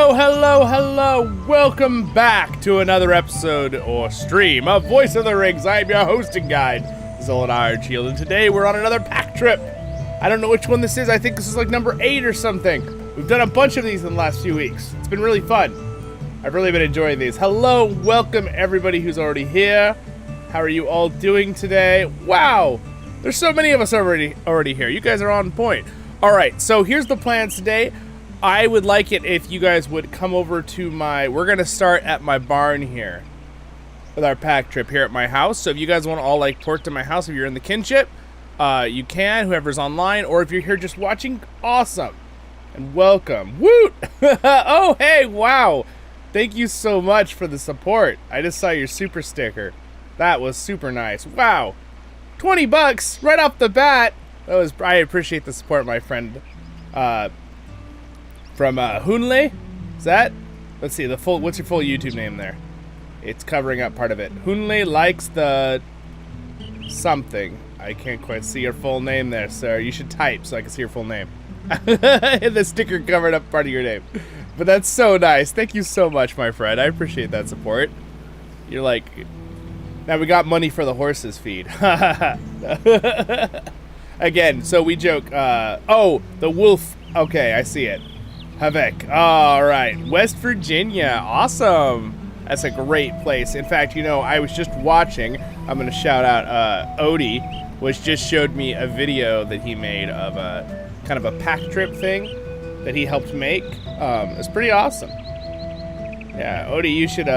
Hello, hello, hello. Welcome back to another episode or stream of Voice of the Rings. I am your hosting guide, Zollin Ironshield, and today we're on another pack trip. I don't know which one this is. I think this is like number 8 or something. We've done a bunch of these in the last few weeks. It's been really fun. I've really been enjoying these. Hello, welcome everybody who's already here. How are you all doing today? Wow, there's so many of us already here. You guys are on point. All right, so here's the plans today. I would like it if you guys would come over to we're going to start at my barn here with our pack trip here at my house. So if you guys want to all like port to my house, if you're in the Kinship, you can, whoever's online, or if you're here just watching, awesome. And welcome. Woot! Oh, hey, wow. Thank you so much for the support. I just saw your super sticker. That was super nice. Wow. 20 bucks right off the bat. I appreciate the support, my friend. From Hunle, is that? Let's see, what's your full YouTube name there? It's covering up part of it. Hunle likes the something. I can't quite see your full name there, sir. You should type so I can see your full name. The sticker covered up part of your name. But that's so nice. Thank you so much, my friend. I appreciate that support. You're like, now we got money for the horses feed. Again, so we joke, oh, the wolf. Okay, I see it. Havek. All right, West Virginia. Awesome. That's a great place. In fact, you know, I was just watching. I'm going to shout out Odie, which just showed me a video that he made of a kind of a pack trip thing that he helped make. It's pretty awesome. Yeah, Odie, you should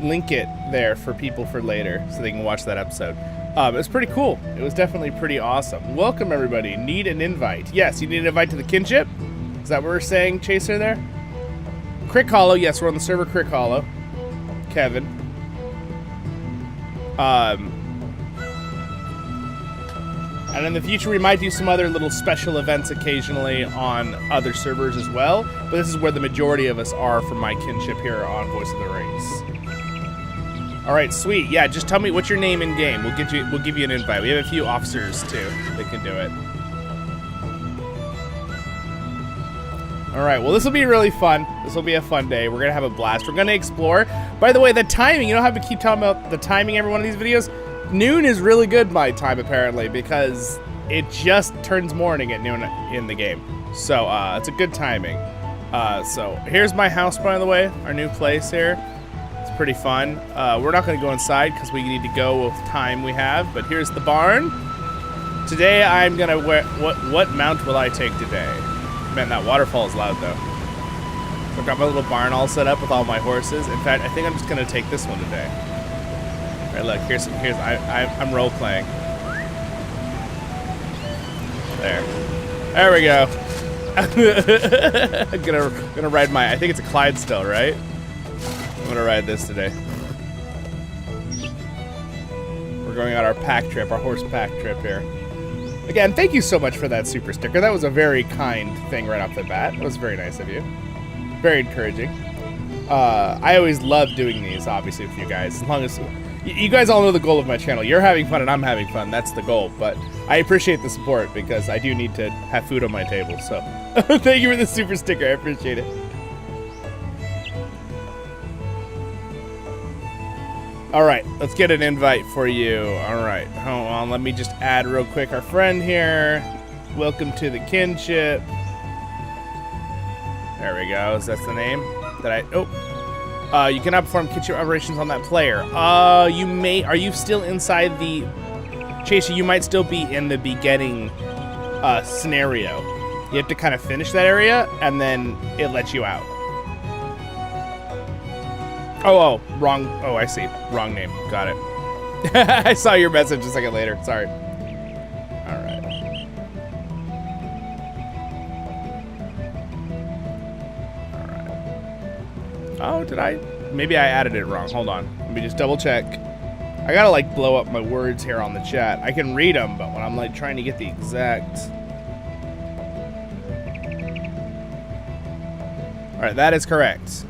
link it there for people for later so they can watch that episode. It was pretty cool. It was definitely pretty awesome. Welcome, everybody. Need an invite. Yes, you need an invite to the Kinship. Is that what we're saying, Chaser, there? CrickHollow, yes, we're on the server CrickHollow. Kevin. And in the future, we might do some other little special events occasionally on other servers as well. But this is where the majority of us are from my Kinship here on Voice of the Rings. All right, sweet. Yeah, just tell me what's your name in game. We'll give you an invite. We have a few officers too that can do it. All right, well, this will be really fun. This will be a fun day. We're going to have a blast. We're going to explore. By the way, the timing, you don't have to keep talking about the timing every one of these videos. Noon is really good my time, apparently, because it just turns morning at noon in the game. So it's a good timing. So here's my house, by the way, our new place here. It's pretty fun. We're not going to go inside because we need to go with time we have, but here's the barn. Today, I'm going to wear... What mount will I take today? Man, that waterfall is loud, though. So I've got my little barn all set up with all my horses. In fact, I think I'm just going to take this one today. All right, look, I'm role-playing. There we go. I'm gonna ride I think it's a Clydesdale, right? I'm gonna ride this today. We're going on our pack trip, our horse pack trip here. Again, thank you so much for that super sticker. That was a very kind thing right off the bat. That was very nice of you. Very encouraging. I always love doing these, obviously, with you guys. As long as you guys all know the goal of my channel. You're having fun and I'm having fun. That's the goal. But I appreciate the support because I do need to have food on my table. So thank you for the super sticker. I appreciate it. All right, let's get an invite for you. All right, hold on. Let me just add real quick our friend here. Welcome to the Kinship. There we go. Is that the name? You cannot perform Kinship operations on that player. Are you still inside the... Chaser, you might still be in the beginning scenario. You have to kind of finish that area, and then it lets you out. Oh, wrong. Oh, I see. Wrong name. Got it. I saw your message a second later. Sorry. All right. Oh, did I? Maybe I added it wrong. Hold on. Let me just double check. I gotta like blow up my words here on the chat. I can read them, but when I'm like trying to get the exact... All right, that is correct.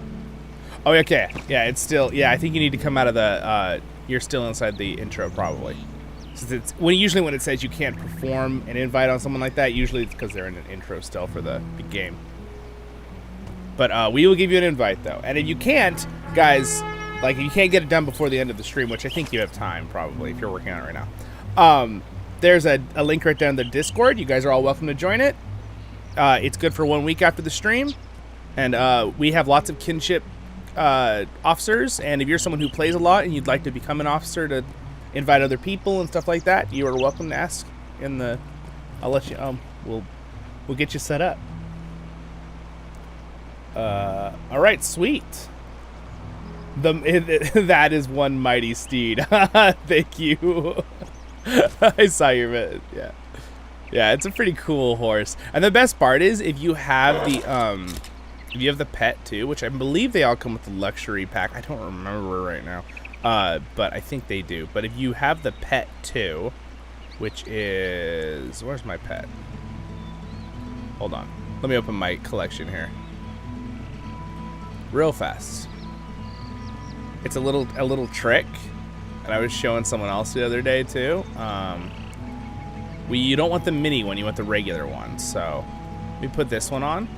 Oh, okay. Yeah, it's still... Yeah, I think you need to come out of the... you're still inside the intro, probably. It's, usually when it says you can't perform an invite on someone like that, usually it's because they're in an intro still for the game. But we will give you an invite, though. And if you can't, guys, like, if you can't get it done before the end of the stream, which I think you have time, probably, if you're working on it right now, there's a link right down in the Discord. You guys are all welcome to join it. It's good for 1 week after the stream. And we have lots of kinship officers. And if you're someone who plays a lot and you'd like to become an officer to invite other people and stuff like that, you are welcome to ask in the... I'll let you... We'll get you set up. All right, sweet. That is one mighty steed. Thank you. I saw your bit. Yeah. Yeah, it's a pretty cool horse. And the best part is if you have the pet too, which I believe they all come with the luxury pack. I don't remember right now. But I think they do. But if you have the pet too, which is, where's my pet? Hold on. Let me open my collection here. Real fast. It's a little trick, and I was showing someone else the other day too. You don't want the mini one, you want the regular one. So we put this one on.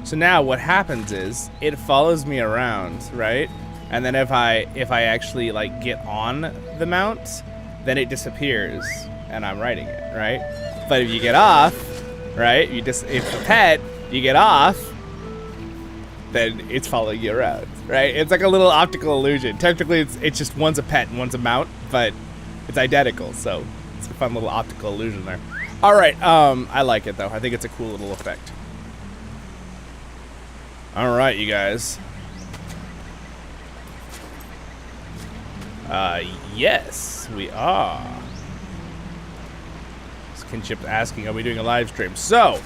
So now what happens is it follows me around, right? And then if I actually like get on the mount, then it disappears and I'm riding it, right? But if you get off, right? If the pet, you get off, then it's following you around, right? It's like a little optical illusion. Technically, it's just one's a pet and one's a mount, but it's identical, so it's a fun little optical illusion there. All right, I like it, though. I think it's a cool little effect. All right, you guys. Yes, we are. Kinship asking, are we doing a live stream? So,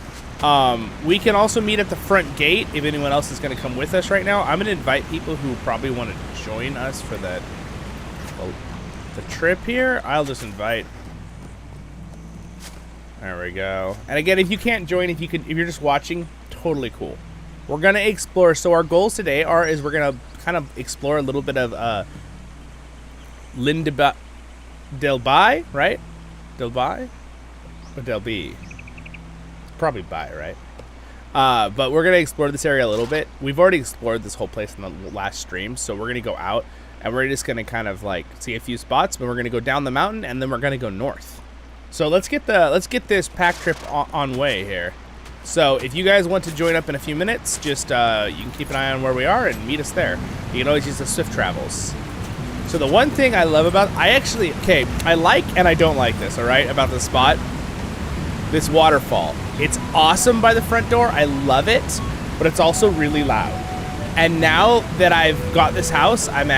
we can also meet at the front gate if anyone else is going to come with us right now. I'm going to invite people who probably want to join us for the trip here. I'll just invite. There we go. And again, if you can't join, if you're just watching, totally cool. We're going to explore. So our goals today is we're going to kind of explore a little bit of Delby, right? Delby? Or Delby? Probably by, right? But we're going to explore this area a little bit. We've already explored this whole place in the last stream, so we're going to go out, and we're just going to kind of like see a few spots, but we're going to go down the mountain, and then we're going to go north. So let's get this pack trip on way here. So if you guys want to join up in a few minutes, just you can keep an eye on where we are and meet us there. You can always use the Swift Travels. So the one thing I love about, I like and I don't like this, all right, about the spot, this waterfall. It's awesome by the front door. I love it, but it's also really loud. And now that I've got this house, I'm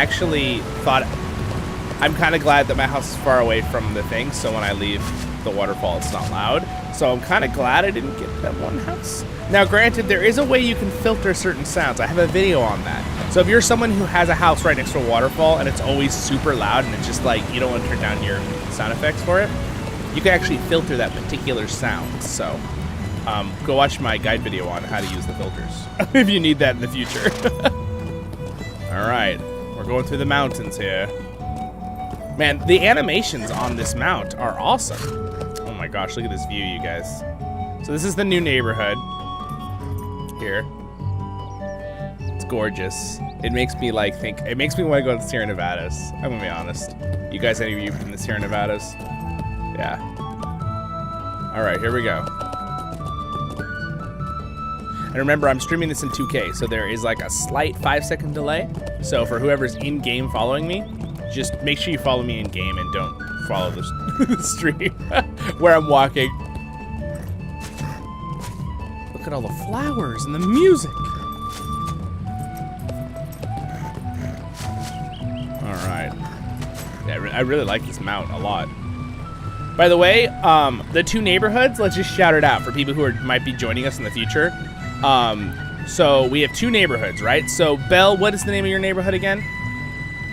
kind of glad that my house is far away from the thing, so when I leave the waterfall, it's not loud. So I'm kind of glad I didn't get that one house. Now, granted, there is a way you can filter certain sounds. I have a video on that. So if you're someone who has a house right next to a waterfall and it's always super loud and it's just like you don't want to turn down your sound effects for it, you can actually filter that particular sound. So go watch my guide video on how to use the filters if you need that in the future. All right, we're going through the mountains here. Man, the animations on this mount are awesome. Oh my gosh, look at this view, you guys. So this is the new neighborhood here. It's gorgeous. It makes me want to go to the Sierra Nevadas. I'm gonna be honest. You guys, any of you from the Sierra Nevadas? Yeah. All right, here we go. And remember, I'm streaming this in 2K, so there is like a slight 5-second delay. So for whoever's in-game following me, just make sure you follow me in-game and don't follow the stream where I'm walking. Look at all the flowers and the music. All right. Yeah, I really like this mount a lot. By the way, the two neighborhoods, let's just shout it out for people who might be joining us in the future. So we have two neighborhoods, right? So Belle, what is the name of your neighborhood again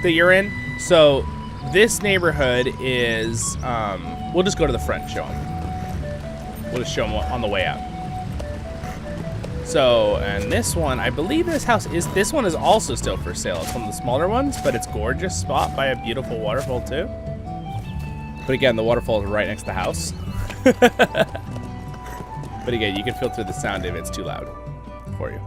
that you're in? So this neighborhood is, we'll just go to the front and show them. We'll just show them on the way out. So, and this one, I believe this one is also still for sale. It's one of the smaller ones, but it's gorgeous spot by a beautiful waterfall too. But again, the waterfall is right next to the house. But again, you can filter the sound if it's too loud for you.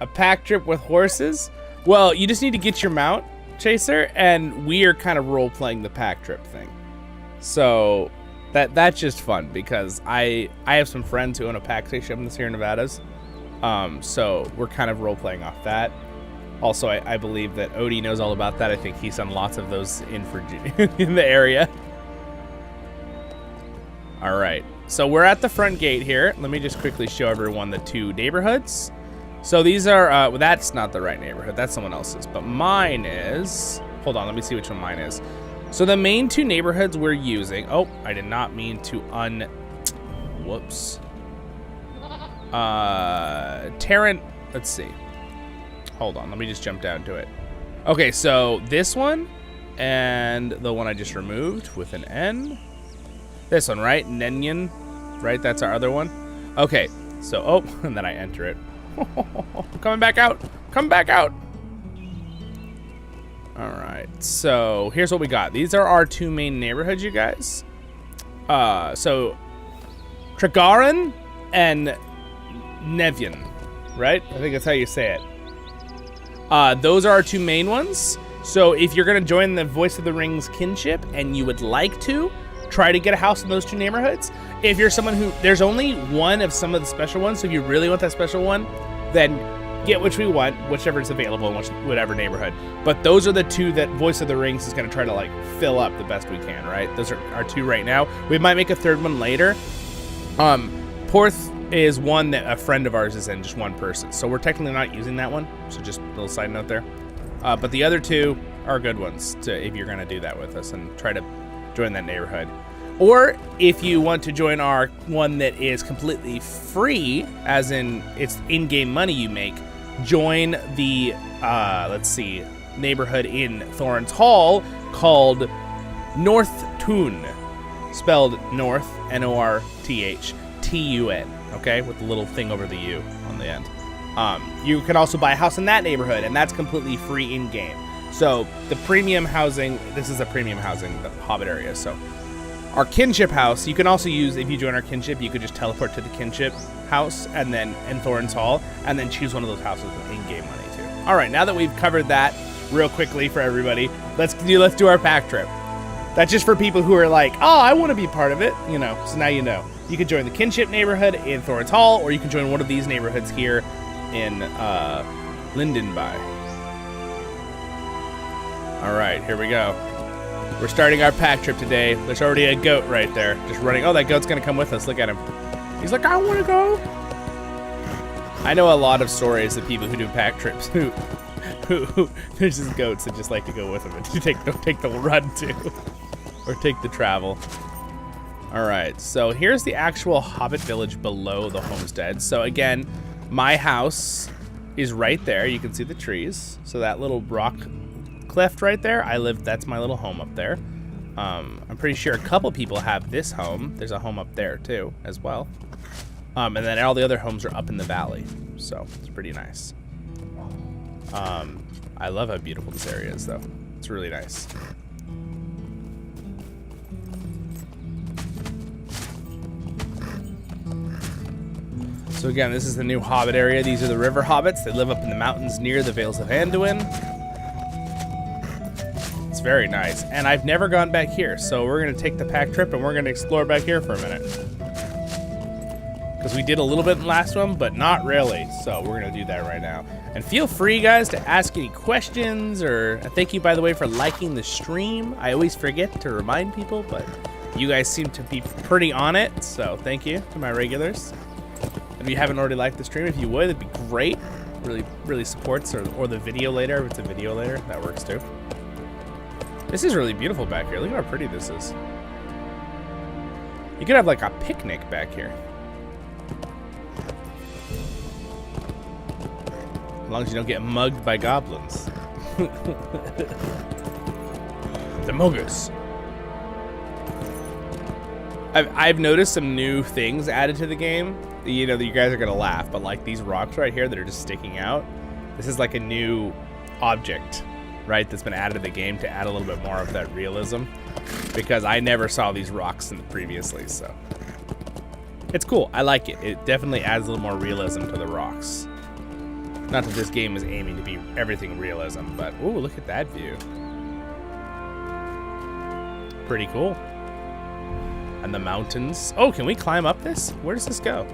A pack trip with horses? Well, you just need to get your mount, Chaser, and we are kind of role-playing the pack trip thing. So that's just fun because I have some friends who own a pack station this here in Nevada's. So we're kind of role-playing off that. Also, I believe that Odie knows all about that. I think he's done lots of those in the area. All right, so we're at the front gate here. Let me just quickly show everyone the 2 neighborhoods. So these are, well, that's not the right neighborhood. That's someone else's, but mine is, hold on, let me see which one mine is. So the main 2 neighborhoods we're using, oh, I did not mean to whoops. Terran, let's see. Hold on, let me just jump down to it. Okay, so this one and the one I just removed with an N. This one, right? Nenyan, right? That's our other one. Okay, so, oh, and then I enter it. Coming back out. Come back out. All right, so here's what we got. These are our 2 main neighborhoods, you guys. So Tragaran and Nevian, right? I think that's how you say it. Those are our 2 main ones. So if you're gonna join the Voice of the Rings kinship and you would like to, try to get a house in those 2 neighborhoods. If you're someone who, there's only one of some of the special ones, so if you really want that special one, then get which we want, whichever is available in whatever neighborhood. But those are the 2 that Voice of the Rings is going to try to like fill up the best we can, right? Those are our 2 right now. We might make a 3rd one later. Porth is one that a friend of ours is in, just 1 person. So we're technically not using that one. So just a little side note there. But the other 2 are good ones if you're going to do that with us and try to join that neighborhood. Or if you want to join our one that is completely free, as in it's in-game money you make, join the, let's see, neighborhood in Thorns Hall called North Tun, spelled North, North, Tun, okay, with the little thing over the U on the end. You can also buy a house in that neighborhood, and that's completely free in-game. So the premium housing, this is a premium housing, the Hobbit area, so our kinship house, you can also use, if you join our kinship, you could just teleport to the kinship house and then in Thorns Hall and then choose one of those houses with in-game money too. All right, now that we've covered that real quickly for everybody, let's do our pack trip. That's just for people who are like, oh, I want to be part of it, you know, so now you know. You can join the kinship neighborhood in Thorns Hall, or you can join one of these neighborhoods here in Lindenby. All right, here we go. We're starting our pack trip today. There's already a goat right there, just running. Oh, that goat's gonna come with us. Look at him. He's like, I want to go. I know a lot of stories of people who do pack trips who there's just goats that just like to go with them and don't take the run too, or take the travel. All right, so here's the actual Hobbit village below the homestead. So again, my house is right there. You can see the trees. So that little rock cliff right there, that's my little home up there. I'm pretty sure a couple people have this home. There's a home up there too as well. And then all the other homes are up in the valley. So it's pretty nice. I love how beautiful this area is though. It's really nice. So again, this is the new Hobbit area. These are the river hobbits. They live up in the mountains near the Vales of Anduin. It's very nice. And I've never gone back here, so we're gonna take the pack trip and we're gonna explore back here for a minute. Because we did a little bit in the last one, but not really. So we're gonna do that right now. And feel free, guys, to ask any questions, or thank you, by the way, for liking the stream. I always forget to remind people, but you guys seem to be pretty on it, so thank you to my regulars. If you haven't already liked the stream, if you would, that'd be great. Really supports, or the video later, if it's a video later, that works too. This is really beautiful back here. Look at how pretty this is. You could have like a picnic back here. As long as you don't get mugged by goblins. The muggers. I've noticed some new things added to the game. You know, that you guys are gonna laugh, but like these rocks right here that are just sticking out, this is like a new object, right, that's been added to the game to add a little bit more of that realism, because I never saw these rocks previously, so it's cool. I like it. It definitely adds a little more realism to the rocks. Not that this game is aiming to be everything realism, but ooh, look at that view. Pretty cool. And the mountains. Oh, can we climb up this? Where does this go?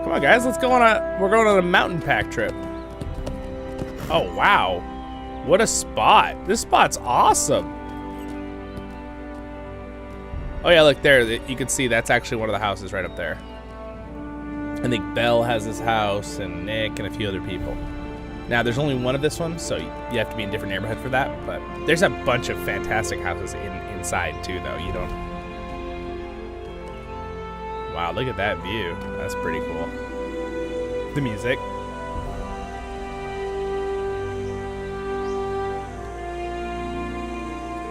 Come on, guys, let's go on we're going on a mountain pack trip. Oh, wow. What a spot. This spot's awesome. Oh yeah, look there. You can see that's actually one of the houses right up there. I think Belle has his house, and Nick, and a few other people. Now, there's only one of this one, so you have to be in a different neighborhood for that. But there's a bunch of fantastic houses inside too, though. You don't. Wow, look at that view. That's pretty cool. The music.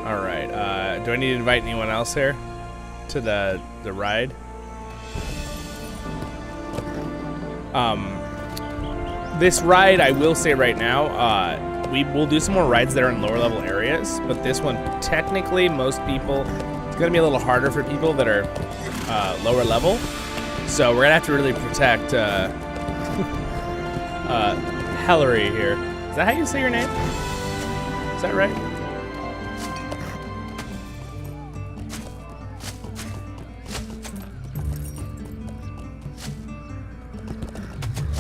All right. Do I need to invite anyone else here to the ride? This ride, I will say right now, we will do some more rides that are in lower level areas, but this one, technically, most people, it's gonna be a little harder for people that are lower level. So we're gonna have to really protect Hillary here. Is that how you say your name? Is that right?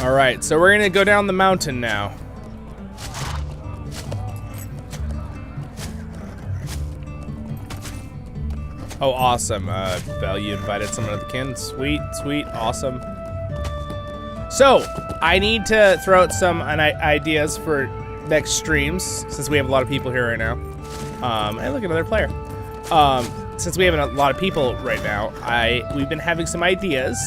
All right, so we're gonna go down the mountain now. Oh, awesome. Belle, you invited someone to the kin. Sweet, sweet, awesome. So, I need to throw out some ideas for next streams, since we have a lot of people here right now. Hey, look, another player. Since we have a lot of people right now, we've been having some ideas.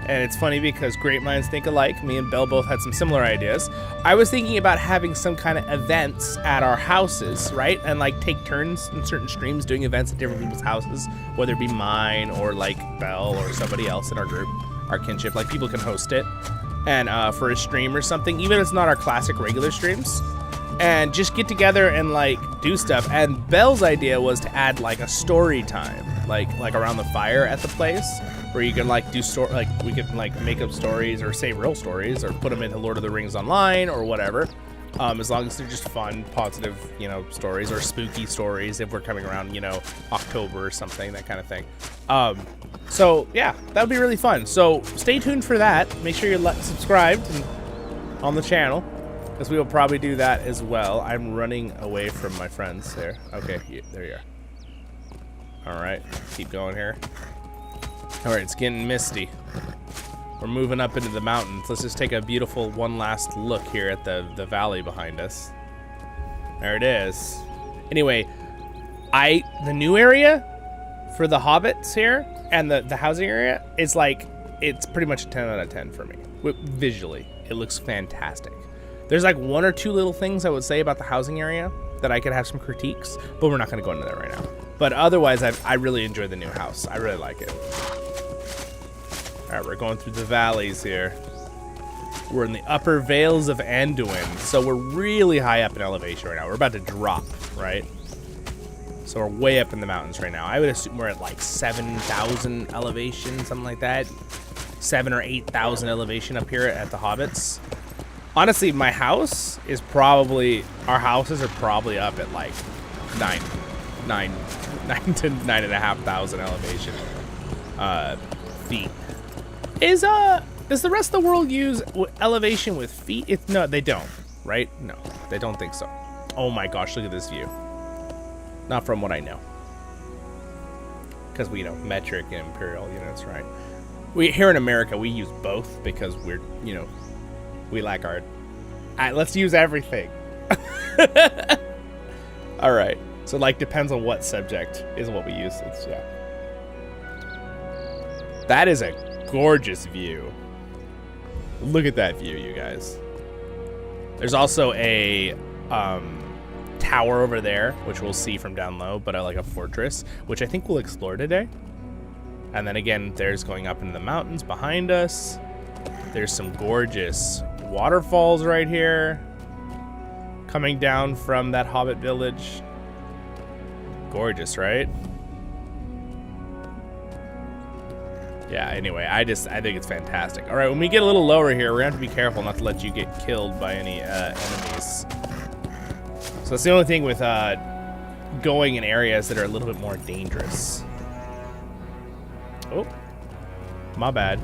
And it's funny because great minds think alike. Me and Belle both had some similar ideas. I was thinking about having some kind of events at our houses, right? And like take turns in certain streams doing events at different people's houses, whether it be mine or like Belle or somebody else in our group, our kinship. Like people can host it, and for a stream or something, even if it's not our classic regular streams, and just get together and like do stuff. And Belle's idea was to add like a story time, like around the fire at the place, where you can like do we could like make up stories or say real stories or put them into Lord of the Rings Online or whatever, as long as they're just fun, positive, stories, or spooky stories if we're coming around, October or something, that kind of thing. So yeah, that would be really fun. So stay tuned for that. Make sure you're subscribed on the channel, because we will probably do that as well. I'm running away from my friends there. Okay, there you are. All right, keep going here. All right, it's getting misty. We're moving up into the mountains. Let's just take a beautiful one last look here at the valley behind us. There it is. Anyway, the new area for the hobbits here and the housing area is like, it's pretty much a 10 out of 10 for me. Visually, it looks fantastic. There's like one or two little things I would say about the housing area that I could have some critiques, but we're not gonna go into that right now. But otherwise, I really enjoy the new house. I really like it. All right, we're going through the valleys here. We're in the upper vales of Anduin, so we're really high up in elevation right now. We're about to drop, right? So we're way up in the mountains right now. I would assume we're at like 7,000 elevation, something like that. 7,000 or 8,000 elevation up here at the Hobbits. Honestly, our houses are probably up at like 9 to 9,500 elevation feet. Does the rest of the world use elevation with feet? No, they don't, right? No, they don't think so. Oh my gosh, look at this view. Not from what I know, because we metric and imperial, that's right. We here in America, we use both because we're, we like our. Let's use everything. All right. So like depends on what subject is what we use. Yeah. That is a gorgeous view. Look at that view, you guys. There's also a tower over there, which we'll see from down low, but like a fortress, which I think we'll explore today. And then again, there's going up into the mountains behind us. There's some gorgeous waterfalls right here coming down from that hobbit village. Gorgeous, right? Yeah, anyway, I think it's fantastic. All right, when we get a little lower here, we're going to have to be careful not to let you get killed by any enemies. So that's the only thing with going in areas that are a little bit more dangerous. Oh, my bad.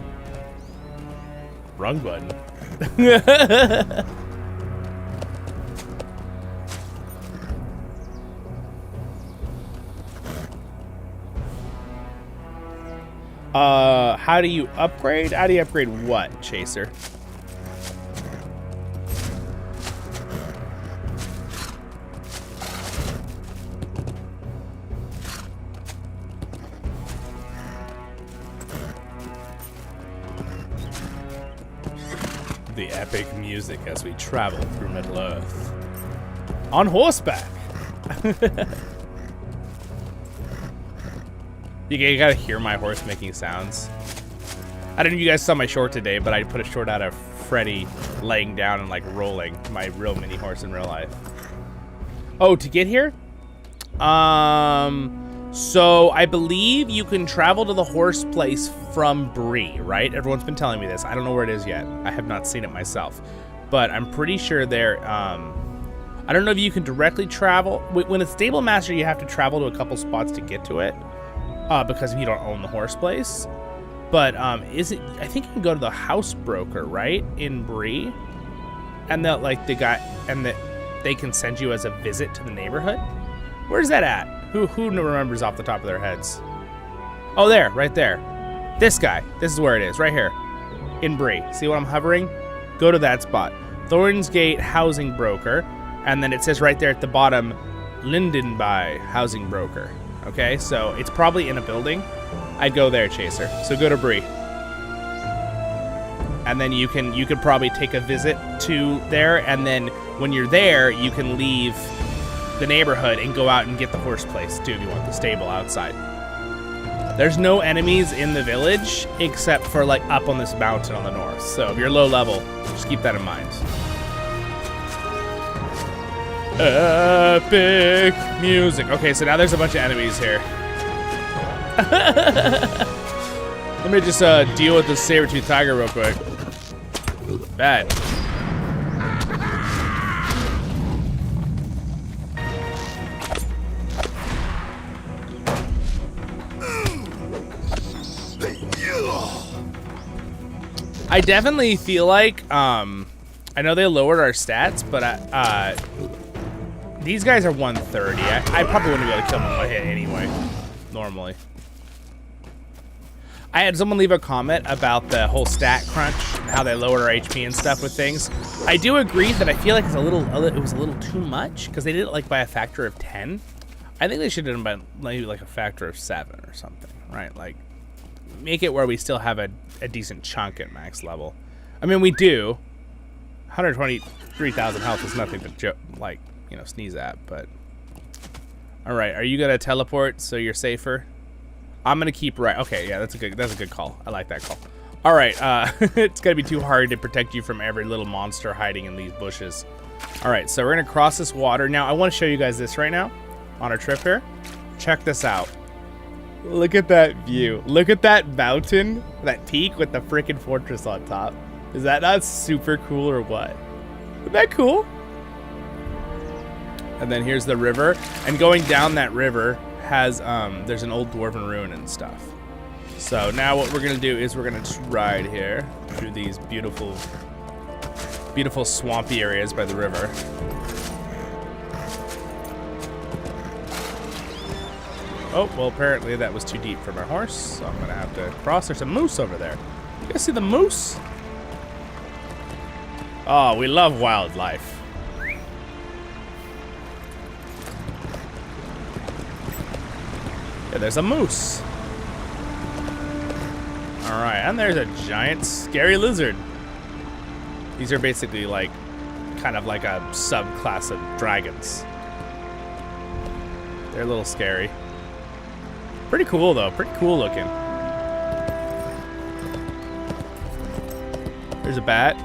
Wrong button. How do you upgrade? How do you upgrade what, Chaser? The epic music as we travel through Middle Earth. On horseback! You gotta hear my horse making sounds. I don't know if you guys saw my short today, but I put a short out of Freddy laying down and like rolling, my real mini horse in real life. Oh, to get here? So I believe you can travel to the horse place from Bree, right? Everyone's been telling me this. I don't know where it is yet. I have not seen it myself, but I'm pretty sure there, I don't know if you can directly travel. When it's Stable Master, you have to travel to a couple spots to get to it. Because you don't own the horse place. But is it? I think you can go to the house broker, right, in Bree, and that like the guy, and that they can send you as a visit to the neighborhood. Where's that at? Who remembers off the top of their heads? Oh, there, right there. This guy. This is where it is, right here, in Bree. See what I'm hovering? Go to that spot. Thornsgate Housing Broker, and then it says right there at the bottom, Lindenby Housing Broker. Okay, so it's probably in a building. I'd go there, Chaser. So go to Bree. And then you could probably take a visit to there, and then when you're there, you can leave the neighborhood and go out and get the horse place too if you want the stable outside. There's no enemies in the village except for like up on this mountain on the north. So if you're low level, just keep that in mind. Epic music. Okay, so now there's a bunch of enemies here. Let me just deal with this saber-tooth tiger real quick. Bad. I definitely feel like, I know they lowered our stats, but these guys are 130. I probably wouldn't be able to kill them with my hit anyway, normally. I had someone leave a comment about the whole stat crunch, how they lowered our HP and stuff with things. I do agree that I feel like it was a little too much, because they did it like by a factor of 10. I think they should have done by maybe like a factor of 7 or something, right? Like, make it where we still have a decent chunk at max level. I mean, we do. 123,000 health is nothing to sneeze at, but all right, are you gonna teleport so you're safer? I'm gonna keep right. Okay, yeah, that's a good call. I like that call. All right, it's gonna be too hard to protect you from every little monster hiding in these bushes. All right, so we're gonna cross this water. Now I want to show you guys this right now on our trip here. Check this out. Look at that view. Look at that mountain, that peak with the freaking fortress on top. Is that not super cool or what? Isn't that cool? And then here's the river, and going down that river has there's an old dwarven ruin and stuff. So now what we're gonna do is we're gonna just ride here through these beautiful swampy areas by the river. Oh, well, apparently that was too deep for my horse, so I'm gonna have to cross. There's a moose over there. You guys see the moose? Oh, we love wildlife. Yeah, there's a moose. All right, and there's a giant scary lizard. These are basically like, kind of like a subclass of dragons. They're a little scary. Pretty cool though, pretty cool looking. There's a bat.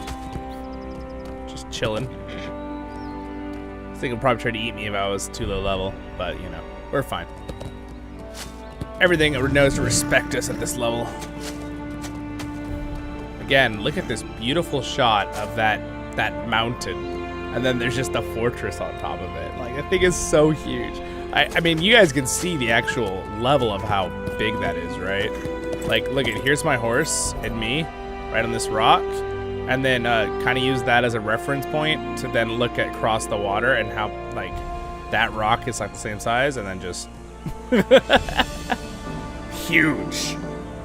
Just chilling. I think it'll probably try to eat me if I was too low level, but you know, we're fine. Everything knows to respect us at this level. Again, look at this beautiful shot of that mountain. And then there's just a fortress on top of it. Like, that thing is so huge. I mean, you guys can see the actual level of how big that is, right? Like, look at, here's my horse and me right on this rock. And then kind of use that as a reference point to then look at across the water and how, like, that rock is like the same size, and then just huge,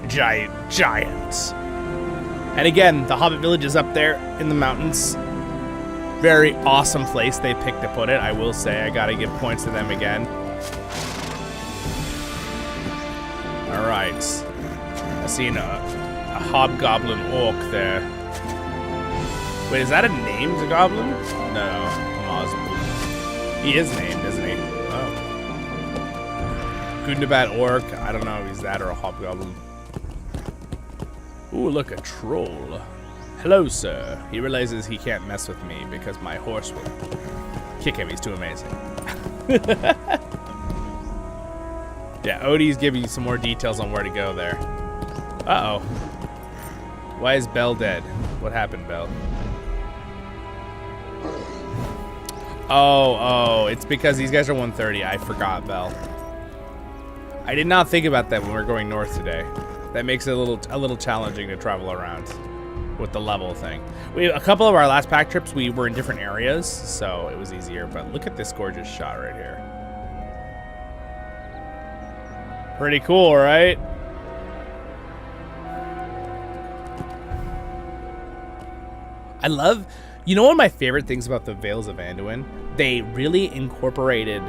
giants. And again, the Hobbit village is up there in the mountains. Very awesome place they picked to put it, I will say. I gotta give points to them again. All right, I seen a hobgoblin orc there. Wait, is that a named goblin? No, Mazbul. He is named, isn't he? Oh. Gundabat orc. I don't know if he's that or a hobgoblin. Ooh, look, a troll. Hello, sir. He realizes he can't mess with me because my horse will kick him. He's too amazing. Yeah, Odie's giving you some more details on where to go there. Uh-oh. Why is Belle dead? What happened, Belle? Oh, it's because these guys are 130. I forgot, Belle. I did not think about that when we were going north today. That makes it a little challenging to travel around with the level thing. A couple of our last pack trips, we were in different areas, so it was easier. But look at this gorgeous shot right here. Pretty cool, right? I love, you know, one of my favorite things about the Vales of Anduin, they really incorporated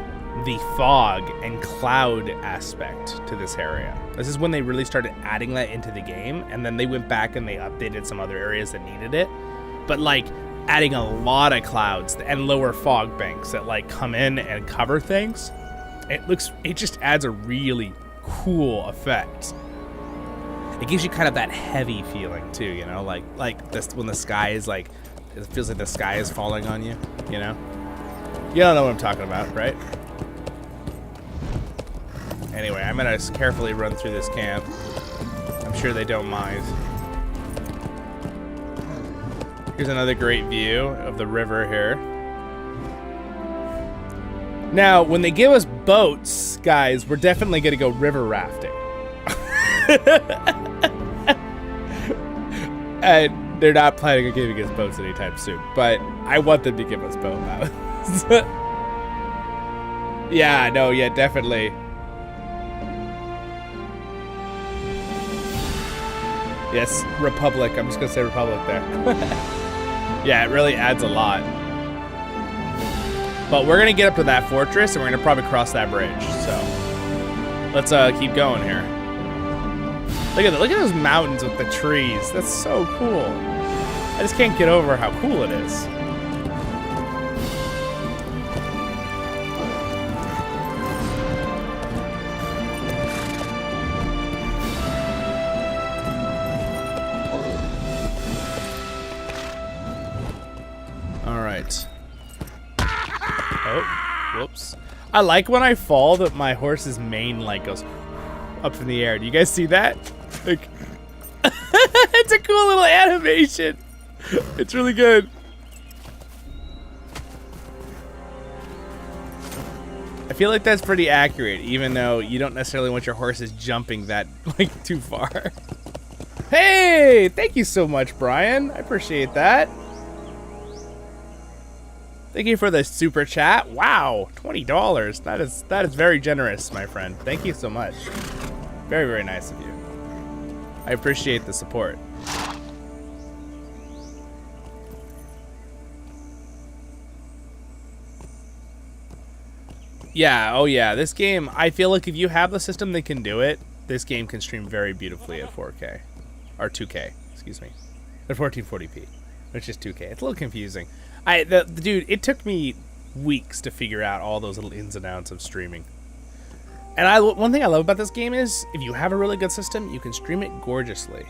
the fog and cloud aspect to this area. This is when they really started adding that into the game, and then they went back and they updated some other areas that needed it. But like adding a lot of clouds and lower fog banks that like come in and cover things, it just adds a really cool effect. It gives you kind of that heavy feeling too, you know, like this when the sky is like, it feels like the sky is falling on you, you know? You don't know what I'm talking about, right? Anyway, I'm gonna carefully run through this camp. I'm sure they don't mind. Here's another great view of the river here. Now, when they give us boats, guys, we're definitely gonna go river rafting. And they're not planning on giving us boats anytime soon, but I want them to give us boat mounts. Yeah, no, yeah, definitely. Yes, Republic. I'm just gonna say Republic there. Yeah, it really adds a lot. But we're gonna get up to that fortress, and we're gonna probably cross that bridge. So let's keep going here. Look at those mountains with the trees. That's so cool. I just can't get over how cool it is. Oh, whoops. I like when I fall that my horse's mane like goes up in the air. Do you guys see that? Like, it's a cool little animation. It's really good. I feel like that's pretty accurate, even though you don't necessarily want your horses jumping that like too far. Hey, thank you so much, Brian. I appreciate that. Thank you for the super chat. Wow, $20. That is very generous, my friend. Thank you so much. Very, very nice of you. I appreciate the support. Yeah, oh yeah, this game, I feel like if you have the system that can do it, this game can stream very beautifully at 4K. Or 2K, excuse me. At 1440p, which is 2K. It's a little confusing. Dude, it took me weeks to figure out all those little ins and outs of streaming. And one thing I love about this game is if you have a really good system, you can stream it gorgeously.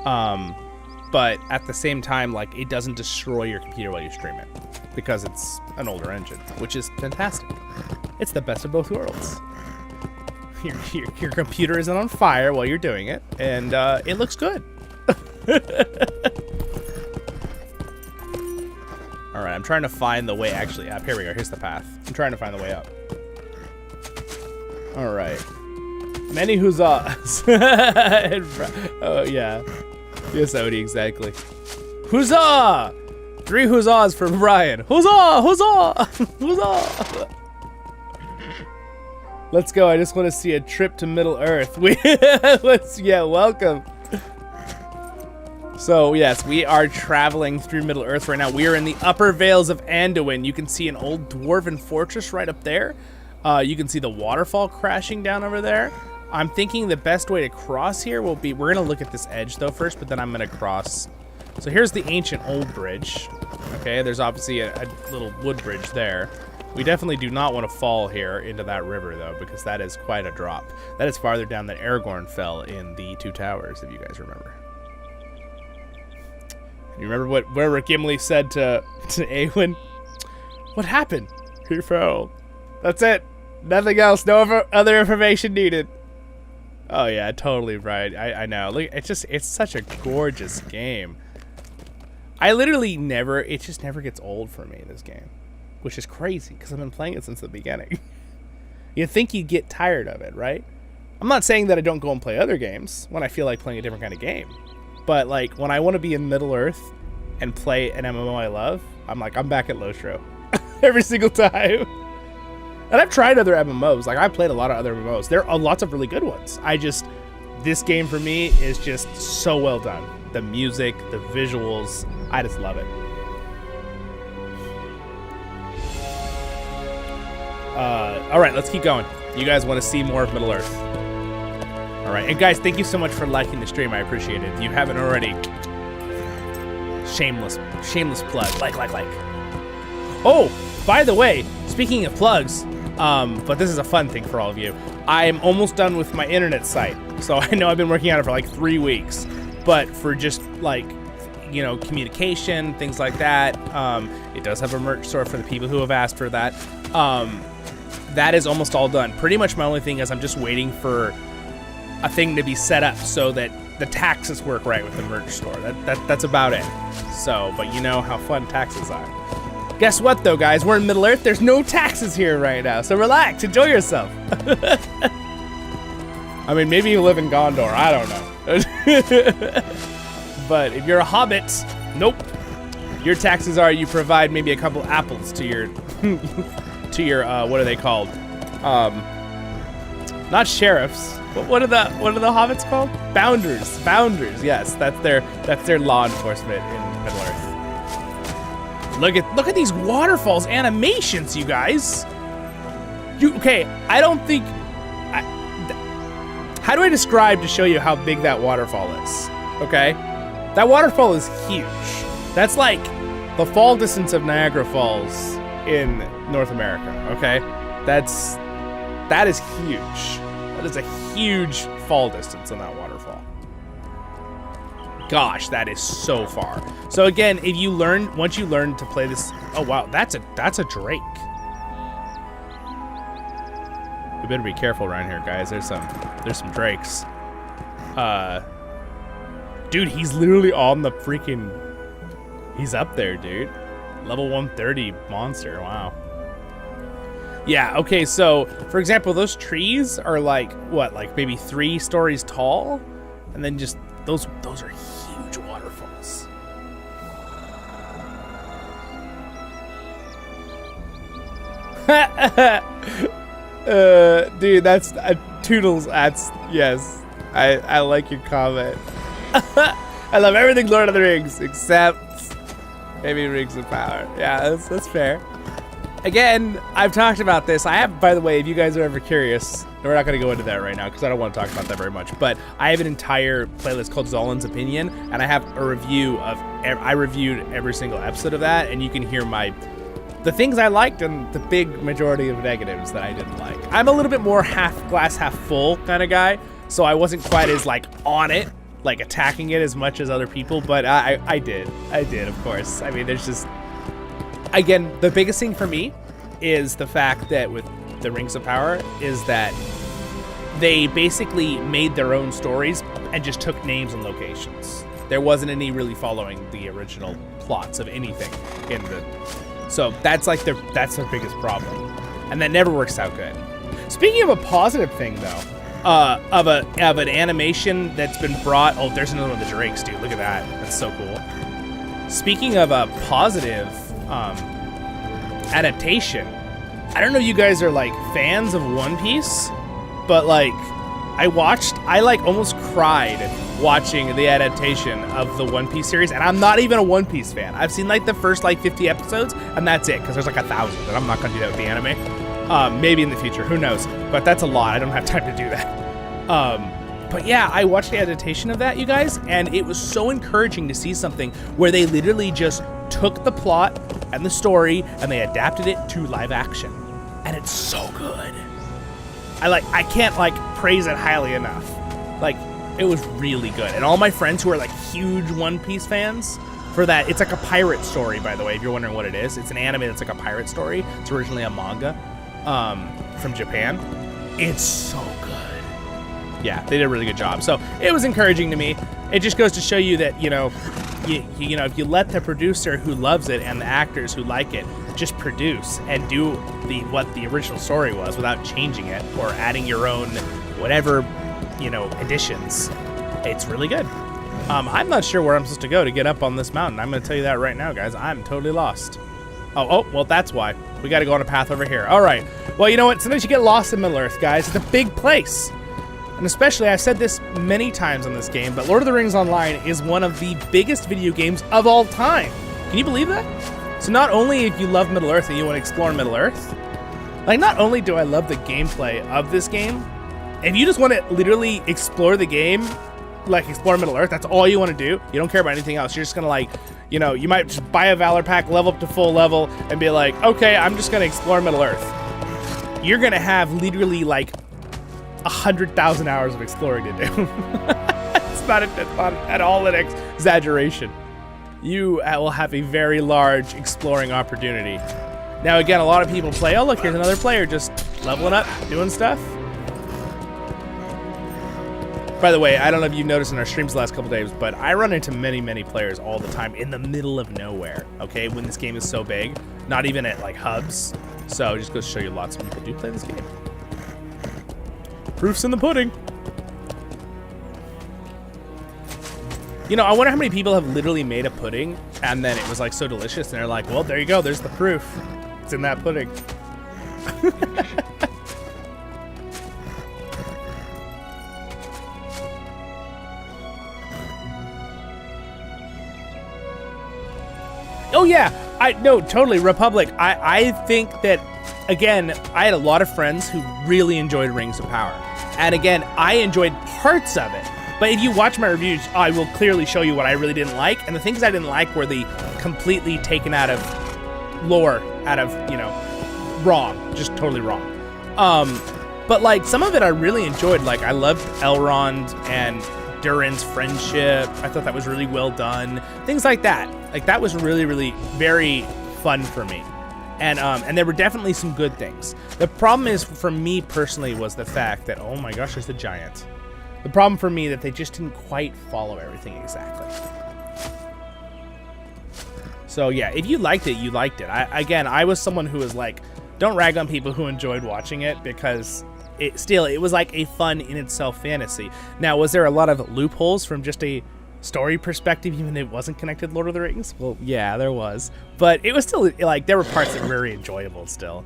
But at the same time, like, it doesn't destroy your computer while you stream it because it's an older engine, which is fantastic. It's the best of both worlds. Your computer isn't on fire while you're doing it, and it looks good. All right, I'm trying to find the way actually up. Here we go. Here's the path. I'm trying to find the way up. All right. Many huzzahs. Oh, yeah. Yes, Odie, exactly. Huzzah! 3 huzzahs for Brian. Huzzah! Huzzah! Huzzah! Let's go. I just want to see a trip to Middle Earth. Yeah, welcome. So, yes, we are traveling through Middle Earth right now. We are in the upper vales of Anduin. You can see an old dwarven fortress right up there. You can see the waterfall crashing down over there. I'm thinking the best way to cross here will be, we're going to look at this edge though first, but then I'm going to cross. So here's the ancient old bridge. Okay, there's obviously a little wood bridge there. We definitely do not want to fall here into that river though, because that is quite a drop. That is farther down than Aragorn fell in the Two Towers, if you guys remember. You remember where Gimli said to Eowyn? What happened? He fell. That's it. Nothing else. No other information needed. Oh yeah, totally right. I know. Look, it's such a gorgeous game. I literally it just never gets old for me, this game, which is crazy because I've been playing it since the beginning. You'd think you'd get tired of it, right? I'm not saying that I don't go and play other games when I feel like playing a different kind of game. But like when I want to be in Middle Earth and play an MMO I love, I'm back at LOTRO every single time. And I've tried other MMOs. Like I've played a lot of other MMOs. There are lots of really good ones. This game for me is just so well done. The music, the visuals, I just love it. All right, let's keep going. You guys want to see more of Middle Earth. All right, and guys, thank you so much for liking the stream. I appreciate it. If you haven't already, shameless plug. Like. Oh, by the way, speaking of plugs, but this is a fun thing for all of you. I'm almost done with my internet site. So I know I've been working on it for like 3 weeks, but for just like, you know, communication, things like that. It does have a merch store for the people who have asked for that. That is almost all done. Pretty much my only thing is I'm just waiting for a thing to be set up so that the taxes work right with the merch store. That's about it. So, but you know how fun taxes are. Guess what though, guys? We're in Middle Earth. There's no taxes here right now. So relax, enjoy yourself. I mean, maybe you live in Gondor. I don't know. But if you're a hobbit, nope. Your taxes are you provide maybe a couple apples to your what are they called? Not sheriffs. What are the hobbits called? Bounders. Bounders. Yes, that's their law enforcement in Middle Earth. Look at these waterfalls animations, you guys. Okay, I don't think. How do I describe to show you how big that waterfall is? Okay, that waterfall is huge. That's like the fall distance of Niagara Falls in North America. Okay, that is huge. That is a huge fall distance on that waterfall. Gosh, that is so far. So again, once you learn to play this, oh wow, that's a drake. We better be careful around here, guys. There's some drakes. Dude, he's literally on the freaking. He's up there, dude. Level 130 monster. Wow. Yeah, okay, so, for example, those trees are like, what, like maybe 3 stories tall? And then just, those are huge waterfalls. Dude, that's, Toodles, yes. I like your comment. I love everything Lord of the Rings, except maybe Rings of Power. Yeah, that's fair. Again, I've talked about this. I have, by the way, if you guys are ever curious, we're not going to go into that right now because I don't want to talk about that very much, but I have an entire playlist called Zollin's Opinion, and I have a review of, I reviewed every single episode of that, and you can hear the things I liked and the big majority of negatives that I didn't like. I'm a little bit more half glass, half full kind of guy, so I wasn't quite as like on it, like attacking it as much as other people, but I did, of course. I mean, there's just, again, the biggest thing for me is the fact that with the Rings of Power is that they basically made their own stories and just took names and locations. There wasn't any really following the original plots of anything in the... So that's like that's their biggest problem. And that never works out good. Speaking of a positive thing, though, of an animation that's been brought... Oh, there's another one of the drakes, dude. Look at that. That's so cool. Speaking of a positive adaptation, I don't know if you guys are, like, fans of One Piece, but, like, I like, almost cried watching the adaptation of the One Piece series, and I'm not even a One Piece fan. I've seen, like, the first, like, 50 episodes, and that's it, because there's, like, 1,000, and I'm not going to do that with the anime. Maybe in the future, who knows? But that's a lot. I don't have time to do that. But yeah, I watched the adaptation of that, you guys, and it was so encouraging to see something where they literally just took the plot and the story and they adapted it to live action. And it's so good. I can't, like, praise it highly enough. Like, it was really good. And all my friends who are, like, huge One Piece fans, for that, it's like a pirate story, by the way, if you're wondering what it is. It's an anime that's like a pirate story. It's originally a manga from Japan. It's so good. Yeah, they did a really good job. So it was encouraging to me. It just goes to show you that, you know, you know, if you let the producer who loves it and the actors who like it just produce and do what the original story was without changing it or adding your own whatever, you know, additions, it's really good. I'm not sure where I'm supposed to go to get up on this mountain. I'm going to tell you that right now, guys. I'm totally lost. Oh, well, that's why. We got to go on a path over here. All right. Well, you know what? Sometimes you get lost in Middle-earth, guys. It's a big place. And especially, I've said this many times on this game, but Lord of the Rings Online is one of the biggest video games of all time. Can you believe that? So not only if you love Middle-earth and you want to explore Middle-earth, like, not only do I love the gameplay of this game, if you just want to literally explore the game, like explore Middle-earth, that's all you want to do, you don't care about anything else, you're just going to, like, you know, you might just buy a Valor Pack, level up to full level, and be like, okay, I'm just going to explore Middle-earth. You're going to have literally, like, 100,000 hours of exploring to do. It's not at all an exaggeration. You will have a very large exploring opportunity. Now, again, a lot of people play, oh, look, here's another player just leveling up, doing stuff. By the way, I don't know if you've noticed in our streams the last couple days, but I run into many, many players all the time in the middle of nowhere, okay, when this game is so big, not even at, like, hubs. So it just goes to show you lots of people do play this game. Proof's in the pudding. You know, I wonder how many people have literally made a pudding and then it was, like, so delicious and they're like, well, there you go, there's the proof. It's in that pudding. Oh yeah, no, totally, Republic. I think that, again, I had a lot of friends who really enjoyed Rings of Power. And again, I enjoyed parts of it. But if you watch my reviews, I will clearly show you what I really didn't like. And the things I didn't like were the completely taken out of lore, out of, you know, wrong, just totally wrong. But, like, some of it I really enjoyed. Like, I loved Elrond and Durin's friendship. I thought that was really well done. Things like that. Like, that was really, really very fun for me. And there were definitely some good things. The problem is, for me personally, was the fact that, oh my gosh, there's the giant. The problem for me that they just didn't quite follow everything exactly. So yeah, if you liked it, you liked it. I was someone who was like, don't rag on people who enjoyed watching it, because it was like a fun in itself fantasy. Now, was there a lot of loopholes from just a story perspective, even if it wasn't connected to Lord of the Rings? Well, yeah, there was. But it was still, like, there were parts that were very enjoyable still.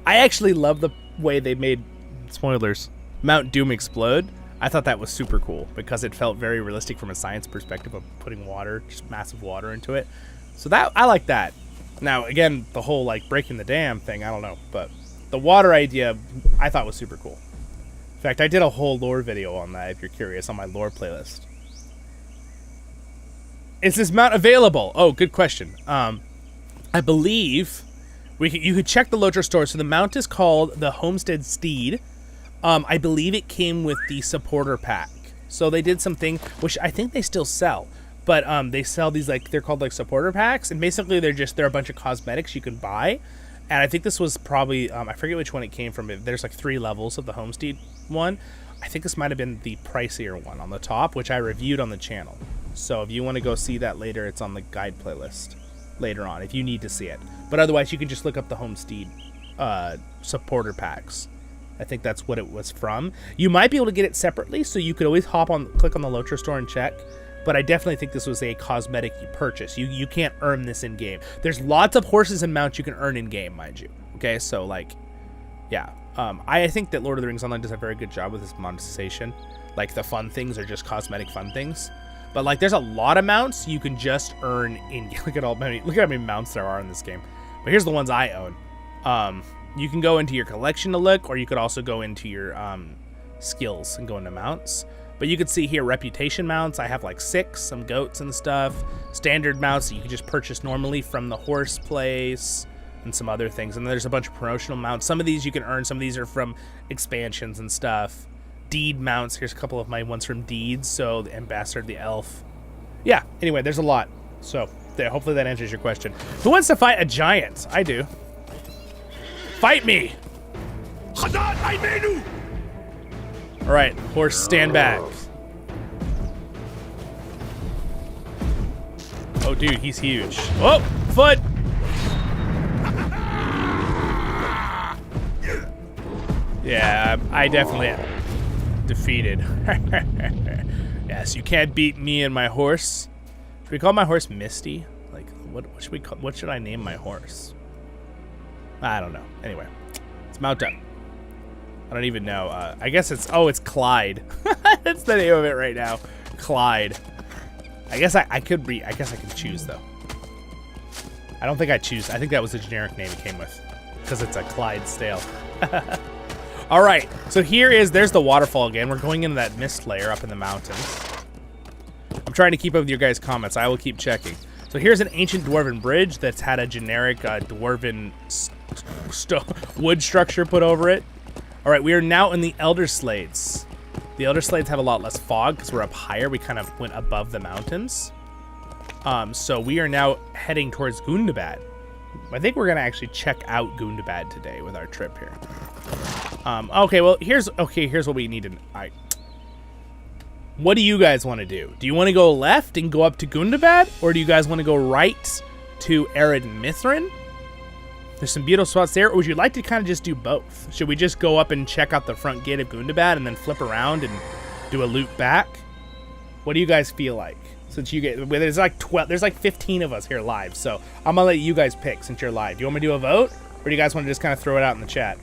I actually love the way they made, spoilers, Mount Doom explode. I thought that was super cool because it felt very realistic from a science perspective of putting water, just massive water into it. So that, I like that. Now, again, the whole, like, breaking the dam thing, I don't know. But the water idea, I thought was super cool. In fact, I did a whole lore video on that, if you're curious, on my lore playlist. Is this mount available? Oh, good question. I believe you could check the LOTRO store. So the mount is called the Homestead Steed. I believe it came with the supporter pack. So they did something, which I think they still sell. But they sell these, like, they're called, like, supporter packs. And basically they're a bunch of cosmetics you can buy. And I think this was probably, I forget which one it came from. There's, like, 3 levels of the Homestead one. I think this might have been the pricier one on the top, which I reviewed on the channel. So if you want to go see that later, it's on the guide playlist later on if you need to see it. But otherwise, you can just look up the Homestead supporter packs. I think that's what it was from. You might be able to get it separately, so you could always click on the LOTRO store and check. But I definitely think this was a cosmetic purchase. You can't earn this in game. There's lots of horses and mounts you can earn in game, mind you. Okay, so like, yeah. I think that Lord of the Rings Online does a very good job with this monetization. Like the fun things are just cosmetic fun things. But like, there's a lot of mounts you can just earn in. Look at how many mounts there are in this game. But here's the ones I own. You can go into your collection to look, or you could also go into your skills and go into mounts. But you can see here reputation mounts. I have like 6, some goats and stuff. Standard mounts that you can just purchase normally from the horse place, and some other things. And there's a bunch of promotional mounts. Some of these you can earn. Some of these are from expansions and stuff. Deed mounts. Here's a couple of my ones from Deeds. So the Ambassador, the Elf. Yeah, anyway, there's a lot. So there, hopefully that answers your question. Who wants to fight a giant? I do. Fight me! Alright, horse, stand back. Oh, dude, he's huge. Oh, foot! Yeah, I definitely am defeated. Yes, you can't beat me and my horse. Should we call my horse Misty? Like, what should we call? What should I name my horse? I don't know. Anyway, let's mount up. I don't even know. I guess it's Clyde. That's the name of it right now. Clyde. I guess I can choose though. I don't think I choose. I think that was the generic name it came with, because it's a Clydesdale. All right. So there's the waterfall again. We're going into that mist layer up in the mountains. I'm trying to keep up with your guys' comments. I will keep checking. So here's an ancient dwarven bridge that's had a generic dwarven wood structure put over it. All right, we are now in the Elder Slades. The Elder Slades have a lot less fog because we're up higher. We kind of went above the mountains. So we are now heading towards Gundabad. I think we're gonna actually check out Gundabad today with our trip here. Okay, well here's what we need to. What do you guys want to do? Do you want to go left and go up to Gundabad, or do you guys want to go right to Arid Mithrin? There's some beautiful spots there, or would you like to kind of just do both? Should we just go up and check out the front gate of Gundabad and then flip around and do a loop back? What do you guys feel like? Since you get, there's like 15 of us here live, so I'm gonna let you guys pick since you're live. Do you want me to do a vote, or do you guys want to just kind of throw it out in the chat?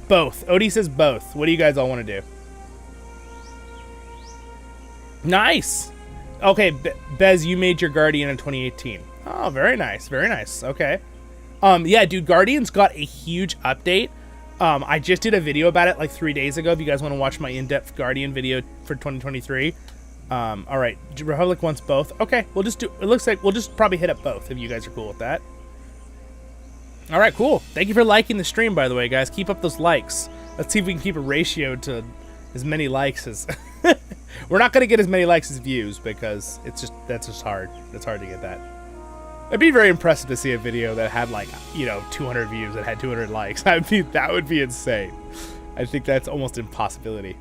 Both. Odie says both. What do you guys all want to do? Nice. Okay, Bez, you made your Guardian in 2018. Oh, very nice. Very nice. Okay. Yeah, dude, Guardian's got a huge update. I just did a video about it like 3 days ago. If you guys want to watch my in-depth Guardian video for 2023. All right, Republic wants both. Okay, we'll just do, it looks like we'll just probably hit up both if you guys are cool with that. All right, cool. Thank you for liking the stream, by the way, guys. Keep up those likes. Let's see if we can keep a ratio to as many likes as... We're not going to get as many likes as views because that's just hard. It's hard to get that. It'd be very impressive to see a video that had like, 200 views that had 200 likes. That would be insane. I think that's almost an impossibility.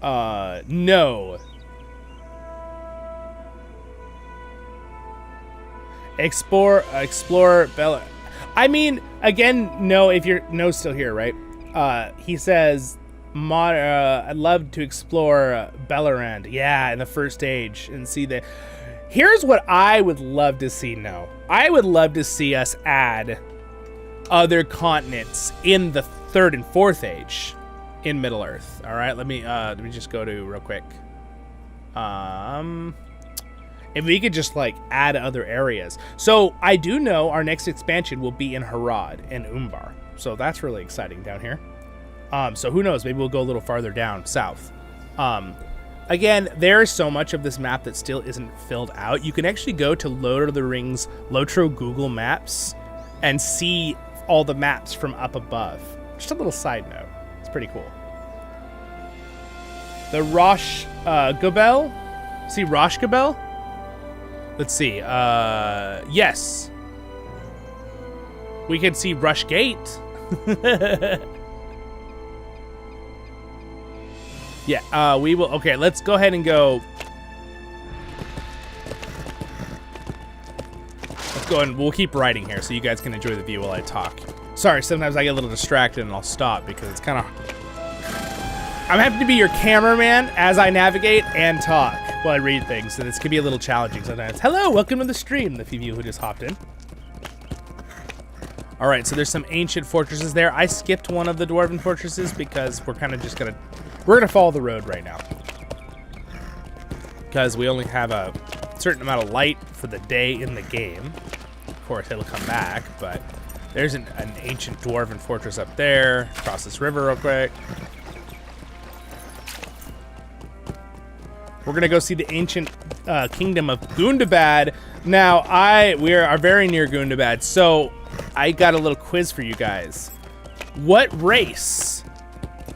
No. Explore Bella. I mean, again, no, if you're no still here, right? He says I'd love to explore Bellerand. Yeah, in the first age and see the... Here's what I would love to see now. I would love to see us add other continents in the 3rd and 4th age in Middle Earth. All right, let me just go to real quick. If we could just like add other areas. So I do know our next expansion will be in Harad and Umbar. So that's really exciting down here. So who knows? Maybe we'll go a little farther down south. Again, there's so much of this map that still isn't filled out. You can actually go to Lord of the Rings LOTRO Google Maps and see all the maps from up above. Just a little side note. It's pretty cool. The Rosh Gabel? See Rosh Gabel? Let's see. Yes. We can see Rush Gate. Yeah, we will. Okay, let's go ahead and go. going. We'll keep riding here so you guys can enjoy the view while I talk. Sorry, sometimes I get a little distracted and I'll stop because it's kind of... I'm having to be your cameraman as I navigate and talk while I read things, so this could be a little challenging sometimes. Hello, welcome to the stream, the few of you who just hopped in. All right, so there's some ancient fortresses there. I skipped one of the Dwarven fortresses because we're kind of just gonna... We're gonna follow the road right now. Because we only have a certain amount of light for the day in the game. Of course, it'll come back, but there's an ancient Dwarven fortress up there. Cross this river real quick. We're gonna go see the ancient kingdom of Gundabad. Now, we are very near Gundabad, so I got a little quiz for you guys. What race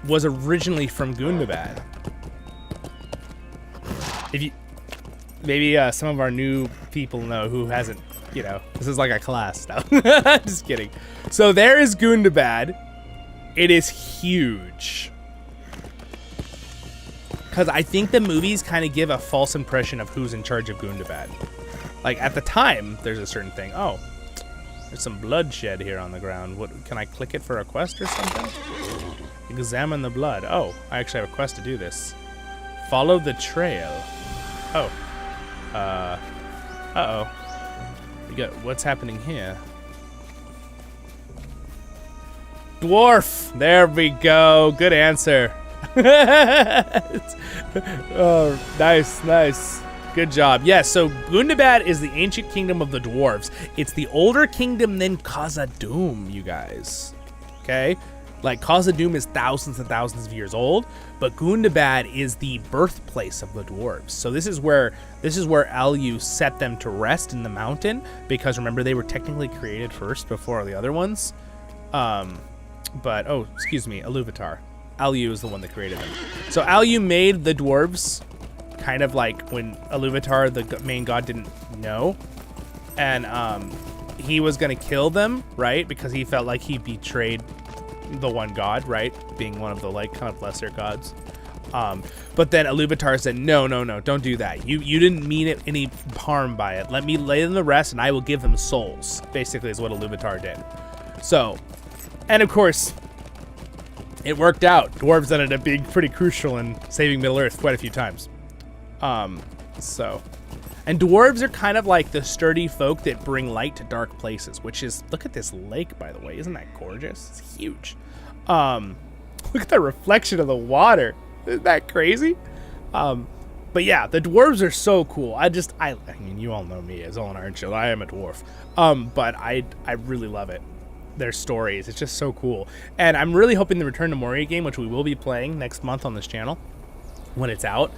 was originally from Gundabad? If you, maybe some of our new people know who hasn't, you know, this is like a class now. Just kidding. So there is Gundabad. It is huge. Because I think the movies kind of give a false impression of who's in charge of Gundabad. Like, at the time, there's a certain thing. Oh, there's some bloodshed here on the ground. What, can I click it for a quest or something? Examine the blood. Oh, I actually have a quest to do this. Follow the trail. Oh. Uh-oh. We got, what's happening here? Dwarf! There we go. Good answer. Oh, nice, nice. Good job. Yes, so Gundabad is the ancient kingdom of the dwarves. It's the older kingdom than Khazad-dûm, you guys. Okay? Like, Khazad-dûm is thousands and thousands of years old, but Gundabad is the birthplace of the dwarves. So this is where Alu set them to rest in the mountain, because remember, they were technically created first before the other ones. But, oh, excuse me, Iluvatar. Alu is the one that created them. So Alu made the dwarves kind of like when Iluvatar, the main god, didn't know. And he was going to kill them, right? Because he felt like he betrayed the one god, right? Being one of the like kind of lesser gods. But then Iluvatar said, no, don't do that. You didn't mean it any harm by it. Let me lay them to rest and I will give them souls, basically is what Iluvatar did. So, and of course, it worked out. Dwarves ended up being pretty crucial in saving Middle-earth quite a few times. And dwarves are kind of like the sturdy folk that bring light to dark places, which is, look at this lake, by the way. Isn't that gorgeous? It's huge. Look at the reflection of the water. Isn't that crazy? But yeah, the dwarves are so cool. I mean, you all know me as Zollin Ironshield. I am a dwarf. But I really love it. Their stories. It's just so cool. And I'm really hoping the Return to Moria game, which we will be playing next month on this channel when it's out.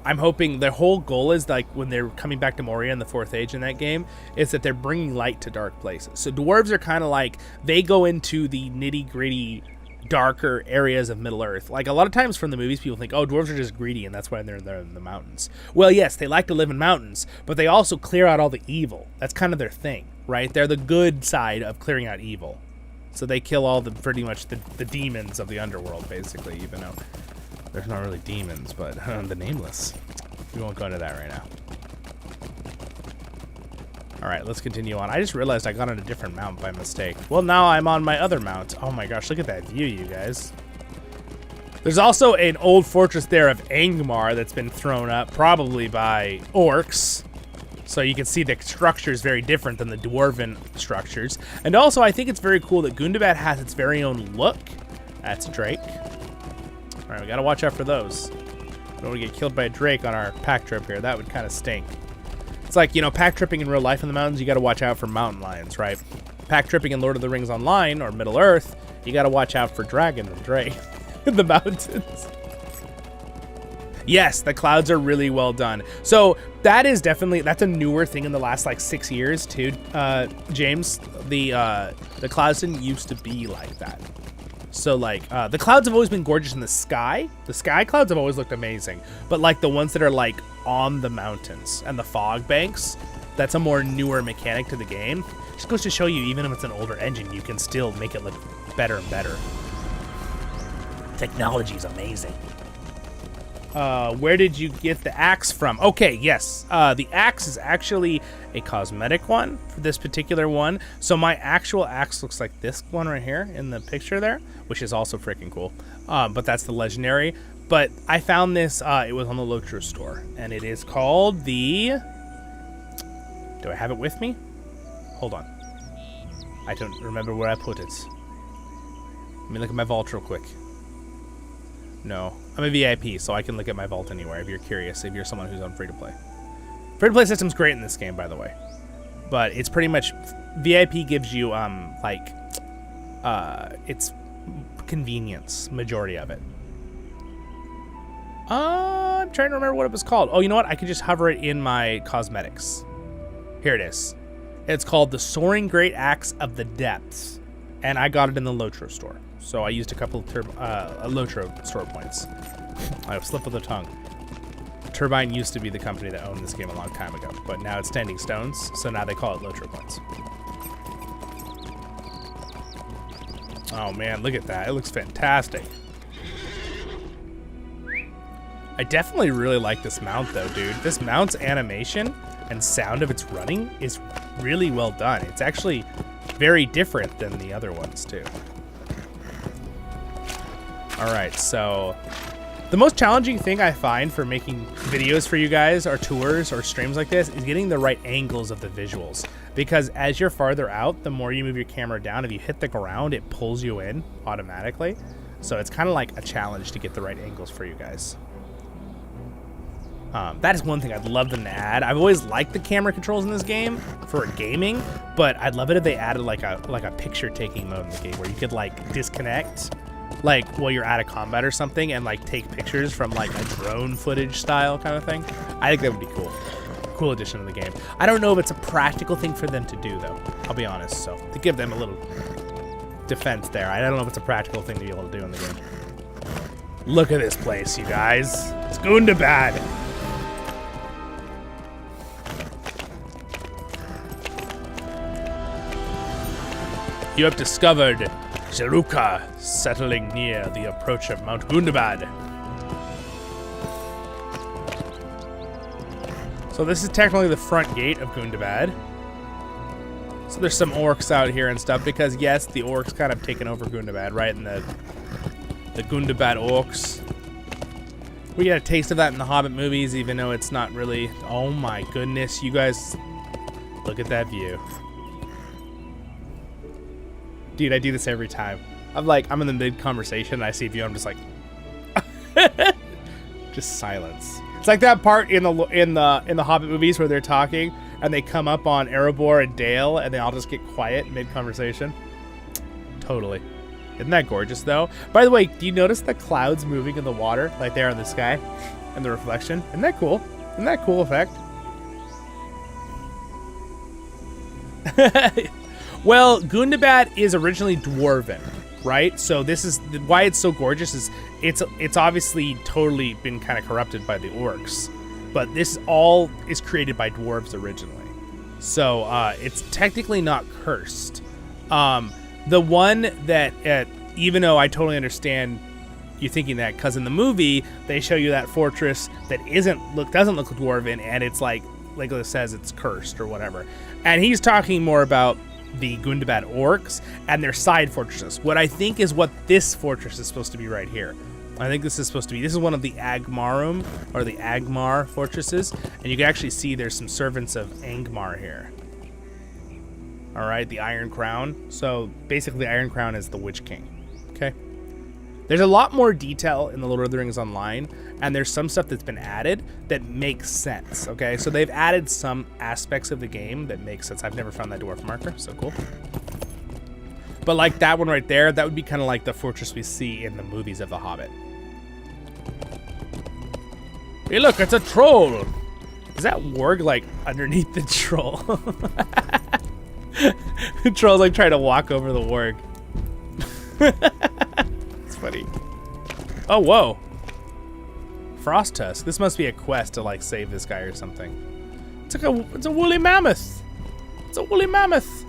I'm hoping their whole goal is, like, when they're coming back to Moria in the 4th Age in that game, is that they're bringing light to dark places. So dwarves are kind of like, they go into the nitty-gritty, darker areas of Middle-earth. Like, a lot of times from the movies, people think, oh, dwarves are just greedy, and that's why they're in the mountains. Well, yes, they like to live in mountains, but they also clear out all the evil. That's kind of their thing, right? They're the good side of clearing out evil. So they kill all the, pretty much, the demons of the underworld, basically, even though there's not really demons, but the nameless. We won't go into that right now. All right, let's continue on. I just realized I got on a different mount by mistake. Well, now I'm on my other mount. Oh my gosh, look at that view, you guys. There's also an old fortress there of Angmar that's been thrown up, probably by orcs. So you can see the structure is very different than the Dwarven structures. And also, I think it's very cool that Gundabad has its very own look. That's a drake. All right, we gotta watch out for those. We don't want to get killed by a drake on our pack trip here. That would kind of stink. It's like, you know, pack tripping in real life in the mountains, you gotta watch out for mountain lions, right? Pack tripping in Lord of the Rings Online or Middle Earth, you gotta watch out for dragon and drake in the mountains. Yes, the clouds are really well done. So that is definitely, that's a newer thing in the last like 6 years too, James. The clouds didn't used to be like that. So like the clouds have always been gorgeous in the sky. The sky clouds have always looked amazing, but like the ones that are like on the mountains and the fog banks, that's a more newer mechanic to the game. Just goes to show you, even if it's an older engine, you can still make it look better and better. Technology is amazing. where did you get the axe from? Okay, yes. The axe is actually a cosmetic one for this particular one. So my actual axe looks like this one right here in the picture there, which is also freaking cool. But that's the legendary. But I found this, it was on the LOTRO store, and it is called the... Do I have it with me? Hold on. I don't remember where I put it. Let me look at my vault real quick. No, I'm a VIP, so I can look at my vault anywhere if you're curious, if you're someone who's on free-to-play. Free-to-play system's great in this game, by the way. But it's pretty much... VIP gives you, it's convenience, majority of it. I'm trying to remember what it was called. Oh, you know what? I could just hover it in my cosmetics. Here it is. It's called the Soaring Great Axe of the Depths. And I got it in the LOTRO store. So I used a couple of LOTRO store points. I slip of the tongue. Turbine used to be the company that owned this game a long time ago, but now it's Standing Stones, so now they call it LOTRO points. Oh man, look at that. It looks fantastic. I definitely really like this mount though, dude. This mount's animation and sound of its running is really well done. It's actually very different than the other ones too. All right, so the most challenging thing I find for making videos for you guys or tours or streams like this is getting the right angles of the visuals. Because as you're farther out, the more you move your camera down, if you hit the ground, it pulls you in automatically. So it's kind of like a challenge to get the right angles for you guys. That is one thing I'd love them to add. I've always liked the camera controls in this game for gaming, but I'd love it if they added like a picture taking mode in the game where you could like disconnect like while you're out of combat or something and like take pictures from like a drone footage style kind of thing. I think that would be cool. Cool addition to the game. I don't know if it's a practical thing for them to do though, I'll be honest. So to give them a little defense there, I don't know if it's a practical thing to be able to do in the game. Look at this place, you guys. It's going to bad. You have discovered Zeruka settling near the approach of Mount Gundabad. So this is technically the front gate of Gundabad. So there's some orcs out here and stuff because yes, the orcs kind of taken over Gundabad, right? And the Gundabad orcs. We get a taste of that in the Hobbit movies, even though it's not really. Oh my goodness, you guys, look at that view. Dude, I do this every time. I'm in the mid-conversation and I see a view, I'm just like, just silence. It's like that part in the Hobbit movies where they're talking and they come up on Erebor and Dale and they all just get quiet mid-conversation. Totally. Isn't that gorgeous though? By the way, do you notice the clouds moving in the water, like there in the sky, and the reflection? Isn't that cool? Isn't that a cool effect? Well, Gundabad is originally Dwarven, right? So this is why it's so gorgeous. Is it's obviously totally been kind of corrupted by the orcs, but this all is created by dwarves originally. So it's technically not cursed. The one that, even though I totally understand you thinking that, because in the movie they show you that fortress that doesn't look Dwarven, and it's like it says it's cursed or whatever. And he's talking more about the Gundabad orcs and their side fortresses. What I think is what this fortress is supposed to be right here. I think this is one of the Agmarum or the Agmar fortresses, and you can actually see there's some servants of Angmar here. All right, the Iron Crown. So basically, the Iron Crown is the Witch King. Okay. There's a lot more detail in the Lord of the Rings Online, and there's some stuff that's been added that makes sense, okay? So they've added some aspects of the game that make sense. I've never found that dwarf marker, so cool. But like that one right there, that would be kind of like the fortress we see in the movies of The Hobbit. Hey look, it's a troll! Is that warg like underneath the troll? The troll's like trying to walk over the warg. Funny. Oh, whoa. Frost Tusk. This must be a quest to like save this guy or something. It's a woolly mammoth. It's a woolly mammoth.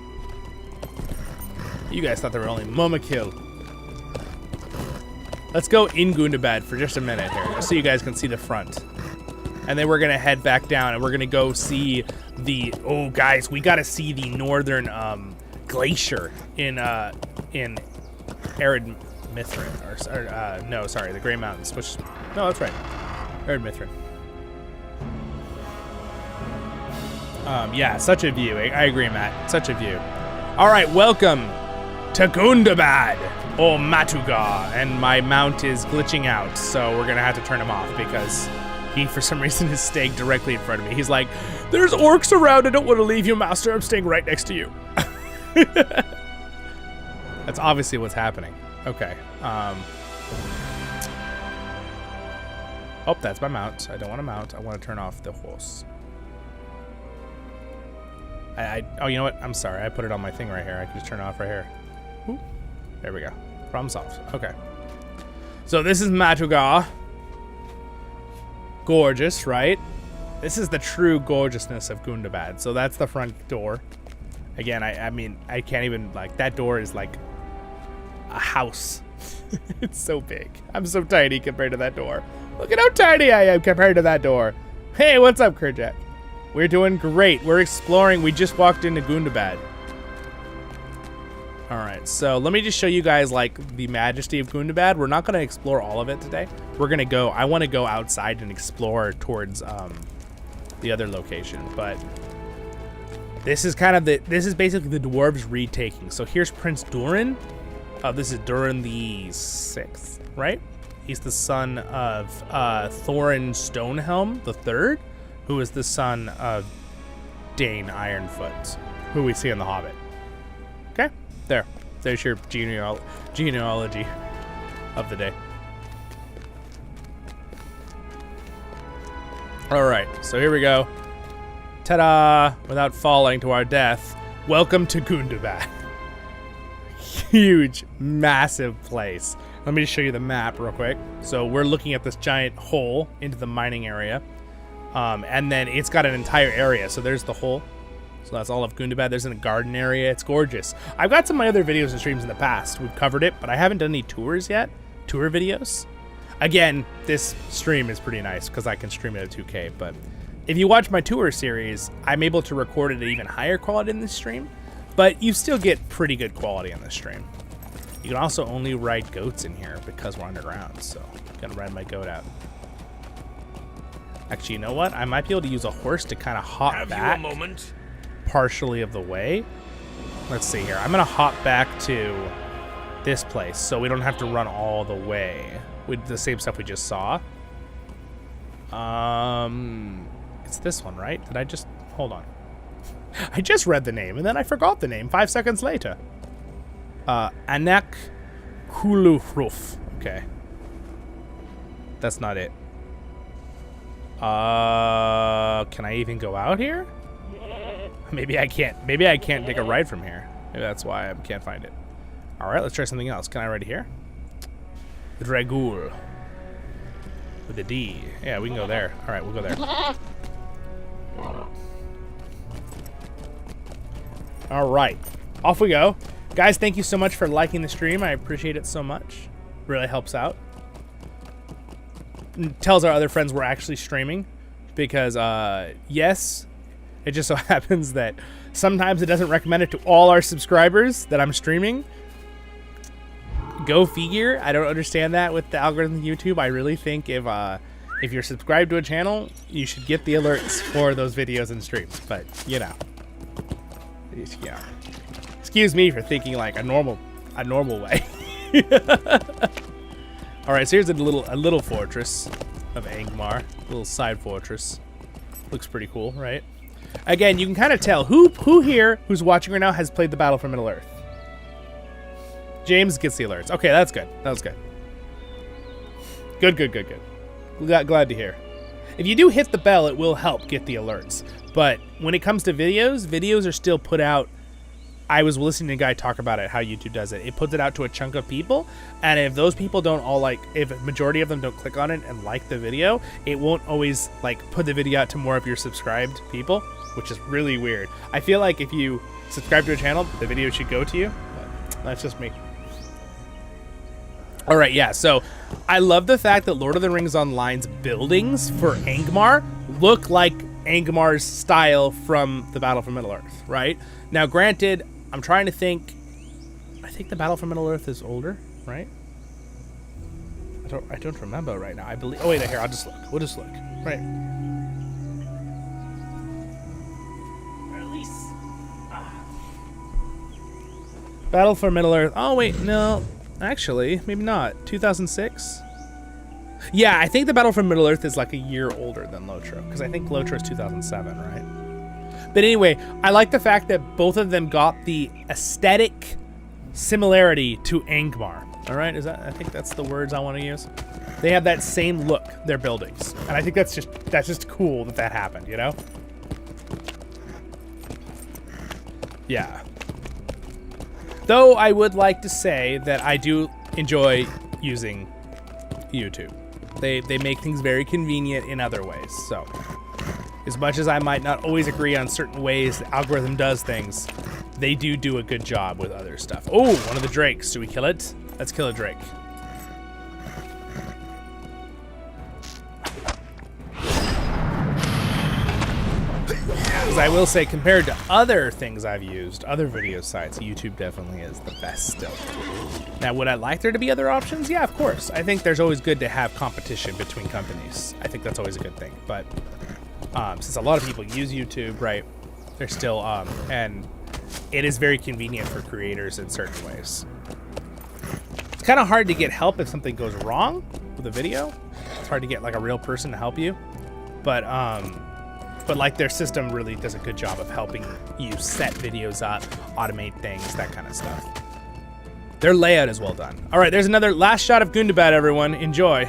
You guys thought they were only Momakil. Let's go in Gundabad for just a minute here, just so you guys can see the front. And then we're going to head back down, and we're going to go see the... Oh, guys, we got to see the northern glacier in Arid Mithrin. No, sorry, the Grey Mountains. Which... No, that's right. Arid Mithrin. Yeah, such a view. I agree, Matt. Such a view. All right, welcome to Gundabad, or Matuga. And my mount is glitching out, so we're going to have to turn him off because he, for some reason, is staying directly in front of me. He's like, there's orcs around. I don't want to leave you, master. I'm staying right next to you. That's obviously what's happening. Okay. Oh, that's my mount. I don't want to mount. I want to turn off the horse. Oh, you know what? I'm sorry. I put it on my thing right here. I can just turn it off right here. Ooh. There we go. Problem solved. Okay. So this is Matuga. Gorgeous, right? This is the true gorgeousness of Gundabad. So that's the front door. Again, I mean, I can't even, like, that door is like a house. It's so big. I'm so tiny compared to that door. Look at how tiny I am compared to that door. Hey, what's up, Kerjack? We're doing great. We're exploring. We just walked into Gundabad. All right, so let me just show you guys, like, the majesty of Gundabad. We're not going to explore all of it today. We're going to go, I want to go outside and explore towards the other location, but this is kind of this is basically the dwarves retaking. So here's Prince Durin. This is Durin the 6th, right? He's the son of Thorin Stonehelm the 3rd, who is the son of Dane Ironfoot, who we see in The Hobbit. Okay, there's your genealogy of the day. All right, so here we go. Ta-da! Without falling to our death, welcome to Gundabad. Huge, massive place. Let me just show you the map real quick. So we're looking at this giant hole into the mining area. And then it's got an entire area. So there's the hole. So that's all of Gundabad. There's a garden area. It's gorgeous. I've got some of my other videos and streams in the past. We've covered it, but I haven't done any tours yet. Tour videos. Again, this stream is pretty nice because I can stream it at 2K. But if you watch my tour series, I'm able to record it at even higher quality in this stream. But you still get pretty good quality in this stream. You can also only ride goats in here because we're underground. So I'm going to ride my goat out. Actually, you know what? I might be able to use a horse to kind of hop back partially of the way. Let's see here. I'm going to hop back to this place so we don't have to run all the way with the same stuff we just saw. It's this one, right? Did I just... Hold on. I just read the name, and then I forgot the name 5 seconds later. Anak Kuluruf. Okay. That's not it. Can I even go out here? Maybe I can't. Maybe I can't take a ride from here. Maybe that's why I can't find it. All right, let's try something else. Can I ride here? Dragul. With a D. Yeah, we can go there. All right, we'll go there. All right, off we go. Guys, thank you so much for liking the stream. I appreciate it so much. Really helps out. Tells our other friends we're actually streaming because, yes, it just so happens that sometimes it doesn't recommend it to all our subscribers that I'm streaming. Go figure. I don't understand that with the algorithm of YouTube. I really think if you're subscribed to a channel, you should get the alerts for those videos and streams. But, you know. Yeah. Excuse me for thinking like a normal way. All right, so here's a little fortress of Angmar, a little side fortress. Looks pretty cool, right? Again, you can kind of tell who here who's watching right now has played the Battle for Middle Earth. James gets the alerts. Okay, that's good. That was good. Good. Glad to hear. If you do hit the bell, it will help get the alerts. But when it comes to videos are still put out. I was listening to a guy talk about it, how YouTube does it. It puts it out to a chunk of people, and if those people don't all if a majority of them don't click on it and like the video, it won't always put the video out to more of your subscribed people, which is really weird. I feel like if you subscribe to a channel, the video should go to you, but that's just me. All right, yeah, so I love the fact that Lord of the Rings Online's buildings for Angmar look like Angmar's style from the Battle for Middle-earth, right? Now, granted, I'm trying to think. I think the Battle for Middle-earth is older, right? I don't remember right now. I believe. Oh wait, here. I'll just look. We'll just look. Right. Or at least. Battle for Middle-earth. Oh wait, no. Actually, maybe not. 2006. Yeah, I think the Battle for Middle-earth is like a year older than LOTRO, because I think LOTRO is 2007, right? But anyway, I like the fact that both of them got the aesthetic similarity to Angmar. All right, I think that's the words I want to use. They have that same look, their buildings, and I think that's just cool that happened, you know? Yeah. Though I would like to say that I do enjoy using YouTube. They make things very convenient in other ways. So, as much as I might not always agree on certain ways the algorithm does things, they do a good job with other stuff. Oh, one of the drakes. Do we kill it? Let's kill a drake. Because I will say, compared to other things I've used, other video sites, YouTube definitely is the best still. Now, would I like there to be other options? Yeah, of course. I think there's always good to have competition between companies. I think that's always a good thing. But since a lot of people use YouTube, right, they're still, and it is very convenient for creators in certain ways. It's kind of hard to get help if something goes wrong with a video. It's hard to get like a real person to help you. But like their system really does a good job of helping you set videos up, automate things, that kind of stuff. Their layout is well done. All right, there's another last shot of Gundabad, everyone. Enjoy.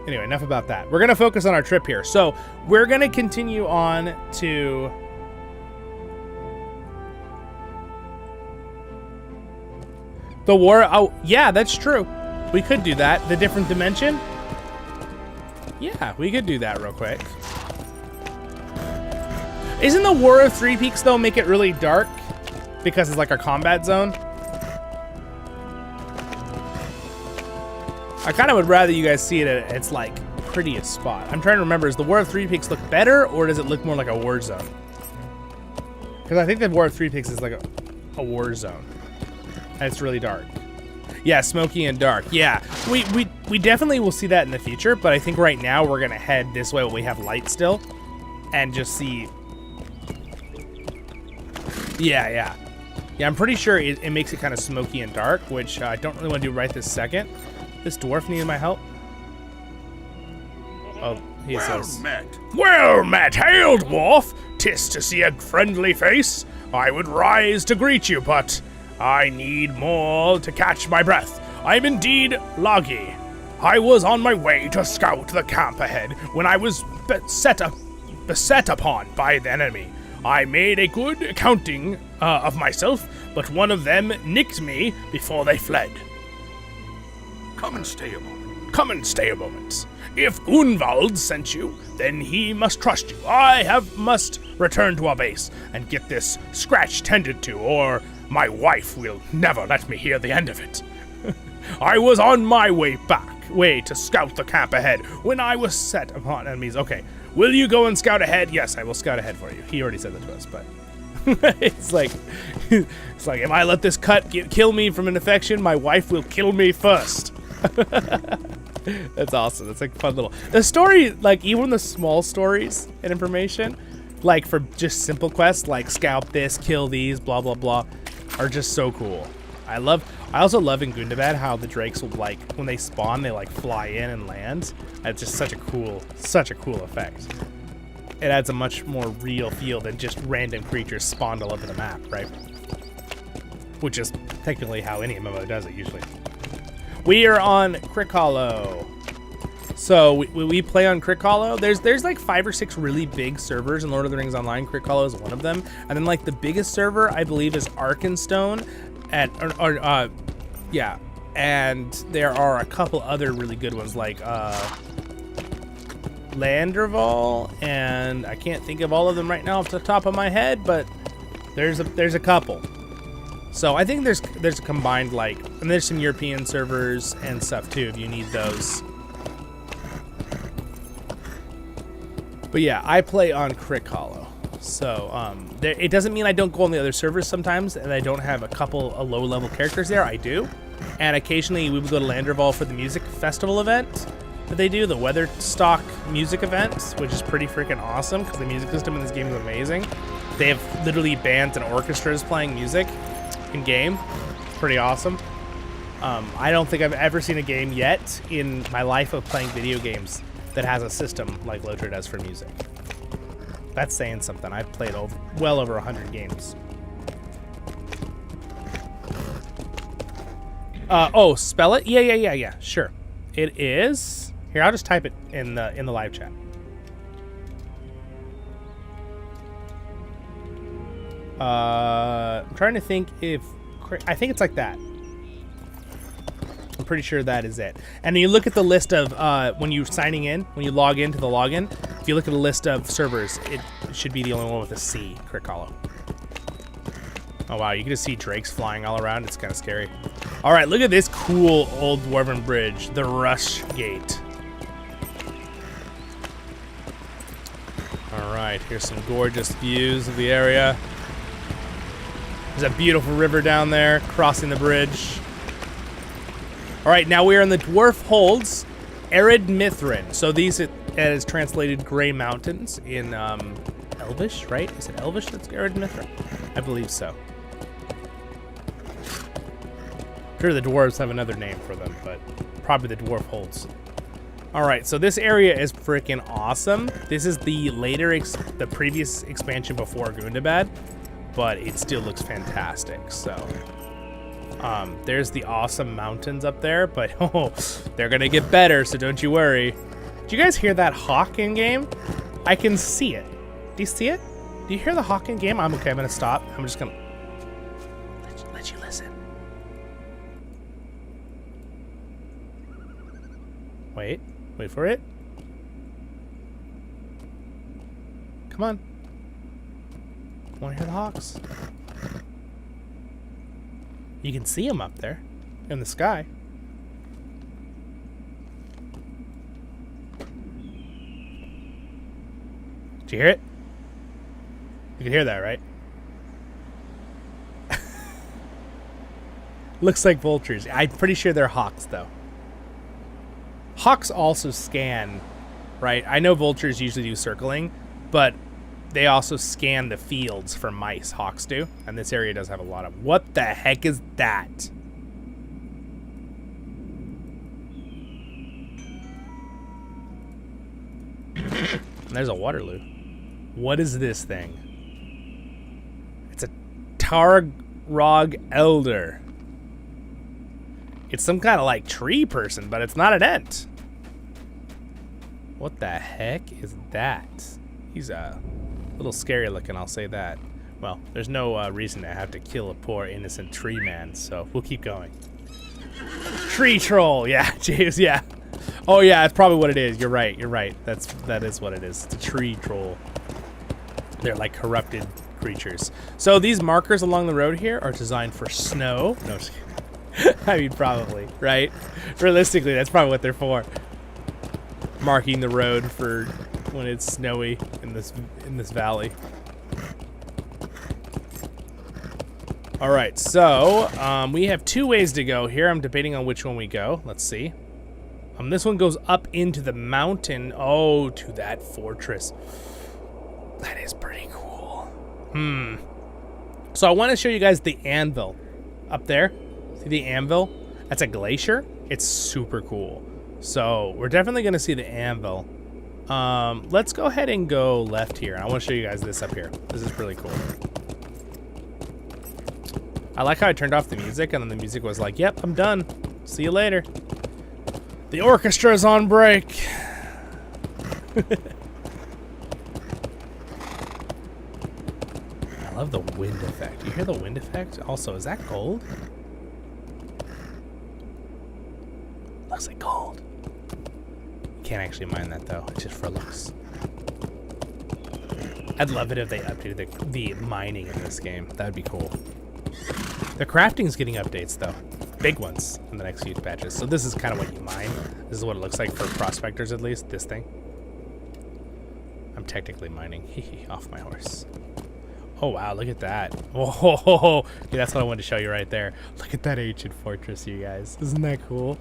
Anyway, enough about that. We're going to focus on our trip here. So we're going to continue on to... the war. Oh, yeah, that's true. We could do that. The different dimension. Yeah, we could do that real quick. Isn't the War of Three Peaks, though, make it really dark? Because it's like a combat zone? I kind of would rather you guys see it at its, like, prettiest spot. I'm trying to remember, does the War of Three Peaks look better, or does it look more like a war zone? Because I think the War of Three Peaks is like a war zone. And it's really dark. Yeah, smoky and dark. Yeah, we definitely will see that in the future, but I think right now we're going to head this way when we have light still. And just see... Yeah, I'm pretty sure it makes it kind of smoky and dark, which I don't really want to do right this second. This dwarf needed my help. Oh, he says... Well met, hail, dwarf! 'Tis to see a friendly face. I would rise to greet you, but... I need more to catch my breath. I'm indeed Loggy. I was on my way to scout the camp ahead when I was beset upon by the enemy. I made a good accounting of myself, but one of them nicked me before they fled. Come and stay a moment. If Gunvald sent you, then he must trust you. I must return to our base and get this scratch tended to, or my wife will never let me hear the end of it. I was on my way to scout the camp ahead when I was set upon enemies. Okay, will you go and scout ahead? Yes, I will scout ahead for you. He already said that to us, but it's like if I let this cut kill me from an infection, my wife will kill me first. That's awesome. That's like fun little. The story, like even the small stories and information, like for just simple quests like scout this, kill these, blah blah blah, are just so cool. I also love in Gundabad how the drakes will, like, when they spawn, they like fly in and land. It's just such a cool effect. It adds a much more real feel than just random creatures spawned all over the map, right? Which is technically how any MMO does it usually. We are on CrickHollow. So we play on CrickHollow. There's like 5 or 6 really big servers in Lord of the Rings Online. CrickHollow is one of them. And then like the biggest server I believe is Arkenstone. Yeah. And there are a couple other really good ones like Landerval, and I can't think of all of them right now off the top of my head, but there's a couple. So I think there's a combined, like, and there's some European servers and stuff too if you need those. But yeah, I play on CrickHollow. So it doesn't mean I don't go on the other servers sometimes and I don't have a low-level characters there. I do. And occasionally we would go to Landerval for the music festival event that they do, the Weatherstock music event, which is pretty freaking awesome because the music system in this game is amazing. They have literally bands and orchestras playing music in game. It's pretty awesome. I don't think I've ever seen a game yet in my life of playing video games that has a system like LOTRO does for music. That's saying something. I've played well over 100 games. Oh, spell it? Yeah, sure. It is... Here, I'll just type it in the live chat. I'm trying to think if... I think it's like that. I'm pretty sure that is it. And you look at the list of, when you're signing in, when you log into the login, if you look at a list of servers, it should be the only one with a C, CrickHollow. Oh wow, you can just see drakes flying all around. It's kind of scary. All right, look at this cool old Dwarven bridge, the Rush Gate. All right, here's some gorgeous views of the area. There's a beautiful river down there, crossing the bridge. All right, now we are in the Dwarf Holds, Arid Mithrin. So these is translated Gray Mountains in Elvish, right? Is it Elvish that's Arid Mithrin? I believe so. I'm sure the dwarves have another name for them, but probably the Dwarf Holds. All right, so this area is freaking awesome. This is the the previous expansion before Gundabad, but it still looks fantastic. So there's the awesome mountains up there, but oh, they're gonna get better, so don't you worry. Do you guys hear that hawk in game? I can see it. Do you see it? Do you hear the hawk in game? I'm okay, I'm gonna stop. I'm just gonna let you listen. Wait for it. Come on. Want to hear the hawks? You can see them up there in the sky. Did you hear it? You can hear that, right? Looks like vultures. I'm pretty sure they're hawks, though. Hawks also scan, right? I know vultures usually do circling, but they also scan the fields for mice. Hawks do, and this area does have a lot of... What the heck is that? And there's a Waterloo. What is this thing? It's a Targrog Elder. It's some kind of like tree person, but it's not an ent. What the heck is that? He's a little scary looking, I'll say that. Well, there's no reason to have to kill a poor innocent tree man, so we'll keep going. Tree troll, yeah, James, yeah. Oh yeah, that's probably what it is. You're right. That is what it is. It's a tree troll. They're like corrupted creatures. So these markers along the road here are designed for snow. No, just kidding. I mean, probably, right? Realistically, that's probably what they're for. Marking the road for when it's snowy in this valley. All right, so we have two ways to go here. I'm debating on which one we go. Let's see. This one goes up into the mountain. Oh, to that fortress. That is pretty cool. So I want to show you guys the anvil up there. See the anvil? That's a glacier. It's super cool. So we're definitely going to see the anvil. Let's go ahead and go left here. I want to show you guys this up here. This is really cool. I like how I turned off the music and then the music was like, yep, I'm done. See you later. The orchestra's on break. I love the wind effect. You hear the wind effect? Also, is that gold? Looks like gold. Can't actually mine that though. It's just for looks. I'd love it if they updated the mining in this game. That'd be cool. The crafting's getting updates, though. Big ones in the next few patches. So this is kind of what you mine. This is what it looks like for prospectors, at least. This thing. I'm technically mining. Off my horse. Oh, wow. Look at that. Oh, yeah, that's what I wanted to show you right there. Look at that ancient fortress, you guys. Isn't that cool?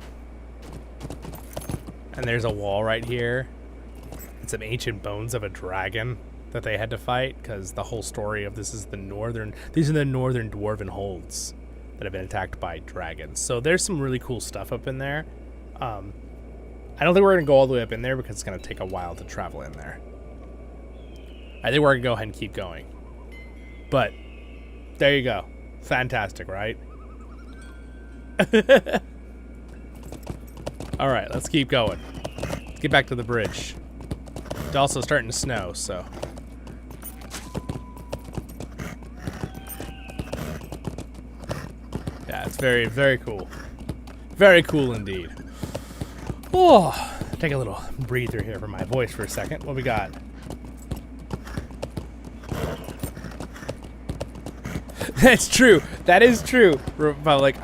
And there's a wall right here. And some ancient bones of a dragon that they had to fight, because the whole story of this is these are the northern dwarven holds that have been attacked by dragons. So there's some really cool stuff up in there. I don't think we're going to go all the way up in there because it's going to take a while to travel in there. I think we're going to go ahead and keep going. But there you go. Fantastic, right? All right, let's keep going. Let's get back to the bridge. It's also starting to snow, so... yeah, it's very, very cool. Very cool indeed. Oh, take a little breather here for my voice for a second. What we got? That's true. That is true. Republic.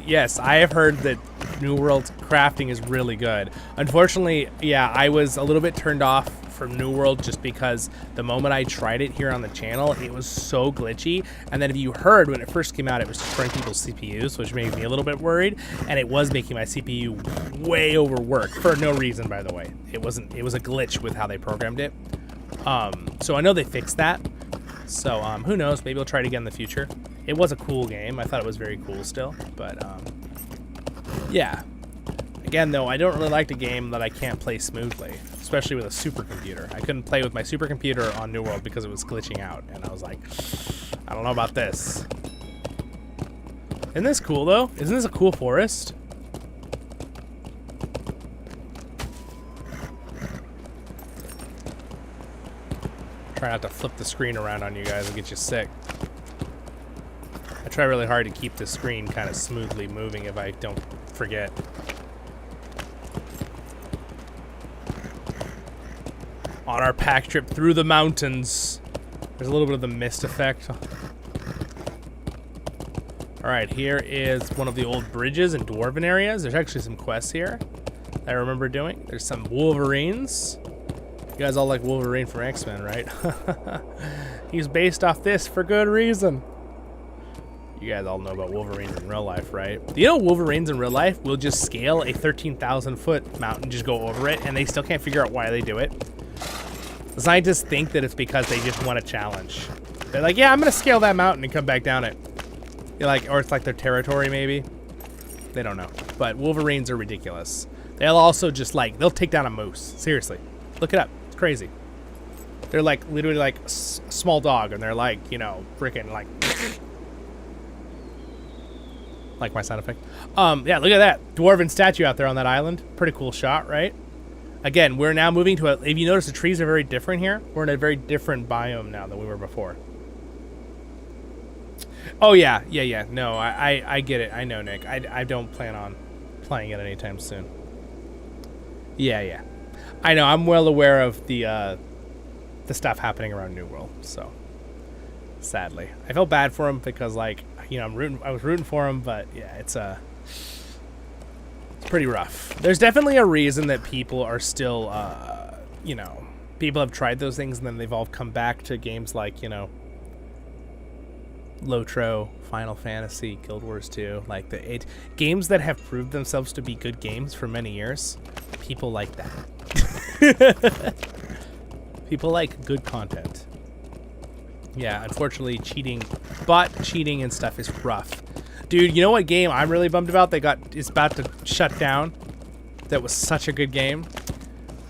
Yes, I have heard that New World's crafting is really good. Unfortunately, yeah, I was a little bit turned off from New World just because the moment I tried it here on the channel, it was so glitchy. And then if you heard when it first came out, it was destroying people's CPUs, which made me a little bit worried. And it was making my CPU way overworked for no reason, by the way. It was a glitch with how they programmed it. So I know they fixed that. So who knows? Maybe I'll try it again in the future. It was a cool game. I thought it was very cool still, but yeah. Again, though, I don't really like the game that I can't play smoothly, especially with a supercomputer. I couldn't play with my supercomputer on New World because it was glitching out, and I was like, I don't know about this. Isn't this cool, though? Isn't this a cool forest? Try not to flip the screen around on you guys and get you sick. I try really hard to keep the screen kind of smoothly moving if I don't forget. On our pack trip through the mountains. There's a little bit of the mist effect. Alright, here is one of the old bridges in Dwarven areas. There's actually some quests here that I remember doing. There's some Wolverines. You guys all like Wolverine from X-Men, right? He's based off this for good reason. You guys all know about Wolverines in real life, right? Do you know Wolverines in real life will just scale a 13,000 foot mountain, just go over it, and they still can't figure out why they do it? The scientists think that it's because they just want a challenge. They're like, yeah, I'm gonna scale that mountain and come back down it. You're like, or it's like their territory, maybe. They don't know. But Wolverines are ridiculous. They'll also just like, they'll take down a moose. Seriously. Look it up. It's crazy. They're like, literally like a small dog, and they're like, you know, freaking like... like my sound effect. Yeah, look at that. Dwarven statue out there on that island. Pretty cool shot, right? Again, we're now moving to a... if you notice, the trees are very different here. We're in a very different biome now than we were before. Oh, yeah. Yeah. No, I get it. I know, Nick. I don't plan on playing it anytime soon. Yeah. I know. I'm well aware of the stuff happening around New World, so... sadly. I felt bad for him because, like, you know, I was rooting for him, but, yeah, it's pretty rough. There's definitely a reason that people are still, you know, people have tried those things and then they've all come back to games like, you know, LOTRO, Final Fantasy, Guild Wars 2, like games that have proved themselves to be good games for many years. People like that. People like good content. Yeah, unfortunately, bot cheating and stuff is rough. Dude, you know what game I'm really bummed about that is about to shut down? That was such a good game.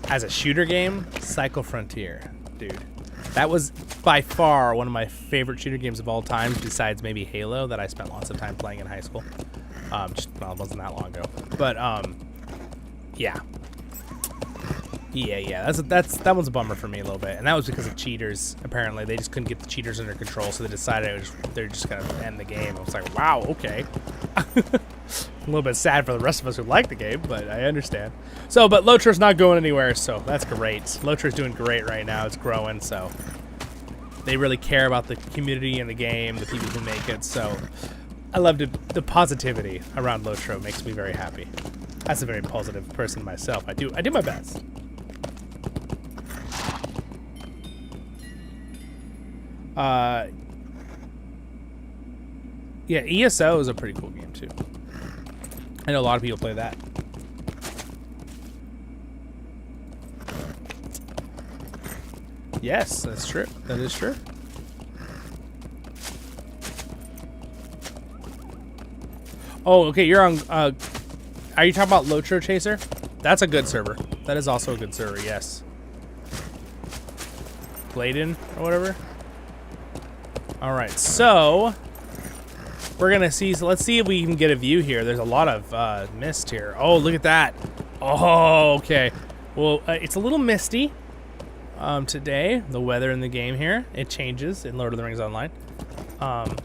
As a shooter game, Cycle Frontier. Dude, that was by far one of my favorite shooter games of all time, besides maybe Halo, that I spent lots of time playing in high school. Well, it wasn't that long ago. But, yeah. Yeah, that one's a bummer for me a little bit, and that was because of cheaters. Apparently, they just couldn't get the cheaters under control, so they decided they're just gonna end the game. I was like, wow, okay. A little bit sad for the rest of us who like the game, but I understand. So, but LOTRO's not going anywhere, so that's great. LOTRO's doing great right now. It's growing, so they really care about the community and the game, the people who make it. So, I love the positivity around LOTRO. Makes me very happy. As a very positive person myself, I do my best. Yeah, ESO is a pretty cool game too. I know a lot of people play that. Yes, that's true. That is true. Oh, okay, you're on, are you talking about LOTRO Chaser? That's a good server. That is also a good server, yes. Bladen, or whatever. Alright, so we're gonna see, so let's see if we can get a view here. There's a lot of mist here. Oh, look at that. Oh, okay. Well, it's a little misty today, the weather in the game here. It changes in Lord of the Rings Online. But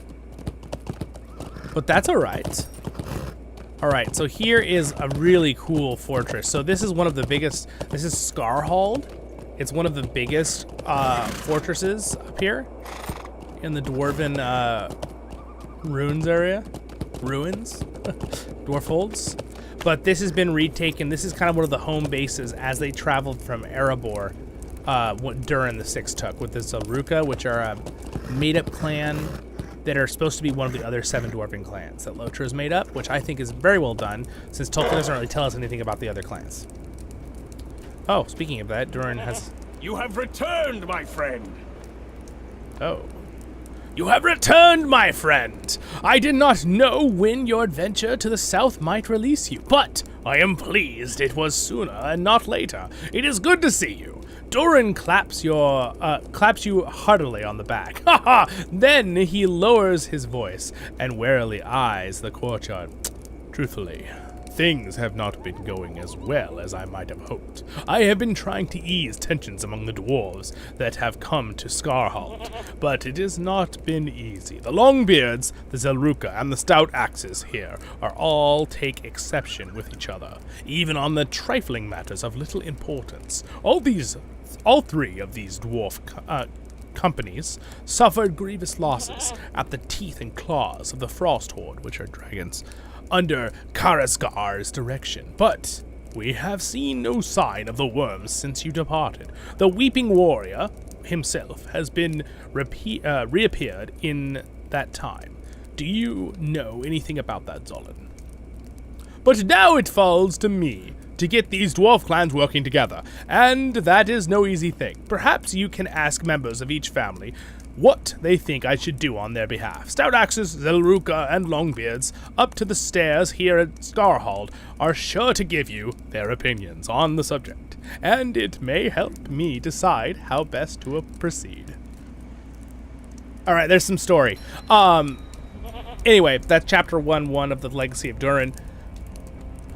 that's alright. Alright, so here is a really cool fortress. So this is one of the biggest, this is Skarhald. It's one of the biggest fortresses up here in the Dwarven ruins area. Ruins? Dwarfolds. But this has been retaken. This is kind of one of the home bases as they traveled from Erebor during the Six Took with the Zelruka, which are a made-up clan that are supposed to be one of the other 7 Dwarven clans that LOTRO has made up, which I think is very well done, since Tolkien doesn't really tell us anything about the other clans. Oh, speaking of that, Durin has... You have returned, my friend! Oh. You have returned, my friend! I did not know when your adventure to the south might release you, but I am pleased it was sooner and not later. It is good to see you. Durin claps you heartily on the back. Ha ha! Then he lowers his voice and warily eyes the courtyard. Truthfully, things have not been going as well as I might have hoped. I have been trying to ease tensions among the dwarves that have come to Skarhald, but it has not been easy. The Longbeards, the Zelruka, and the Stout Axes here are all take exception with each other, even on the trifling matters of little importance. All 3 of these dwarf companies suffered grievous losses at the teeth and claws of the Frost Horde, which are dragons, under Karasgar's direction. But we have seen no sign of the worms since you departed. The Weeping Warrior himself has been reappeared in that time. Do you know anything about that, Zollin? But now it falls to me to get these dwarf clans working together, and that is no easy thing. Perhaps you can ask members of each family what they think I should do on their behalf. Stout Axes, Zelruka, and Longbeards up to the stairs here at Skarhald are sure to give you their opinions on the subject, and it may help me decide how best to proceed. Alright, there's some story. Anyway, that's chapter 1 of the Legacy of Durin.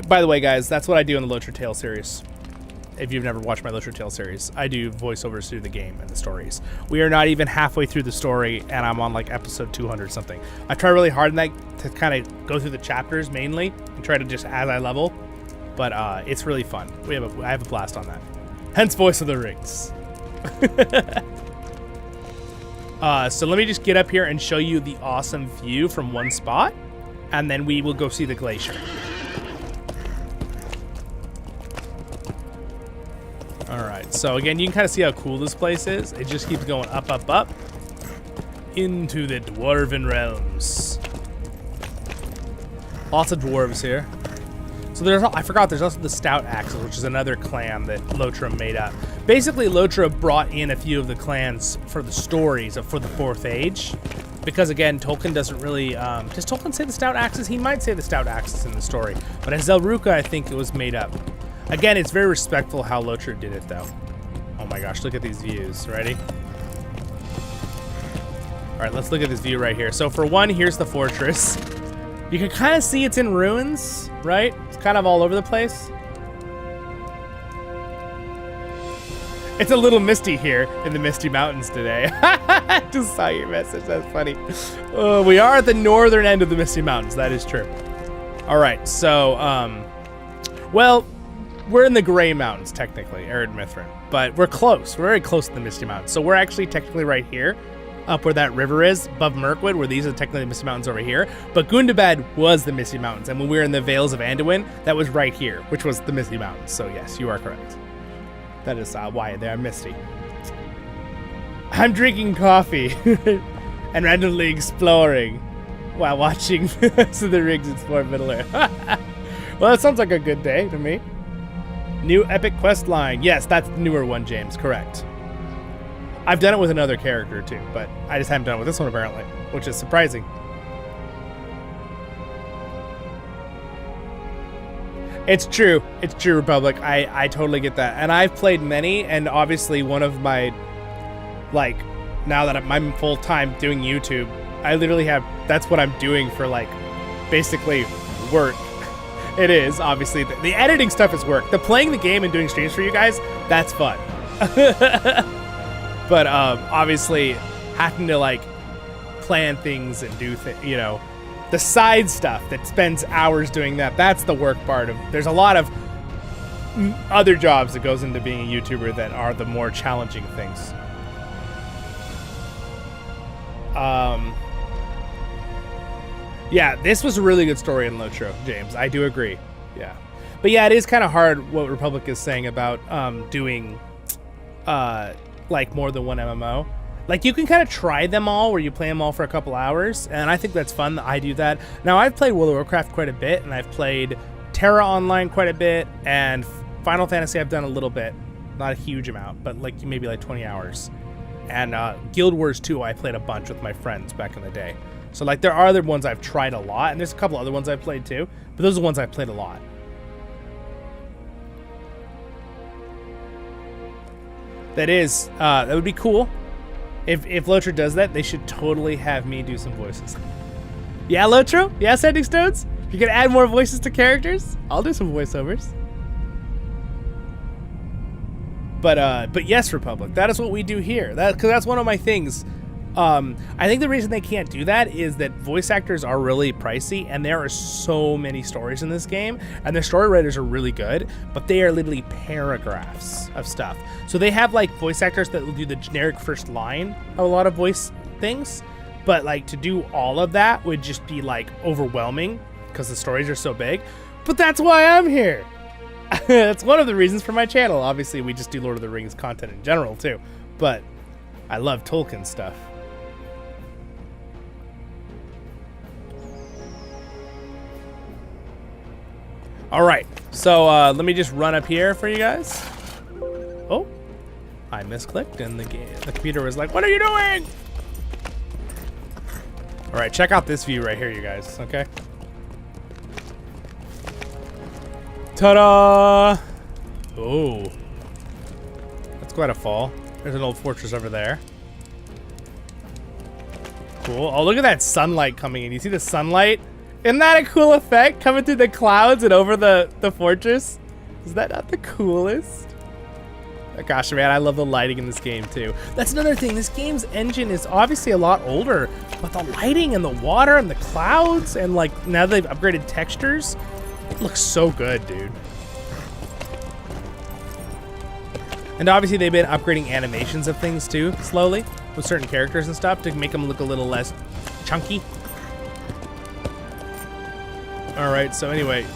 By the way, guys, that's what I do in the LOTRO Tale series. If you've never watched my LOTRO Tale series, I do voiceovers through the game and the stories. We are not even halfway through the story, and I'm on like episode 200 something. I try really hard in that to kind of go through the chapters mainly and try to just as I level, but it's really fun. I have a blast on that. Hence, Voice of the Rings. So let me just get up here and show you the awesome view from one spot, and then we will go see the glacier. Alright, so again, you can kind of see how cool this place is. It just keeps going up, up, up into the Dwarven realms. Lots of dwarves here. So I forgot, there's also the Stout Axes, which is another clan that LOTRO made up. Basically, LOTRO brought in a few of the clans for the stories for the 4th Age. Because again, Tolkien doesn't really, does Tolkien say the Stout Axes? He might say the Stout Axes in the story. But as Zelruka, I think it was made up. Again, it's very respectful how LOTRO did it, though. Oh my gosh, look at these views. Ready? All right, let's look at this view right here. So for one, here's the fortress. You can kind of see it's in ruins, right? It's kind of all over the place. It's a little misty here in the Misty Mountains today. I just saw your message. That's funny. We are at the northern end of the Misty Mountains. That is true. All right, so, well, we're in the Grey Mountains, technically, Ered Mithrin, but we're close. We're very close to the Misty Mountains, so we're actually technically right here up where that river is, above Mirkwood, where these are technically the Misty Mountains over here. But Gundabad was the Misty Mountains, and when we were in the Vales of Anduin, that was right here, which was the Misty Mountains. So yes, you are correct. That is why they are misty. I'm drinking coffee and randomly exploring while watching the Rings explore Middle-earth. Well, that sounds like a good day to me. New epic quest line. Yes, that's the newer one, James. Correct. I've done it with another character too, but I just haven't done it with this one apparently, which is surprising. It's true, Republic. I totally get that. And I've played many, and obviously one of my, like, now that I'm full-time doing YouTube, I literally have, that's what I'm doing for, like, basically work. It is, obviously. The editing stuff is work. The playing the game and doing streams for you guys, that's fun. But obviously, having to like plan things and do you know, the side stuff that spends hours doing that's the work part of. There's a lot of other jobs that goes into being a YouTuber that are the more challenging things. Yeah, this was a really good story in LOTRO, James. I do agree. Yeah, but yeah, it is kind of hard what Republic is saying about doing like more than one MMO. Like, you can kind of try them all where you play them all for a couple hours, and I think that's fun. I do that. Now, I've played World of Warcraft quite a bit, and I've played Terra Online quite a bit, and Final Fantasy I've done a little bit. Not a huge amount, but like maybe like 20 hours. And Guild Wars 2 I played a bunch with my friends back in the day. So like there are other ones I've tried a lot, and there's a couple other ones I've played too, but those are the ones I've played a lot. That would be cool. If LOTRO does that, they should totally have me do some voices. Yeah, LOTRO? Yeah, Sending Stones? If you can add more voices to characters, I'll do some voiceovers. But yes, Republic, that is what we do here. Because that's one of my things. I think the reason they can't do that is that voice actors are really pricey, and there are so many stories in this game, and the story writers are really good, but they are literally paragraphs of stuff. So they have like voice actors that will do the generic first line of a lot of voice things, but like to do all of that would just be like overwhelming because the stories are so big. But that's why I'm here. That's one of the reasons for my channel. Obviously, we just do Lord of the Rings content in general too, but I love Tolkien stuff. All right, so let me just run up here for you guys. Oh, I misclicked and the computer was like, what are you doing? All right, check out this view right here, you guys, okay? Ta-da! Oh, that's quite a fall. There's an old fortress over there. Cool. Oh, look at that sunlight coming in. You see the sunlight? Isn't that a cool effect coming through the clouds and over the fortress? Is that not the coolest? Oh, gosh, man, I love the lighting in this game too. That's another thing. This game's engine is obviously a lot older, but the lighting and the water and the clouds and like now they've upgraded textures, it looks so good, dude. And obviously they've been upgrading animations of things too, slowly, with certain characters and stuff to make them look a little less chunky. All right, so anyway,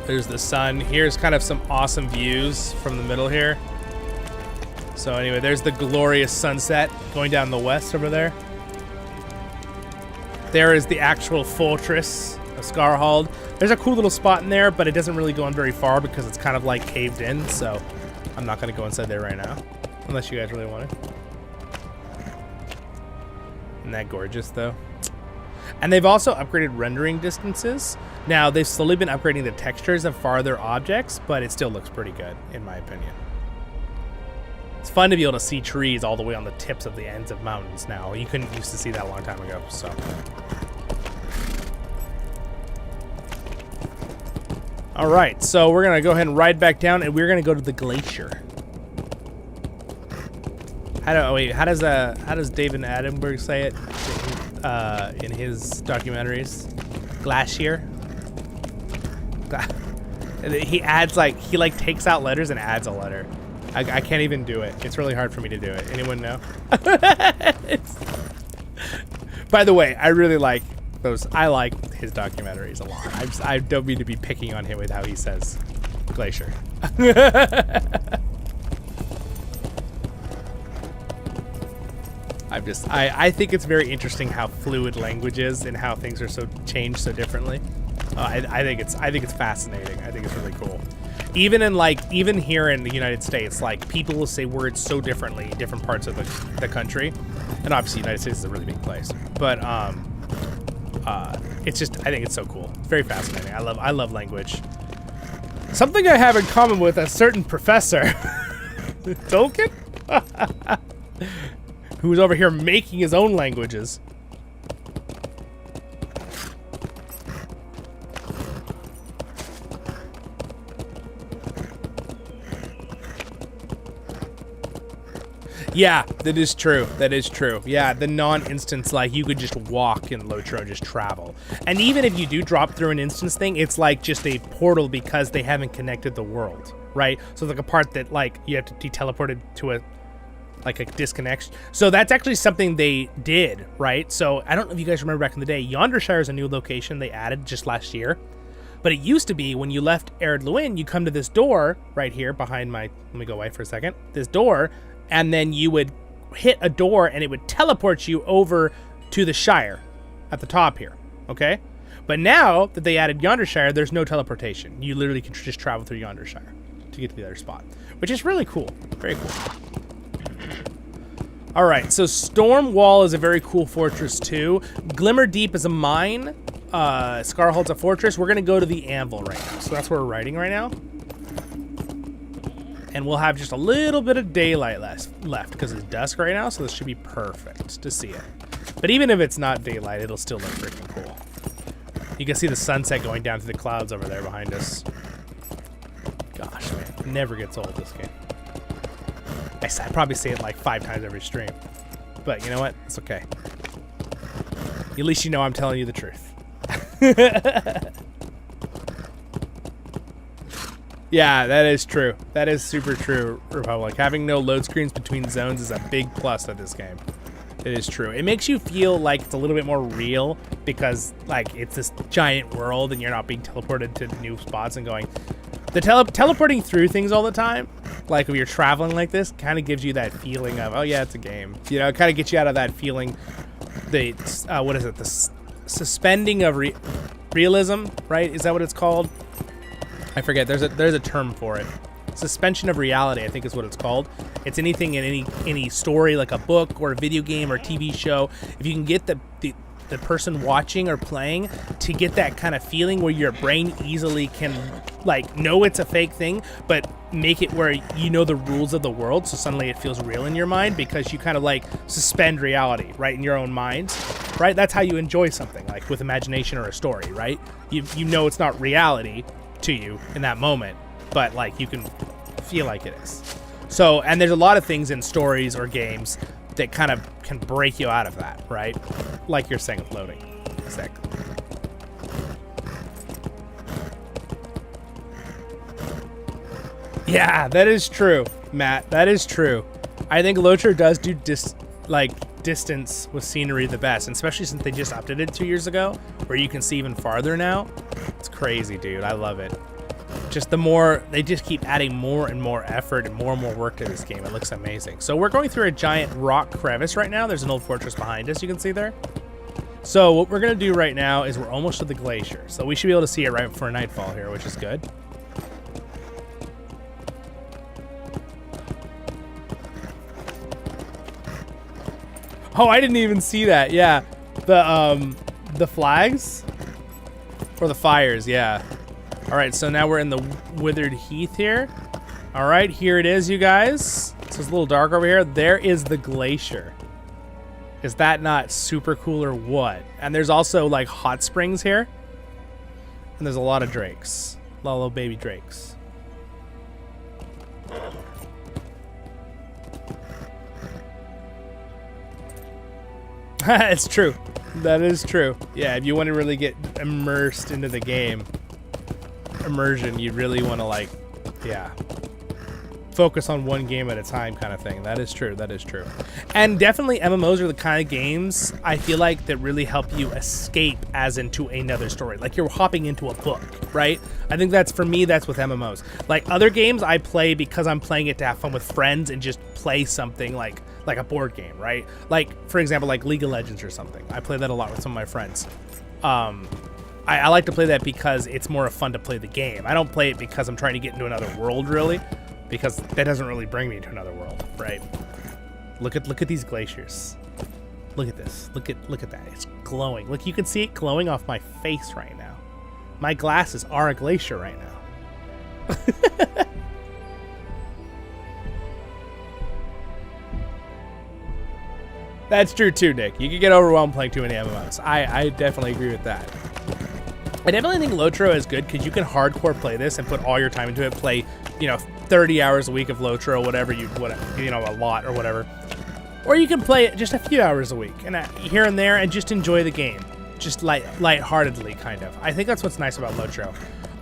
there's the sun. Here's kind of some awesome views from the middle here. So anyway, there's the glorious sunset going down the west over there. There is the actual fortress of Scarhold. There's a cool little spot in there, but it doesn't really go in very far because it's kind of like caved in, so I'm not gonna go inside there right now, unless you guys really want it. Isn't that gorgeous though? And they've also upgraded rendering distances. Now, they've slowly been upgrading the textures of farther objects, but it still looks pretty good, in my opinion. It's fun to be able to see trees all the way on the tips of the ends of mountains now. You couldn't used to see that a long time ago, so. All right, so we're gonna go ahead and ride back down, and we're gonna go to the glacier. How does David Attenborough say it in his documentaries? Glacier. He adds he takes out letters and adds a letter. I can't even do it. It's really hard for me to do it. Anyone know? By the way, I really like those. I like his documentaries a lot. I don't mean to be picking on him with how he says glacier. I think it's very interesting how fluid language is and how things are so changed so differently. I think it's fascinating. I think it's really cool. Even here in the United States, like people will say words so differently in different parts of the country, and obviously the United States is a really big place. But it's just, I think it's so cool. It's very fascinating. I love language. Something I have in common with a certain professor, Tolkien, who's over here making his own languages. Yeah, that is true. That is true. Yeah, the non-instance, like, you could just walk in LOTRO and just travel. And even if you do drop through an instance thing, it's like just a portal because they haven't connected the world, right? So it's like a part that, like, you have to be teleported to a disconnection. So that's actually something they did, right? So I don't know if you guys remember back in the day, Yondershire is a new location they added just last year. But it used to be when you left Ered Luin, you come to this door right here behind my, let me go away for a second, this door, and then you would hit a door and it would teleport you over to the Shire at the top here, okay? But now that they added Yondershire, there's no teleportation. You literally can just travel through Yondershire to get to the other spot, which is really cool. Very cool. All right, so Stormwall is a very cool fortress too. Glimmerdeep is a mine. Scarhold's a fortress. We're gonna go to the Anvil right now. So that's where we're riding right now. And we'll have just a little bit of daylight left because it's dusk right now, so this should be perfect to see it. But even if it's not daylight, it'll still look freaking cool. You can see the sunset going down through the clouds over there behind us. Gosh, man, it never gets old, this game. I probably say it like 5 times every stream. But you know what? It's okay. At least you know I'm telling you the truth. Yeah, that is true. That is super true, Republic. Having no load screens between zones is a big plus of this game. It is true. It makes you feel like it's a little bit more real because, like, it's this giant world and you're not being teleported to new spots and going. The teleporting through things all the time, like if you're traveling like this, kind of gives you that feeling of, oh yeah, it's a game. You know, it kind of gets you out of that feeling. The what is it? The suspending of realism, right? Is that what it's called? I forget. There's a term for it. Suspension of reality, I think is what it's called. It's anything in any story, like a book or a video game or TV show. If you can get the person watching or playing to get that kind of feeling where your brain easily can, like, know it's a fake thing, but make it where you know the rules of the world, so suddenly it feels real in your mind because you kind of like suspend reality, right, in your own mind, right? That's how you enjoy something, like with imagination or a story, right? You know it's not reality to you in that moment, but like you can feel like it is. So, and there's a lot of things in stories or games that kind of can break you out of that, right? Like you're saying with loading. Exactly. Yeah, that is true, Matt. That is true. I think LOTRO does do distance with scenery the best, and especially since they just updated it 2 years ago, where you can see even farther now. It's crazy, dude. I love it. Just the more, they just keep adding more and more effort and more work to this game. It looks amazing. So we're going through a giant rock crevice right now. There's an old fortress behind us, you can see there. So what we're gonna do right now is we're almost to the glacier. So we should be able to see it right before nightfall here, which is good. Oh, I didn't even see that. Yeah, the flags or the fires. Yeah. All right, so now we're in the withered heath here. All right, here it is, you guys. So it's a little dark over here. There is the glacier. Is that not super cool or what? And there's also like hot springs here. And there's a lot of drakes. A lot of little baby drakes. It's true. That is true. Yeah, if you want to really get immersed into the game, immersion, you really want to, like, yeah. focus on one game at a time kind of thing. That is true. That is true. And definitely MMOs are the kind of games I feel like that really help you escape as into another story. Like you're hopping into a book, right? I think that's, for me, that's with MMOs. Like other games I play because I'm playing it to have fun with friends and just play something like a board game, right? Like, for example, like League of Legends or something. I play that a lot with some of my friends. I like to play that because it's more fun to play the game. I don't play it because I'm trying to get into another world, really, because that doesn't really bring me to another world, right? Look at these glaciers. Look at this. Look at that. It's glowing. Look, you can see it glowing off my face right now. My glasses are a glacier right now. That's true too, Nick. You can get overwhelmed playing too many MMOs. I definitely agree with that. I definitely think LOTRO is good because you can hardcore play this and put all your time into it. Play, 30 hours a week of LOTRO, whatever, a lot or whatever. Or you can play it just a few hours a week and here and there and just enjoy the game, just lightheartedly, kind of. I think that's what's nice about LOTRO.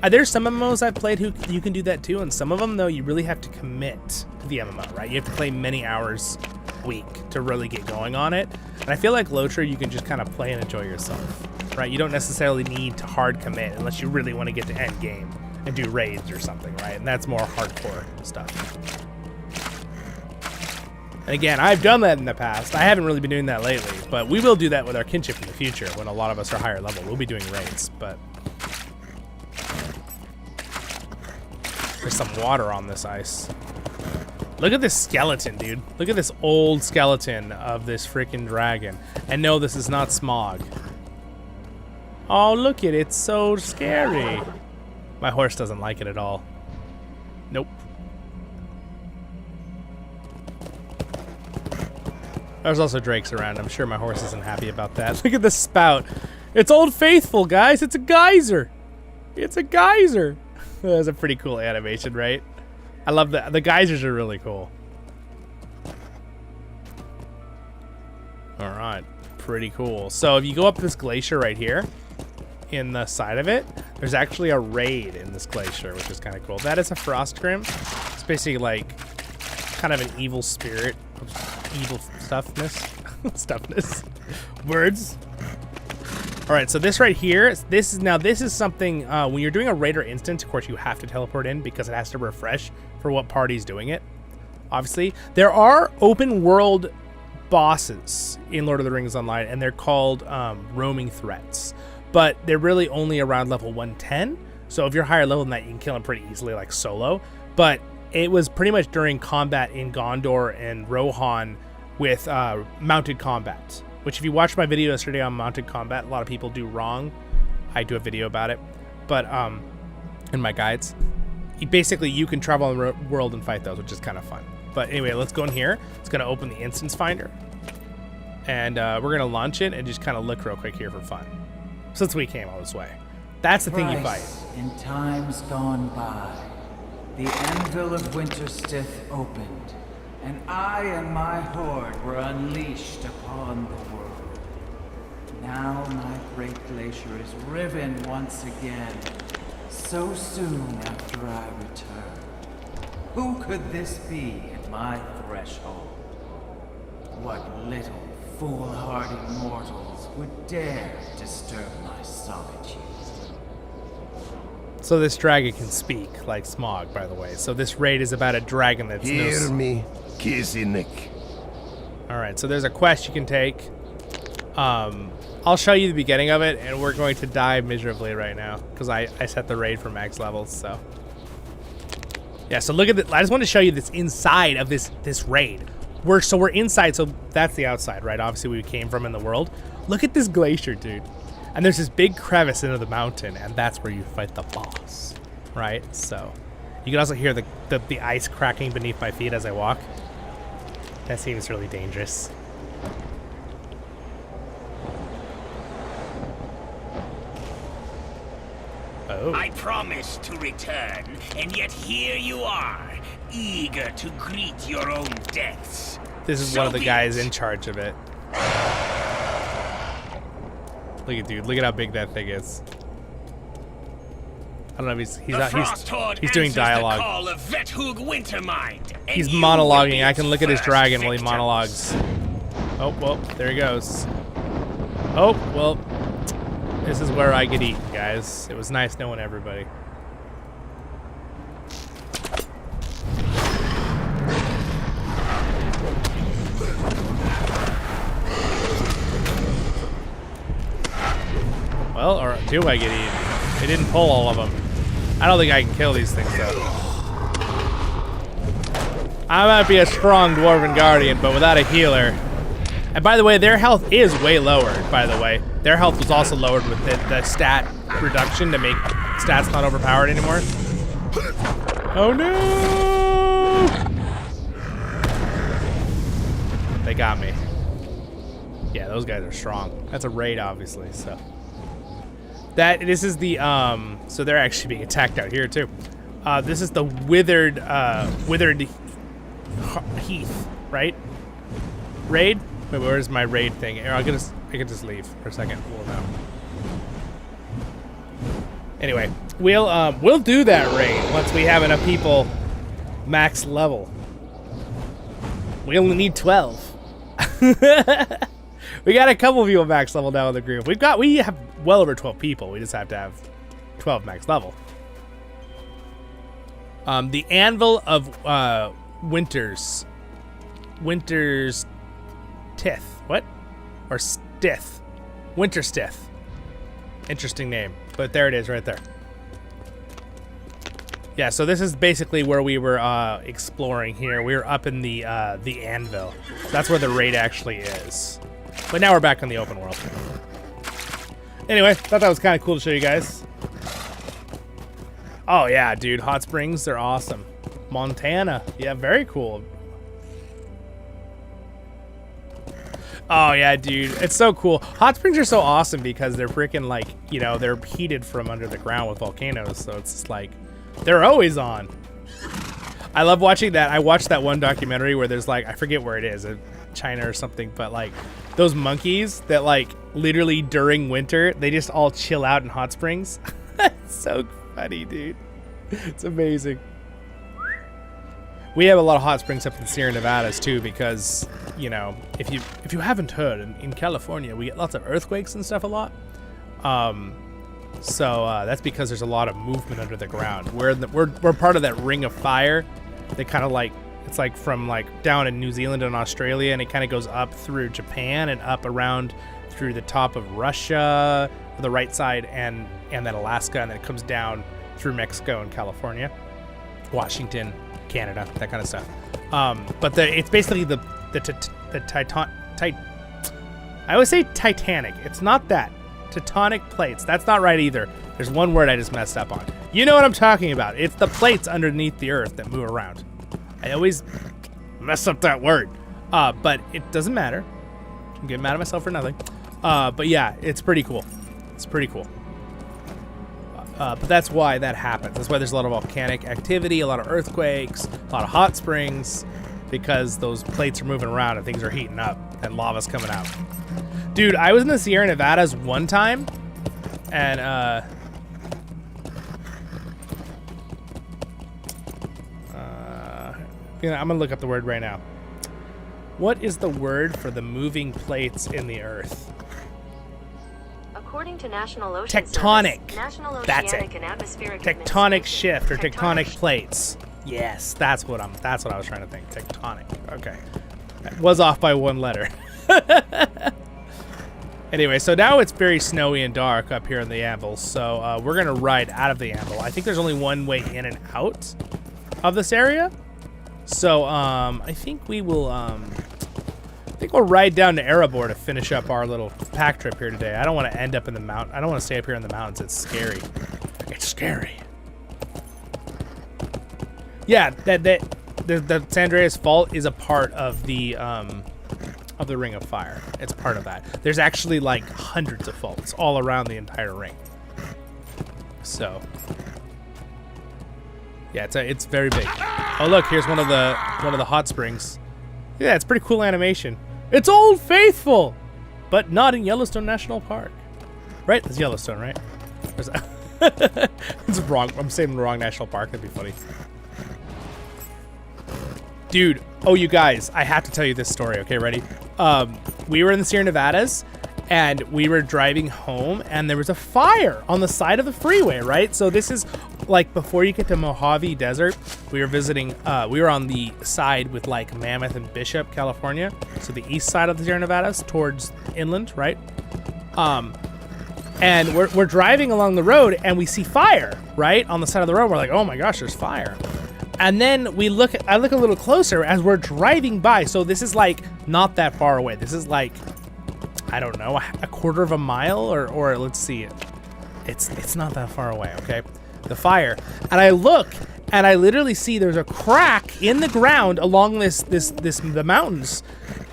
There's some MMOs I've played who you can do that too, and some of them though you really have to commit to the MMO, right? You have to play many hours a week to really get going on it. And I feel like LOTRO you can just kind of play and enjoy yourself, right? You don't necessarily need to hard commit unless you really want to get to end game and do raids or something, right? And that's more hardcore stuff. And again, I've done that in the past. I haven't really been doing that lately, but we will do that with our kinship in the future when a lot of us are higher level. We'll be doing raids, but there's some water on this ice. Look at this skeleton, dude. Look at this old skeleton of this freaking dragon. And no, this is not Smog. Oh, look at it. It's so scary. My horse doesn't like it at all. Nope. There's also drakes around. I'm sure my horse isn't happy about that. Look at the spout. It's Old Faithful, guys. It's a geyser. It's a geyser. That's a pretty cool animation, right? I love that. The geysers are really cool. All right. Pretty cool. So if you go up this glacier right here, in the side of it, there's actually a raid in this glacier, which is kind of cool. That is a frost grim. It's basically like kind of an evil spirit of evil stuffness. Words. All right, so this right here, this is something when you're doing a raid or instance, of course you have to teleport in because it has to refresh for what party's doing it. Obviously, there are open world bosses in Lord of the Rings Online, and they're called roaming threats. But they're really only around level 110. So if you're higher level than that, you can kill them pretty easily, like solo. But it was pretty much during combat in Gondor and Rohan with mounted combat. Which if you watched my video yesterday on mounted combat, a lot of people do wrong. I do a video about it. But in my guides, you can travel on the world and fight those, which is kind of fun. But anyway, let's go in here. It's going to open the instance finder. And we're going to launch it and just kind of look real quick here for fun. Since we came all this way. That's the thing you fight. In times gone by, the anvil of Winterstith opened, and I and my horde were unleashed upon the world. Now my great glacier is riven once again, so soon after I return. Who could this be at my threshold? What little foolhardy mortals would dare disturb my solitude? So this dragon can speak, like Smog, by the way. So this raid is about a dragon that's Hear me, Kissy Nick. Alright, so there's a quest you can take. I'll show you the beginning of it, and we're going to die miserably right now, because I set the raid for max levels, so. Yeah, so look at I just want to show you this inside of this raid. We're inside, so that's the outside, right? Obviously, we came from in the world. Look at this glacier, dude. And there's this big crevice into the mountain, and that's where you fight the boss, right? So you can also hear the ice cracking beneath my feet as I walk. That seems really dangerous. Oh. I promised to return, and yet here you are, eager to greet your own deaths. This is one of the guys in charge of it. Look at how big that thing is. I don't know if He's doing dialogue. The call of Vethug Wintermind, and He's you will monologuing. be I can look at his first dragon while he victims. monologues. Oh, well, there he goes. Oh, well, this is where I get eaten, guys. It was nice knowing everybody. Well, or do I get eaten? They didn't pull all of them. I don't think I can kill these things, though. I might be a strong Dwarven Guardian, but without a healer. And by the way, their health is way lowered, by the way. Their health was also lowered with the stat reduction to make stats not overpowered anymore. Oh no! They got me. Yeah, those guys are strong. That's a raid, obviously, so. This is the, so they're actually being attacked out here, too. This is the withered heath, right? Raid? Wait, where's my raid thing? Here, I can just leave for a second. We'll know. Anyway, we'll do that raid once we have enough people max level. We only need 12. We got a couple people max level now in the group. We have well over 12 people. We just have to have 12 max level. The Anvil of Winter's Tith. What? Or Stith. Winter Stith. Interesting name, but there it is right there. Yeah, so this is basically where we were exploring here. We were up in the Anvil. That's where the raid actually is. But now we're back in the open world. Anyway, thought that was kind of cool to show you guys. Oh yeah, dude, hot springs, they're awesome. Montana, yeah, very cool. Oh yeah, dude, it's so cool. Hot springs are so awesome because they're freaking like, you know, they're heated from under the ground with volcanoes, so it's just like, they're always on. I love watching that. I watched that one documentary where there's like, I forget where it is, China or something, but like those monkeys that like literally during winter, they just all chill out in hot springs. It's so funny, dude. It's amazing. We have a lot of hot springs up in the Sierra Nevadas too, because, you know, if you haven't heard, in California, we get lots of earthquakes and stuff a lot. So that's because there's a lot of movement under the ground. We're part of that ring of fire. They kind of like, it's like from like down in New Zealand and Australia, and it kind of goes up through Japan and up around through the top of Russia, the right side, and then Alaska, and then it comes down through Mexico and California, Washington, Canada, that kind of stuff. But it's basically the Titan. I always say Titanic. It's not that. Tectonic plates. That's not right either. There's one word I just messed up on. You know what I'm talking about. It's the plates underneath the earth that move around. I always mess up that word. But it doesn't matter. I'm getting mad at myself for nothing. But yeah, it's pretty cool. It's pretty cool. But that's why that happens. That's why there's a lot of volcanic activity, a lot of earthquakes, a lot of hot springs, because those plates are moving around and things are heating up and lava's coming out. Dude, I was in the Sierra Nevadas one time, and you know, I'm gonna look up the word right now. What is the word for the moving plates in the earth? According to National Ocean Tectonic. Service, National That's Oceanic it. and Atmospheric Tectonic Administration. shift or tectonic Tectonic plates. Yes, that's what I was trying to think. Tectonic. Okay. I was off by one letter. Anyway, so now it's very snowy and dark up here in the Anvil, so we're gonna ride out of the Anvil. I think there's only one way in and out of this area. So I think we will we'll ride down to Erebor to finish up our little pack trip here today. I don't want to end up in the mountain. I don't want to stay up here in the mountains. It's scary. It's scary. Yeah, the San Andreas Fault is a part of the Ring of Fire. It's part of that. There's actually like hundreds of faults all around the entire ring. So yeah, it's very big. Oh look, here's one of the hot springs. Yeah, it's pretty cool animation. It's Old Faithful, but not in Yellowstone National Park. Right? That's Yellowstone, right? It's wrong. I'm saying the wrong national park. That'd be funny. Dude, oh, you guys, I have to tell you this story. Okay, ready? We were in the Sierra Nevadas, and we were driving home, and there was a fire on the side of the freeway, right? So this is like before you get to Mojave Desert. We were visiting, we were on the side with like Mammoth and Bishop, California. So the east side of the Sierra Nevadas towards inland, right? And we're driving along the road, and we see fire, right? On the side of the road. We're like, oh my gosh, there's fire. And then I look a little closer as we're driving by. So this is like not that far away. This is like, I don't know, a quarter of a mile or let's see. It's not that far away, okay? The fire. And I look and I literally see there's a crack in the ground along the mountains.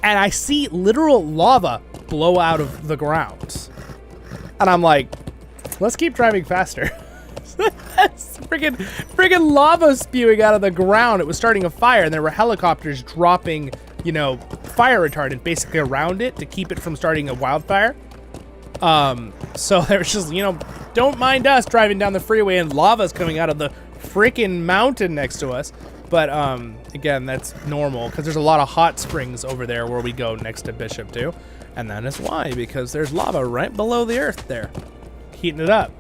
And I see literal lava blow out of the ground. And I'm like, let's keep driving faster. That's freaking lava spewing out of the ground. It was starting a fire, and there were helicopters dropping, you know, fire retardant basically around it to keep it from starting a wildfire. So there was just, you know, don't mind us driving down the freeway and lava's coming out of the freaking mountain next to us. But again, that's normal because there's a lot of hot springs over there where we go next to Bishop too. And that is why, because there's lava right below the earth there, heating it up.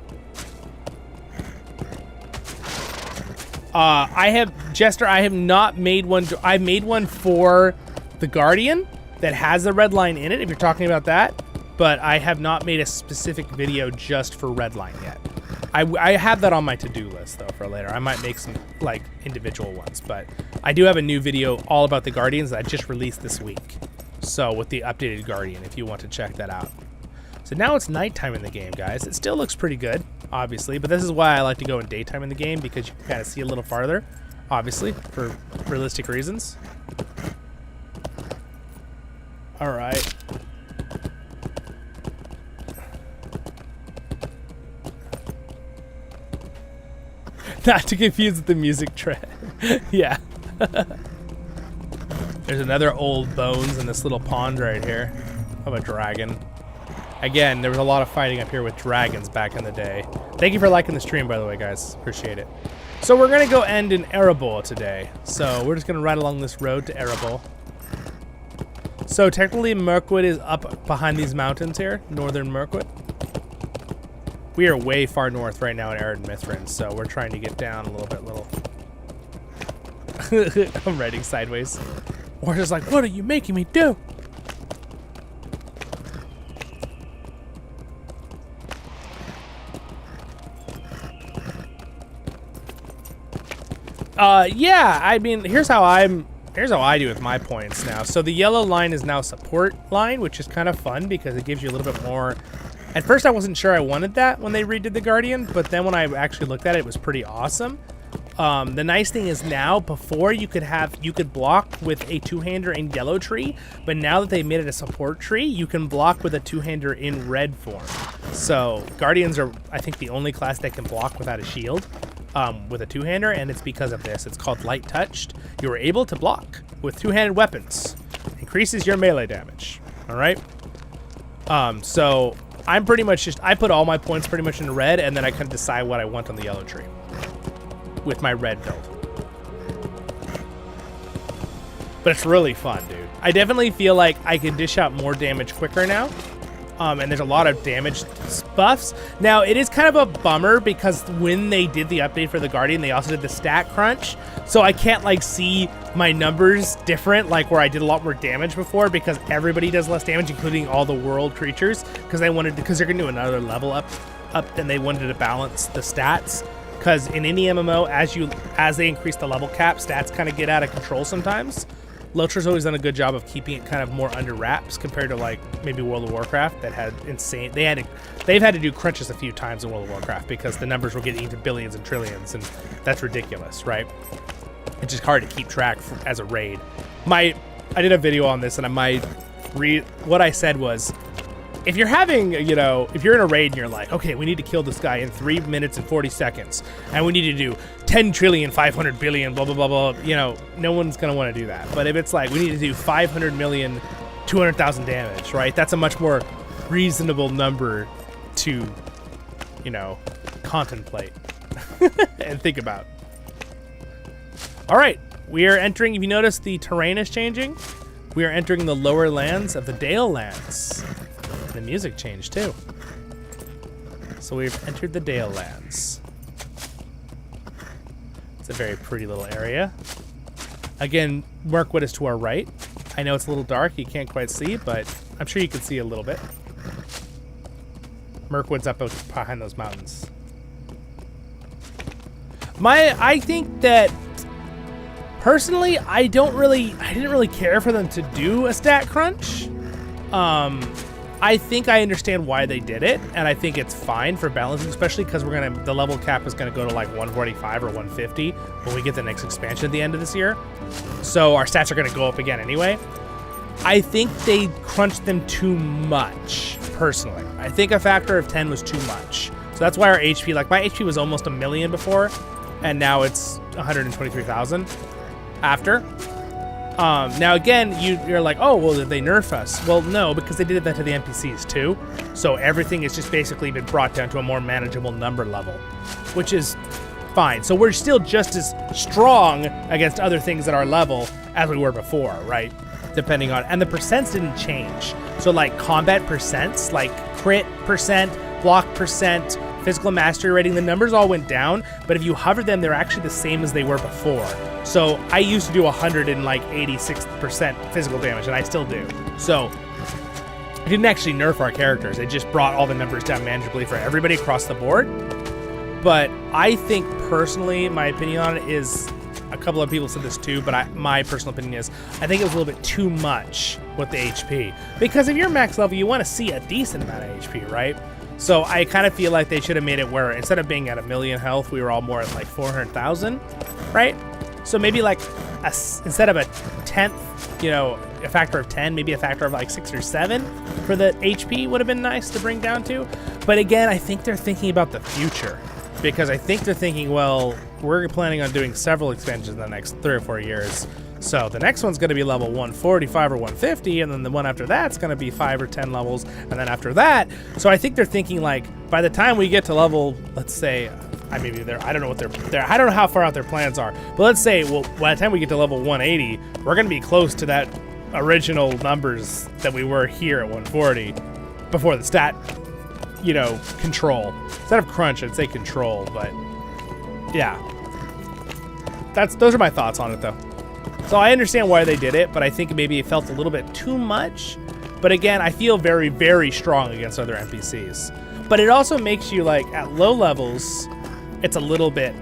I have not made one. I've made one for the Guardian that has the red line in it, if you're talking about that, but I have not made a specific video just for red line yet. I have that on my to-do list though for later. I might make some like individual ones, but I do have a new video all about the Guardians that I just released this week. So with the updated Guardian, if you want to check that out. So now it's nighttime in the game, guys. It still looks pretty good, obviously, but this is why I like to go in daytime in the game, because you can kind of see a little farther, obviously, for realistic reasons. All right. Not to confuse with the music trend. Yeah. There's another old bones in this little pond right here of a dragon. Again, there was a lot of fighting up here with dragons back in the day. Thank you for liking the stream, by the way, guys. Appreciate it. So we're going to go end in Erebor today. So we're just going to ride along this road to Erebor. So technically, Mirkwood is up behind these mountains here. Northern Mirkwood. We are way far north right now in Arid Mithrin, so we're trying to get down a little bit. I'm riding sideways. We're just like, what are you making me do? Yeah, I mean, here's how I do with my points now. So the yellow line is now support line, which is kind of fun because it gives you a little bit more. At first I wasn't sure I wanted that when they redid the Guardian, but then when I actually looked at it, it was pretty awesome. The nice thing is now, before you could block with a two-hander in yellow tree, but now that they made it a support tree, you can block with a two-hander in red form. So Guardians are, I think, the only class that can block without a shield with a two-hander, and it's because of this. It's called light touched. You are able to block with two-handed weapons. Increases your melee damage. All right. So I'm pretty much I put all my points pretty much in red, and then I can decide what I want on the yellow tree with my red build. But it's really fun, dude. I definitely feel like I can dish out more damage quicker now. And there's a lot of damage buffs. Now, it is kind of a bummer because when they did the update for the Guardian, they also did the stat crunch. So I can't like see my numbers different, like where I did a lot more damage before, because everybody does less damage, including all the world creatures, because they're gonna do another level up, and they wanted to balance the stats. Because in any MMO, as they increase the level cap, stats kind of get out of control sometimes. LOTRO's always done a good job of keeping it kind of more under wraps compared to like maybe World of Warcraft that had insane. They've had to do crunches a few times in World of Warcraft because the numbers were getting into billions and trillions, and that's ridiculous, right? It's just hard to keep track as a raid. I did a video on this, and what I said was, if you're having, if you're in a raid and you're like, okay, we need to kill this guy in 3 minutes and 40 seconds, and we need to do 10 trillion, 500 billion, blah, blah, blah, blah, no one's going to want to do that. But if it's like, we need to do 500 million, 200,000 damage, right? That's a much more reasonable number to, contemplate and think about. All right, we are entering, if you notice, the terrain is changing. We are entering the lower lands of the Dale lands. The music changed too. So we've entered the Dale lands. It's a very pretty little area. Again, Mirkwood is to our right. I know it's a little dark, you can't quite see, but I'm sure you can see a little bit. Mirkwood's up behind those mountains. I think that personally, I didn't really care for them to do a stat crunch. I think I understand why they did it, and I think it's fine for balancing, especially because the level cap is gonna go to like 145 or 150 when we get the next expansion at the end of this year. So our stats are gonna go up again anyway. I think they crunched them too much, personally. I think a factor of 10 was too much. So that's why our HP, like my HP was almost 1 million before, and now it's 123,000 after. Now again, you're like, oh, well, did they nerf us? Well, no, because they did that to the NPCs too. So everything has just basically been brought down to a more manageable number level, which is fine. So we're still just as strong against other things at our level as we were before, right? Depending on, and the percents didn't change. So like combat percents, like crit percent, block percent, physical mastery rating, the numbers all went down, but if you hover them, they're actually the same as they were before. So I used to do 186% physical damage, and I still do. So it didn't actually nerf our characters. It just brought all the numbers down manageably for everybody across the board. But I think personally, my opinion on it is, a couple of people said this too, but my personal opinion is, I think it was a little bit too much with the HP. Because if you're max level, you want to see a decent amount of HP, right? So I kind of feel like they should have made it where instead of being at 1 million health, we were all more at like 400,000, right? So maybe like instead of a 10th, a factor of 10, maybe a factor of like 6 or 7 for the HP would have been nice to bring down to. But again, I think they're thinking about the future, because I think they're thinking, well, we're planning on doing several expansions in the next 3 or 4 years. So the next one's going to be level 145 or 150, and then the one after that's going to be 5 or 10 levels, and then after that. So I think they're thinking like, by the time we get to level, let's say, I don't know what I don't know how far out their plans are, but let's say, well, by the time we get to level 180, we're going to be close to that original numbers that we were here at 140 before the stat, control. Instead of crunch, I'd say control, but yeah. Those are my thoughts on it though. So I understand why they did it, but I think maybe it felt a little bit too much. But again, I feel very, very strong against other NPCs. But it also makes you like, at low levels, it's a little bit,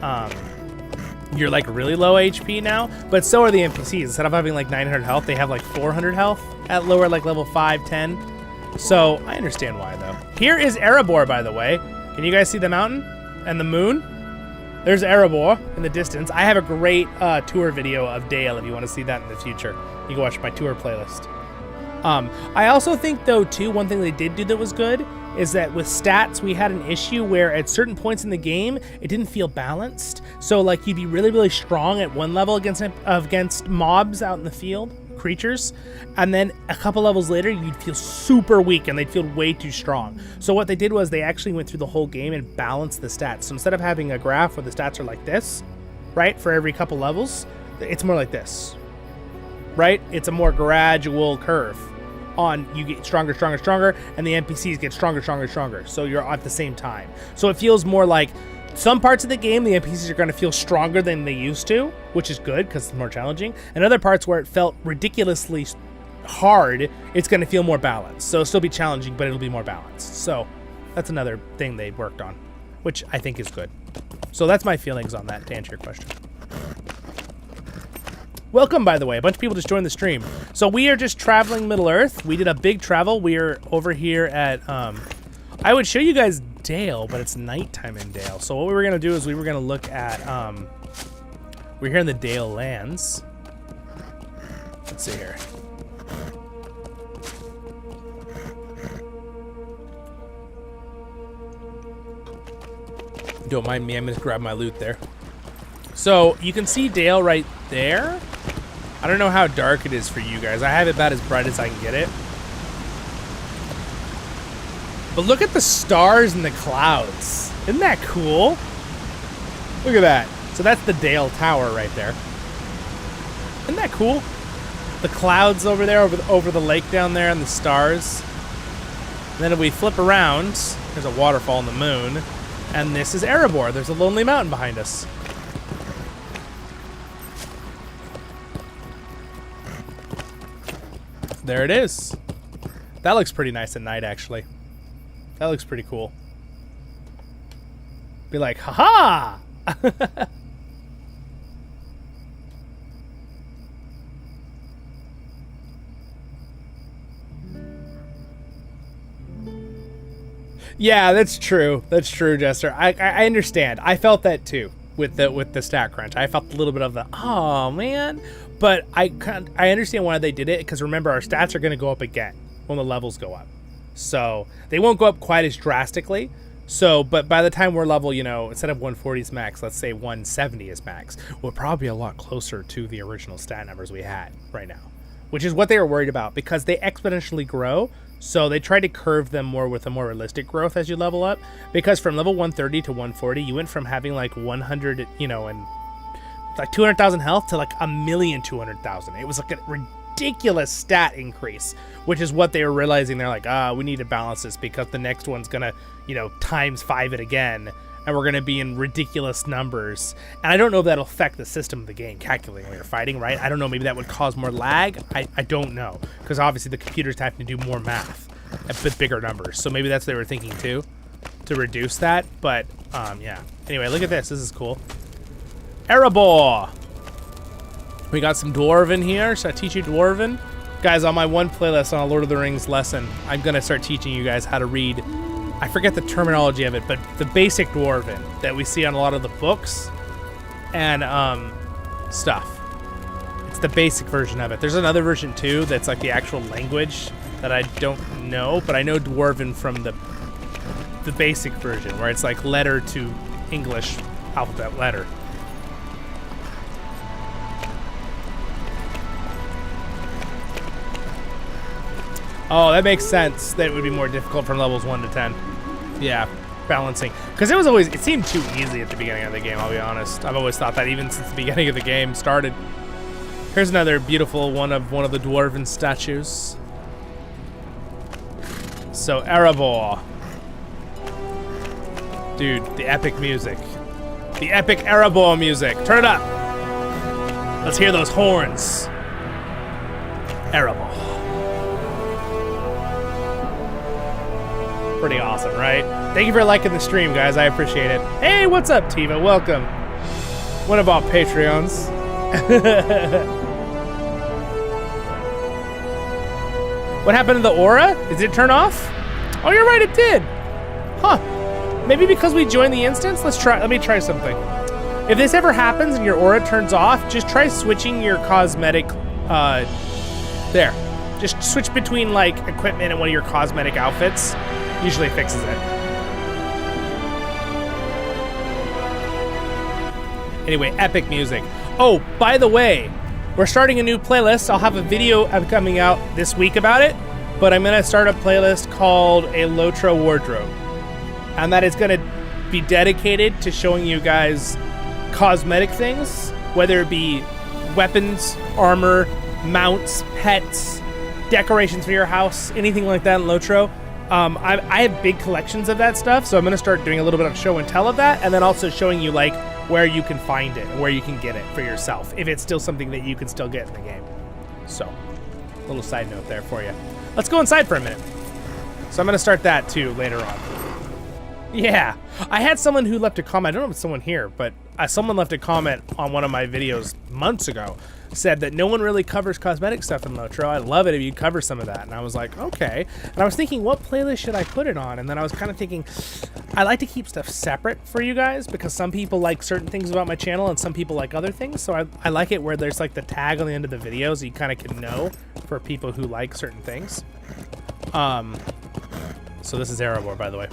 you're like really low HP now, but so are the NPCs. Instead of having like 900 health, they have like 400 health at lower, like level 5, 10. So I understand why though. Here is Erebor, by the way. Can you guys see the mountain and the moon? There's Erebor in the distance. I have a great tour video of Dale if you want to see that in the future. You can watch my tour playlist. I also think though too, one thing they did do that was good is that with stats, we had an issue where at certain points in the game, it didn't feel balanced. So like you'd be really, really strong at one level against mobs out in the field, creatures, and then a couple levels later, you'd feel super weak and they'd feel way too strong. So what they did was they actually went through the whole game and balanced the stats. So instead of having a graph where the stats are like this, right, for every couple levels, it's more like this, right? It's a more gradual curve. You get stronger, stronger, stronger, and the NPCs get stronger, stronger, stronger. So you're at the same time. So it feels more like some parts of the game, the NPCs are going to feel stronger than they used to, which is good because it's more challenging. And other parts where it felt ridiculously hard, it's going to feel more balanced. So it'll still be challenging, but it'll be more balanced. So that's another thing they worked on, which I think is good. So that's my feelings on that, to answer your question. Welcome, by the way. A bunch of people just joined the stream. So we are just traveling Middle-earth. We did a big travel. We are over here at, I would show you guys Dale, but it's nighttime in Dale. So what we were going to do is we were going to look at, we're here in the Dale lands. Let's see here. Don't mind me, I'm going to grab my loot there. So you can see Dale right there. I don't know how dark it is for you guys. I have it about as bright as I can get it. But look at the stars and the clouds. Isn't that cool? Look at that. So that's the Dale Tower right there. Isn't that cool? The clouds over there, over the lake down there, and the stars. And then if we flip around, there's a waterfall on the moon. And this is Erebor. There's a lonely mountain behind us. There it is. That looks pretty nice at night, actually. That looks pretty cool. Be like, haha! Yeah, that's true. That's true, Jester. I understand. I felt that too with the stat crunch. I felt a little bit of the, oh man. But I understand why they did it, because remember, our stats are going to go up again when the levels go up. So they won't go up quite as drastically. So, but by the time we're level, you know, instead of 140 is max, let's say 170 is max, we're probably a lot closer to the original stat numbers we had right now, which is what they were worried about, because they exponentially grow. So they try to curve them more with a more realistic growth as you level up, because from level 130 to 140, you went from having like 100, you know, and like 200,000 health to like 1,200,000. It was like a ridiculous stat increase, which is what they were realizing. They're like, we need to balance this, because the next one's gonna, you know, times 5 it again, and we're gonna be in ridiculous numbers. And I don't know if that'll affect the system of the game, calculating when you're fighting, right? I don't know, maybe that would cause more lag. I don't know, because obviously the computers have to do more math with bigger numbers. So maybe that's what they were thinking too, to reduce that. But yeah. Anyway, look at this. This is cool. Erebor. We got some Dwarven here. Should I teach you Dwarven? Guys, on my one playlist on a Lord of the Rings lesson, I'm going to start teaching you guys how to read, I forget the terminology of it, but the basic Dwarven that we see on a lot of the books and stuff. It's the basic version of it. There's another version too that's like the actual language that I don't know, but I know Dwarven from the basic version, where it's like letter to English alphabet letter. Oh, that makes sense. That it would be more difficult from levels 1 to 10. Yeah, balancing. Because it seemed too easy at the beginning of the game, I'll be honest. I've always thought that, even since the beginning of the game started. Here's another beautiful one of the Dwarven statues. So, Erebor. Dude, the epic music. The epic Erebor music. Turn it up. Let's hear those horns. Erebor. Pretty awesome, right? Thank you for liking the stream, guys. I appreciate it. Hey, what's up, Tiva? Welcome. One of our Patreons. What happened to the aura? Did it turn off? Oh, you're right, it did. Huh. Maybe because we joined the instance? Let me try something. If this ever happens and your aura turns off, just try switching your cosmetic, there. Just switch between, like, equipment and one of your cosmetic outfits. Usually fixes it. Anyway, epic music. Oh, by the way, we're starting a new playlist. I'll have a video coming out this week about it, but I'm gonna start a playlist called a LOTRO Wardrobe. And that is gonna be dedicated to showing you guys cosmetic things, whether it be weapons, armor, mounts, pets, decorations for your house, anything like that in LOTRO. I have big collections of that stuff, so I'm going to start doing a little bit of show and tell of that, and then also showing you like where you can find it, where you can get it for yourself, if it's still something that you can still get in the game. So, a little side note there for you. Let's go inside for a minute. So I'm going to start that too later on. Yeah, I had someone who left a comment. I don't know if it's someone here, but someone left a comment on one of my videos months ago. Said that no one really covers cosmetic stuff in LOTRO. I'd love it if you cover some of that. And I was like, okay. And I was thinking, what playlist should I put it on? And then I was kind of thinking, I like to keep stuff separate for you guys, because some people like certain things about my channel and some people like other things. So I like it where there's like the tag on the end of the video, so you kind of can know for people who like certain things. So this is Erebor, by the way.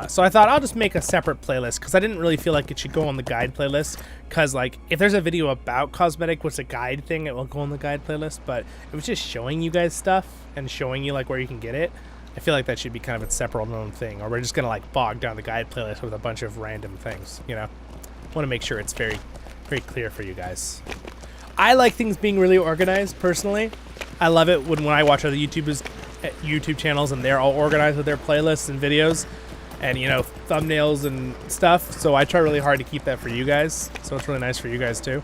So I thought I'll just make a separate playlist, because I didn't really feel like it should go on the guide playlist, because like if there's a video about cosmetic, what's a guide thing, it will go on the guide playlist. But it was just showing you guys stuff and showing you like where you can get it. I feel like that should be kind of its separate known thing, or we're just gonna like bog down the guide playlist with a bunch of random things, you know? Want to make sure it's very, very clear for you guys. I like things being really organized, personally. I love it when I watch other YouTube channels and they're all organized with their playlists and videos and, you know, thumbnails and stuff. So I try really hard to keep that for you guys. So it's really nice for you guys too.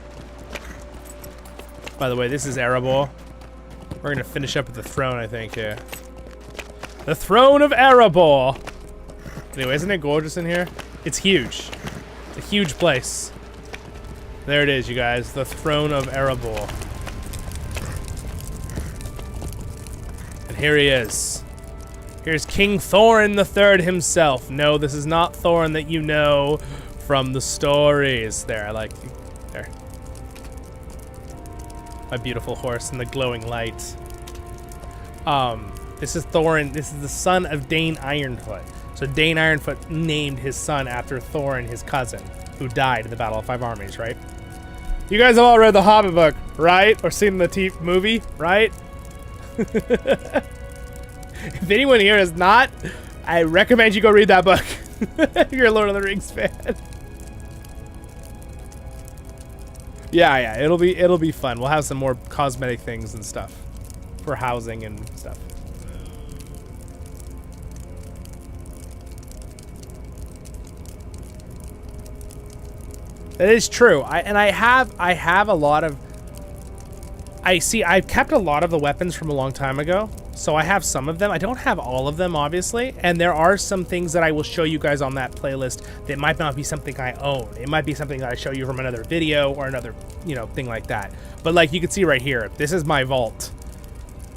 By the way, this is Erebor. We're going to finish up with the throne, I think, yeah. The throne of Erebor. Anyway, isn't it gorgeous in here? It's huge. It's a huge place. There it is, you guys. The throne of Erebor. And here he is. Here's King Thorin III himself. No, this is not Thorin that you know from the stories. There, I like... There. My beautiful horse in the glowing light. This is Thorin. This is the son of Dane Ironfoot. So Dane Ironfoot named his son after Thorin, his cousin, who died in the Battle of Five Armies, right? You guys have all read the Hobbit book, right? Or seen the movie, right? If anyone here is not, I recommend you go read that book. If you're a Lord of the Rings fan. Yeah, it'll be fun. We'll have some more cosmetic things and stuff for housing and stuff. That is true. I have a lot of... I've kept a lot of the weapons from a long time ago, so I have some of them. I don't have all of them, obviously, and there are some things that I will show you guys on that playlist that might not be something I own. It might be something that I show you from another video or another, you know, thing like that. But like you can see right here, this is my vault.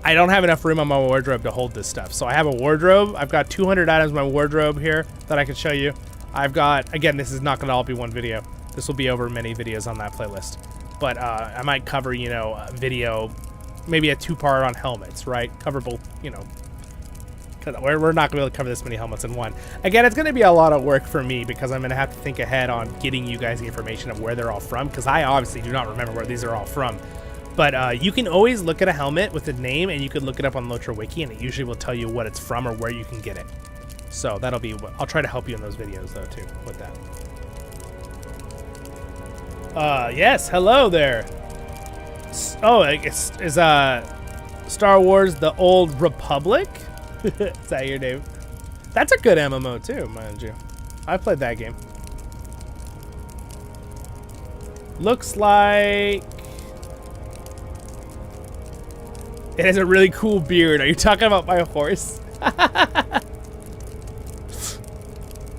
I don't have enough room on my wardrobe to hold this stuff, so I have a wardrobe. I've got 200 items in my wardrobe here that I can show you. I've got, again, this is not going to all be one video. This will be over many videos on that playlist. But I might cover, you know, a video, maybe a two-part on helmets, right? Cover both, you know. We're not going to be able to cover this many helmets in one. Again, it's going to be a lot of work for me because I'm going to have to think ahead on getting you guys the information of where they're all from, because I obviously do not remember where these are all from. But you can always look at a helmet with a name, and you can look it up on LOTRO Wiki, and it usually will tell you what it's from or where you can get it. So that'll be... I'll try to help you in those videos, though, too, with that. Yes, hello there. Oh, is Star Wars The Old Republic? Is that your name? That's a good MMO too, mind you. I played that game. Looks like it has a really cool beard. Are you talking about my horse?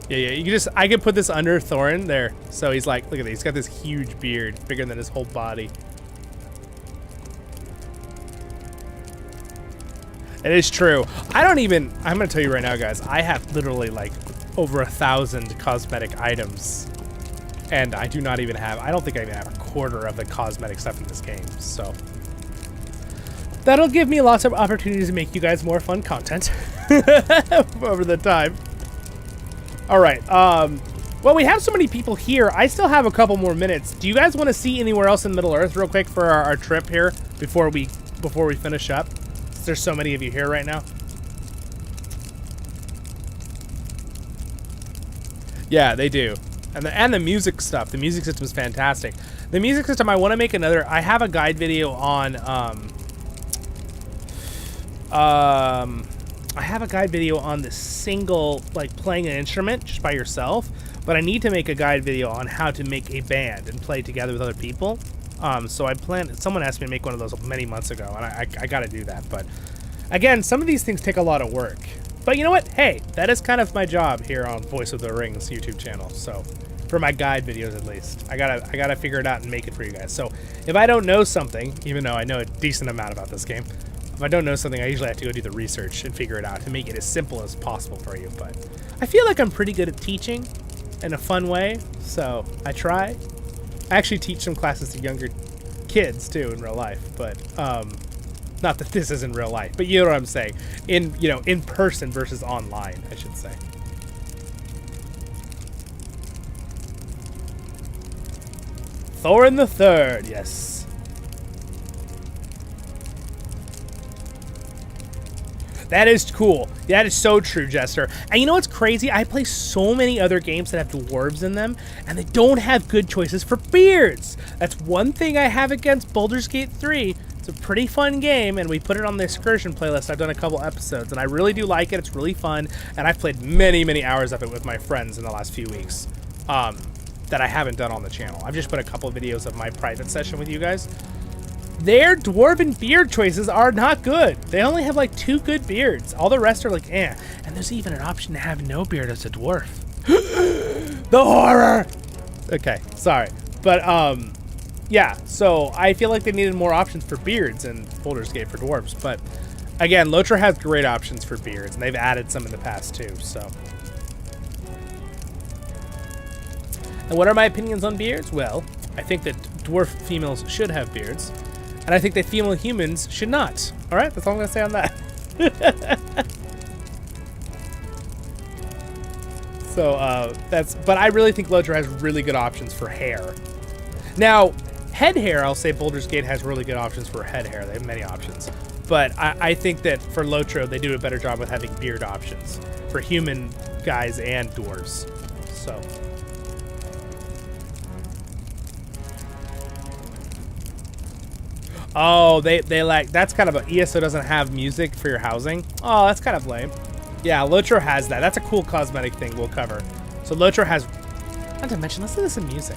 Yeah, you can just, I can put this under Thorin there. So he's like, look at this, he's got this huge beard, bigger than his whole body. It is true. I'm gonna tell you right now, guys, I have literally like over 1,000 cosmetic items. And I do not even have, I don't think I even have a quarter of the cosmetic stuff in this game, so. That'll give me lots of opportunities to make you guys more fun content over the time. All right, well, we have so many people here. I still have a couple more minutes. Do you guys want to see anywhere else in Middle Earth real quick for our trip here before we finish up? There's so many of you here right now. Yeah, they do. And the music stuff. The music system is fantastic. The music system, I want to make another. I have a guide video on I have a guide video on the single, like playing an instrument just by yourself, but I need to make a guide video on how to make a band and play together with other people. So someone asked me to make one of those many months ago, and I got to do that. But again, some of these things take a lot of work. But you know what? Hey, that is kind of my job here on Voice of the Rings YouTube channel. So for my guide videos, at least, I gotta figure it out and make it for you guys. So if I don't know something, even though I know a decent amount about this game, if I don't know something, I usually have to go do the research and figure it out to make it as simple as possible for you. But I feel like I'm pretty good at teaching in a fun way, so I try. I actually teach some classes to younger kids too in real life, but not that this isn't real life, but you know what I'm saying. In person versus online, I should say. Thorin the Third, yes. That is cool. That is so true, Jester. And you know what's crazy? I play so many other games that have dwarves in them, and they don't have good choices for beards. That's one thing I have against Baldur's Gate 3. It's a pretty fun game, and we put it on the excursion playlist. I've done a couple episodes, and I really do like it. It's really fun, and I've played many, many hours of it with my friends in the last few weeks that I haven't done on the channel. I've just put a couple videos of my private session with you guys. Their dwarven beard choices are not good. They only have like 2 good beards. All the rest are like, eh. And there's even an option to have no beard as a dwarf. The horror! Okay, sorry. But, yeah, so I feel like they needed more options for beards in Baldur's Gate for dwarves. But, again, LOTRO has great options for beards, and they've added some in the past, too, so. And what are my opinions on beards? Well, I think that dwarf females should have beards. And I think that female humans should not. All right, that's all I'm going to say on that. So but I really think LOTRO has really good options for hair. Now, head hair, I'll say Baldur's Gate has really good options for head hair. They have many options. But I think that for LOTRO, they do a better job with having beard options for human guys and dwarves. So. Oh, they like, that's kind of ESO doesn't have music for your housing. Oh, that's kind of lame. Yeah, LOTRO has that. That's a cool cosmetic thing we'll cover. So LOTRO has, not to mention, listen to some music.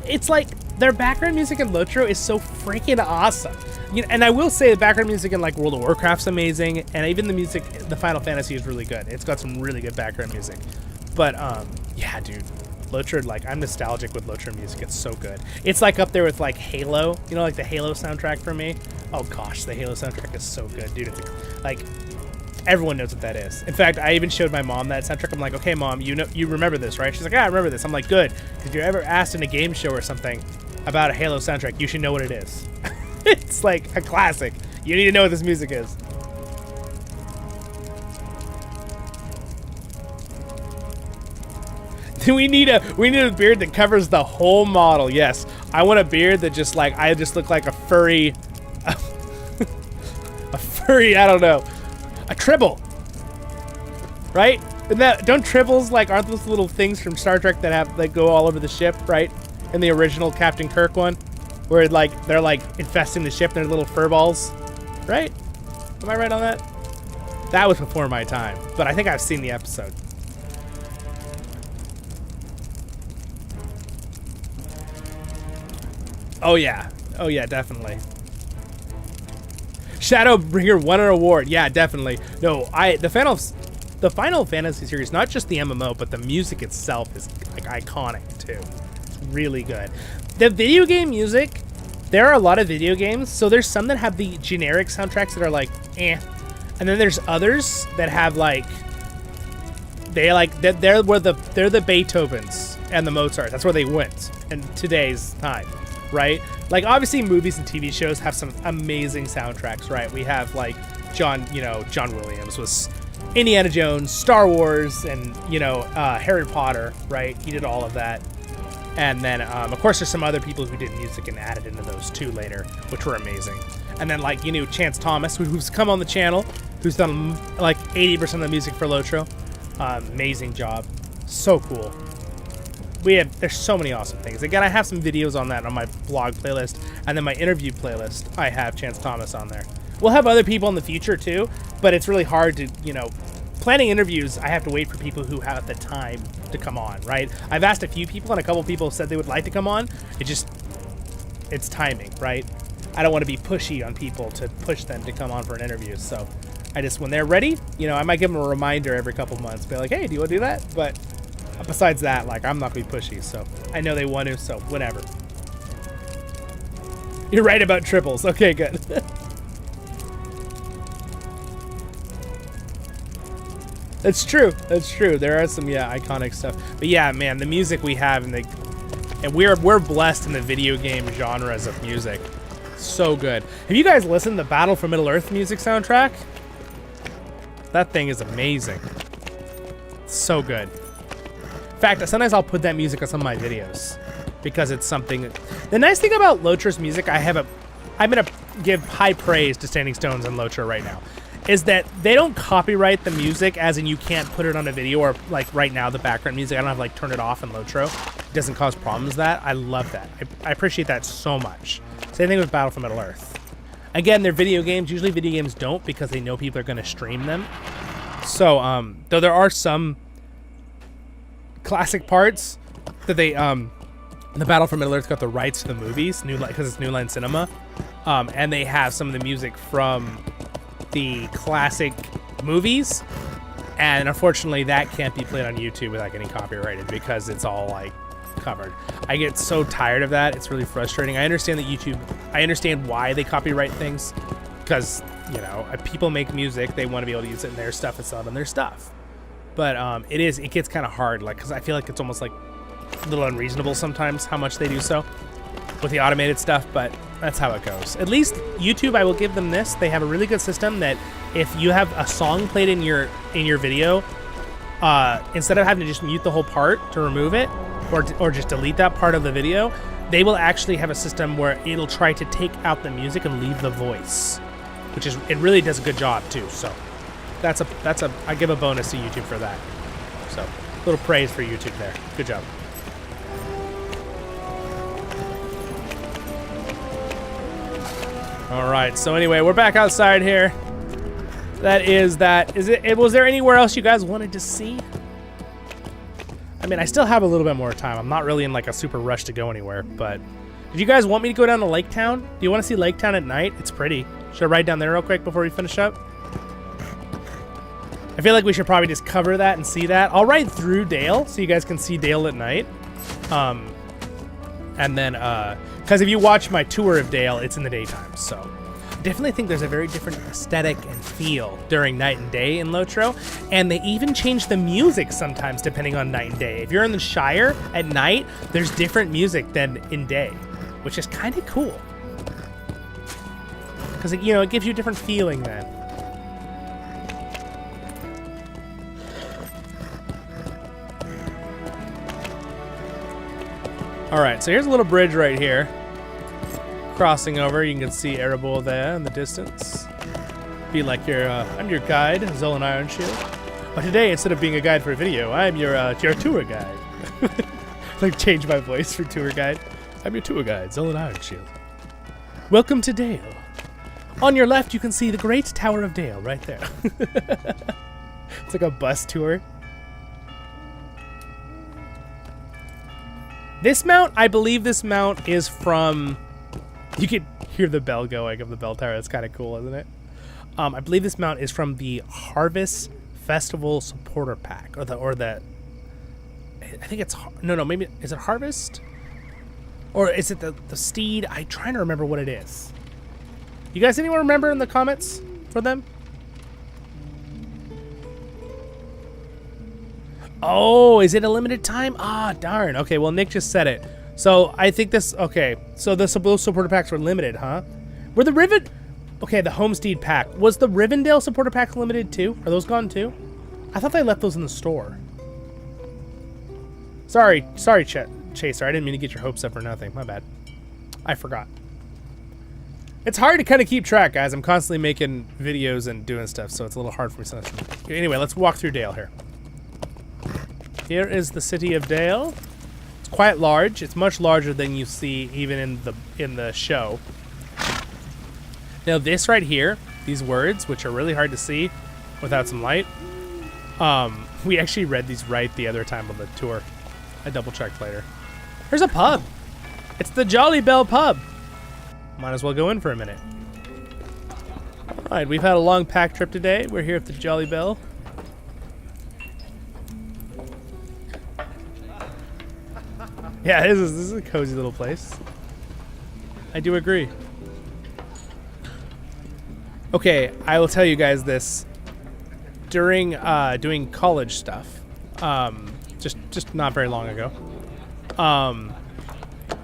It's like, their background music in LOTRO is so freaking awesome. You know, and I will say the background music in like World of Warcraft's amazing, and even the music, the Final Fantasy is really good. It's got some really good background music. But, yeah, dude. LOTRO, like, I'm nostalgic with LOTRO music. It's so good. It's like up there with like Halo, you know, like the Halo soundtrack for me. Oh gosh, the Halo soundtrack is so good, dude. It's like, everyone knows what that is. In fact, I even showed my mom that soundtrack. I'm like, okay, mom, you remember this, right? She's like, yeah, I remember this. I'm like, good. If you're ever asked in a game show or something about a Halo soundtrack, you should know what it is. It's like a classic. You need to know what this music is. We need a beard that covers the whole model. Yes, I want a beard that just like, I just look like a furry, a furry, I don't know, a tribble, right? And don't tribbles, like, aren't those little things from Star Trek that have, like, go all over the ship, right? In the original Captain Kirk one, where like they're like infesting the ship, and they're little fur balls, right? Am I right on that? That was before my time, but I think I've seen the episode. Oh yeah, definitely. Shadowbringer won an award. Yeah, definitely. No, the Final Fantasy series, not just the MMO, but the music itself is like iconic too. It's really good. The video game music, there are a lot of video games, so there's some that have the generic soundtracks that are like, eh, and then there's others that have like, they're the Beethovens and the Mozarts. That's where they went in today's time. Right? Like, obviously movies and TV shows have some amazing soundtracks, right? We have like John Williams was Indiana Jones, Star Wars, and Harry Potter, right? He did all of that. And then of course there's some other people who did music and added into those too later, which were amazing. And then like, Chance Thomas, who's come on the channel, who's done like 80% of the music for LOTRO. Amazing job. So cool. There's so many awesome things. Again, I have some videos on that on my blog playlist, and then my interview playlist, I have Chance Thomas on there. We'll have other people in the future too, but it's really hard to, planning interviews, I have to wait for people who have the time to come on, right? I've asked a few people, and a couple people said they would like to come on. It's timing, right? I don't want to be pushy on people to push them to come on for an interview, so when they're ready, I might give them a reminder every couple months, be like, hey, do you want to do that? But besides that, like, I'm not going to be pushy, so I know they want to, so whatever. You're right about triples. Okay, good. That's true. That's true. There are some, iconic stuff. But yeah, man, the music we have and we're blessed in the video game genres of music. So good. Have you guys listened to the Battle for Middle-earth music soundtrack? That thing is amazing. So good. In fact, sometimes I'll put that music on some of my videos because it's something. The nice thing about LOTRO's music, I'm gonna give high praise to Standing Stones and LOTRO right now. is that they don't copyright the music, as in you can't put it on a video, or like right now the background music, I don't have to like turn it off in LOTRO. It doesn't cause problems. That I love that. I appreciate that so much. Same thing with Battle for Middle Earth. Again, they're video games. Usually video games don't, because they know people are going to stream them. So though there are some classic parts that they the Battle for Middle Earth got the rights to the movies, because it's New Line Cinema, and they have some of the music from the classic movies, and unfortunately that can't be played on YouTube without getting copyrighted, because it's all like covered. I get so tired of that. It's really frustrating. I understand that I understand why they copyright things, because, you know, people make music, they want to be able to use it in their stuff and sell it on their stuff. But it gets kind of hard, like, because I feel like it's almost like a little unreasonable sometimes how much they do so with the automated stuff, but that's how it goes. At least YouTube, I will give them this. They have a really good system that if you have a song played in your video, instead of having to just mute the whole part to remove it, or just delete that part of the video, they will actually have a system where it'll try to take out the music and leave the voice, which is, it really does a good job too. So I give a bonus to YouTube for that. So a little praise for YouTube there. Good job. All right, so anyway, we're back outside here. Was there anywhere else you guys wanted to see? I mean, I still have a little bit more time. I'm not really in like a super rush to go anywhere, but did you guys want me to go down to Lake Town? Do you want to see Lake Town at night? It's pretty. Should I ride down there real quick before we finish up? I feel like we should probably just cover that and see that. I'll ride through Dale so you guys can see Dale at night. And then, because if you watch my tour of Dale, it's in the daytime, so I definitely think there's a very different aesthetic and feel during night and day in LOTRO, and they even change the music sometimes depending on night and day. If you're in the Shire at night, there's different music than in day, which is kind of cool, because you know, it gives you a different feeling then. All right, so here's a little bridge right here. Crossing over, you can see Erebor there in the distance. Be like I'm your guide, Zollin Ironshield. But today, instead of being a guide for a video, I'm your tour guide. Like, change my voice for tour guide. I'm your tour guide, Zollin Ironshield. Welcome to Dale. On your left, you can see the Great Tower of Dale right there. It's like a bus tour. This mount, I believe this mount is from, you can hear the bell going of the bell tower. That's kind of cool, isn't it? I believe this mount is from the Harvest Festival Supporter Pack, or the I think it's, no, maybe, is it Harvest? Or is it the Steed? I'm trying to remember what it is. You guys, anyone remember in the comments for them? Oh, is it a limited time? Ah, darn. Okay, well, Nick just said it. So I think this, okay. So those supporter packs were limited, huh? Were the Riven, okay, the Homestead pack. Was the Rivendell supporter pack limited too? Are those gone too? I thought they left those in the store. Sorry, Chaser. I didn't mean to get your hopes up or nothing. My bad. I forgot. It's hard to kind of keep track, guys. I'm constantly making videos and doing stuff, so it's a little hard for me sometimes. Anyway, let's walk through Dale here. Here is the city of Dale. It's quite large. It's much larger than you see even in the show. Now this right here, these words, which are really hard to see without some light, we actually read these right the other time on the tour. I double checked later. There's a pub. It's the Jolly Bell Pub. Might as well go in for a minute. All right, we've had a long pack trip today. We're here at the Jolly Bell. Yeah, this is a cozy little place. I do agree. Okay, I will tell you guys this. During doing college stuff, just not very long ago,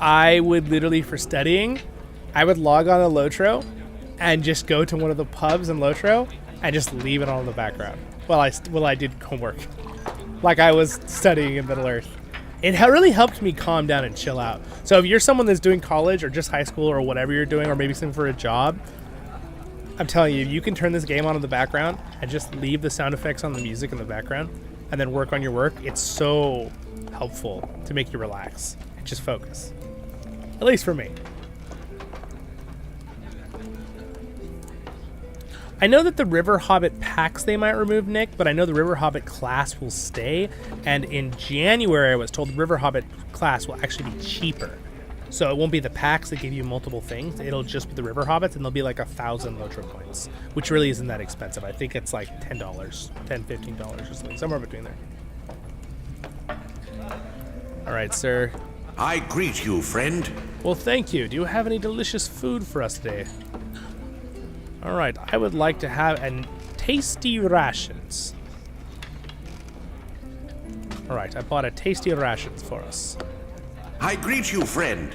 I would literally, for studying, I would log on to LOTRO and just go to one of the pubs in LOTRO and just leave it on in the background while I did homework, like I was studying in Middle Earth. It really helped me calm down and chill out. So if you're someone that's doing college or just high school or whatever you're doing, or maybe something for a job, I'm telling you, you can turn this game on in the background and just leave the sound effects on the music in the background and then work on your work. It's so helpful to make you relax and just focus. At least for me. I know that the River Hobbit packs they might remove, Nick, but I know the River Hobbit class will stay. And in January, I was told the River Hobbit class will actually be cheaper. So it won't be the packs that give you multiple things. It'll just be the River Hobbits, and they'll be like 1,000 LOTRO points, which really isn't that expensive. I think it's like $10, $10, $15 or something, somewhere between there. All right, sir. I greet you, friend. Well, thank you. Do you have any delicious food for us today? All right, I would like to have tasty rations. All right, I bought a tasty rations for us. I greet you, friend.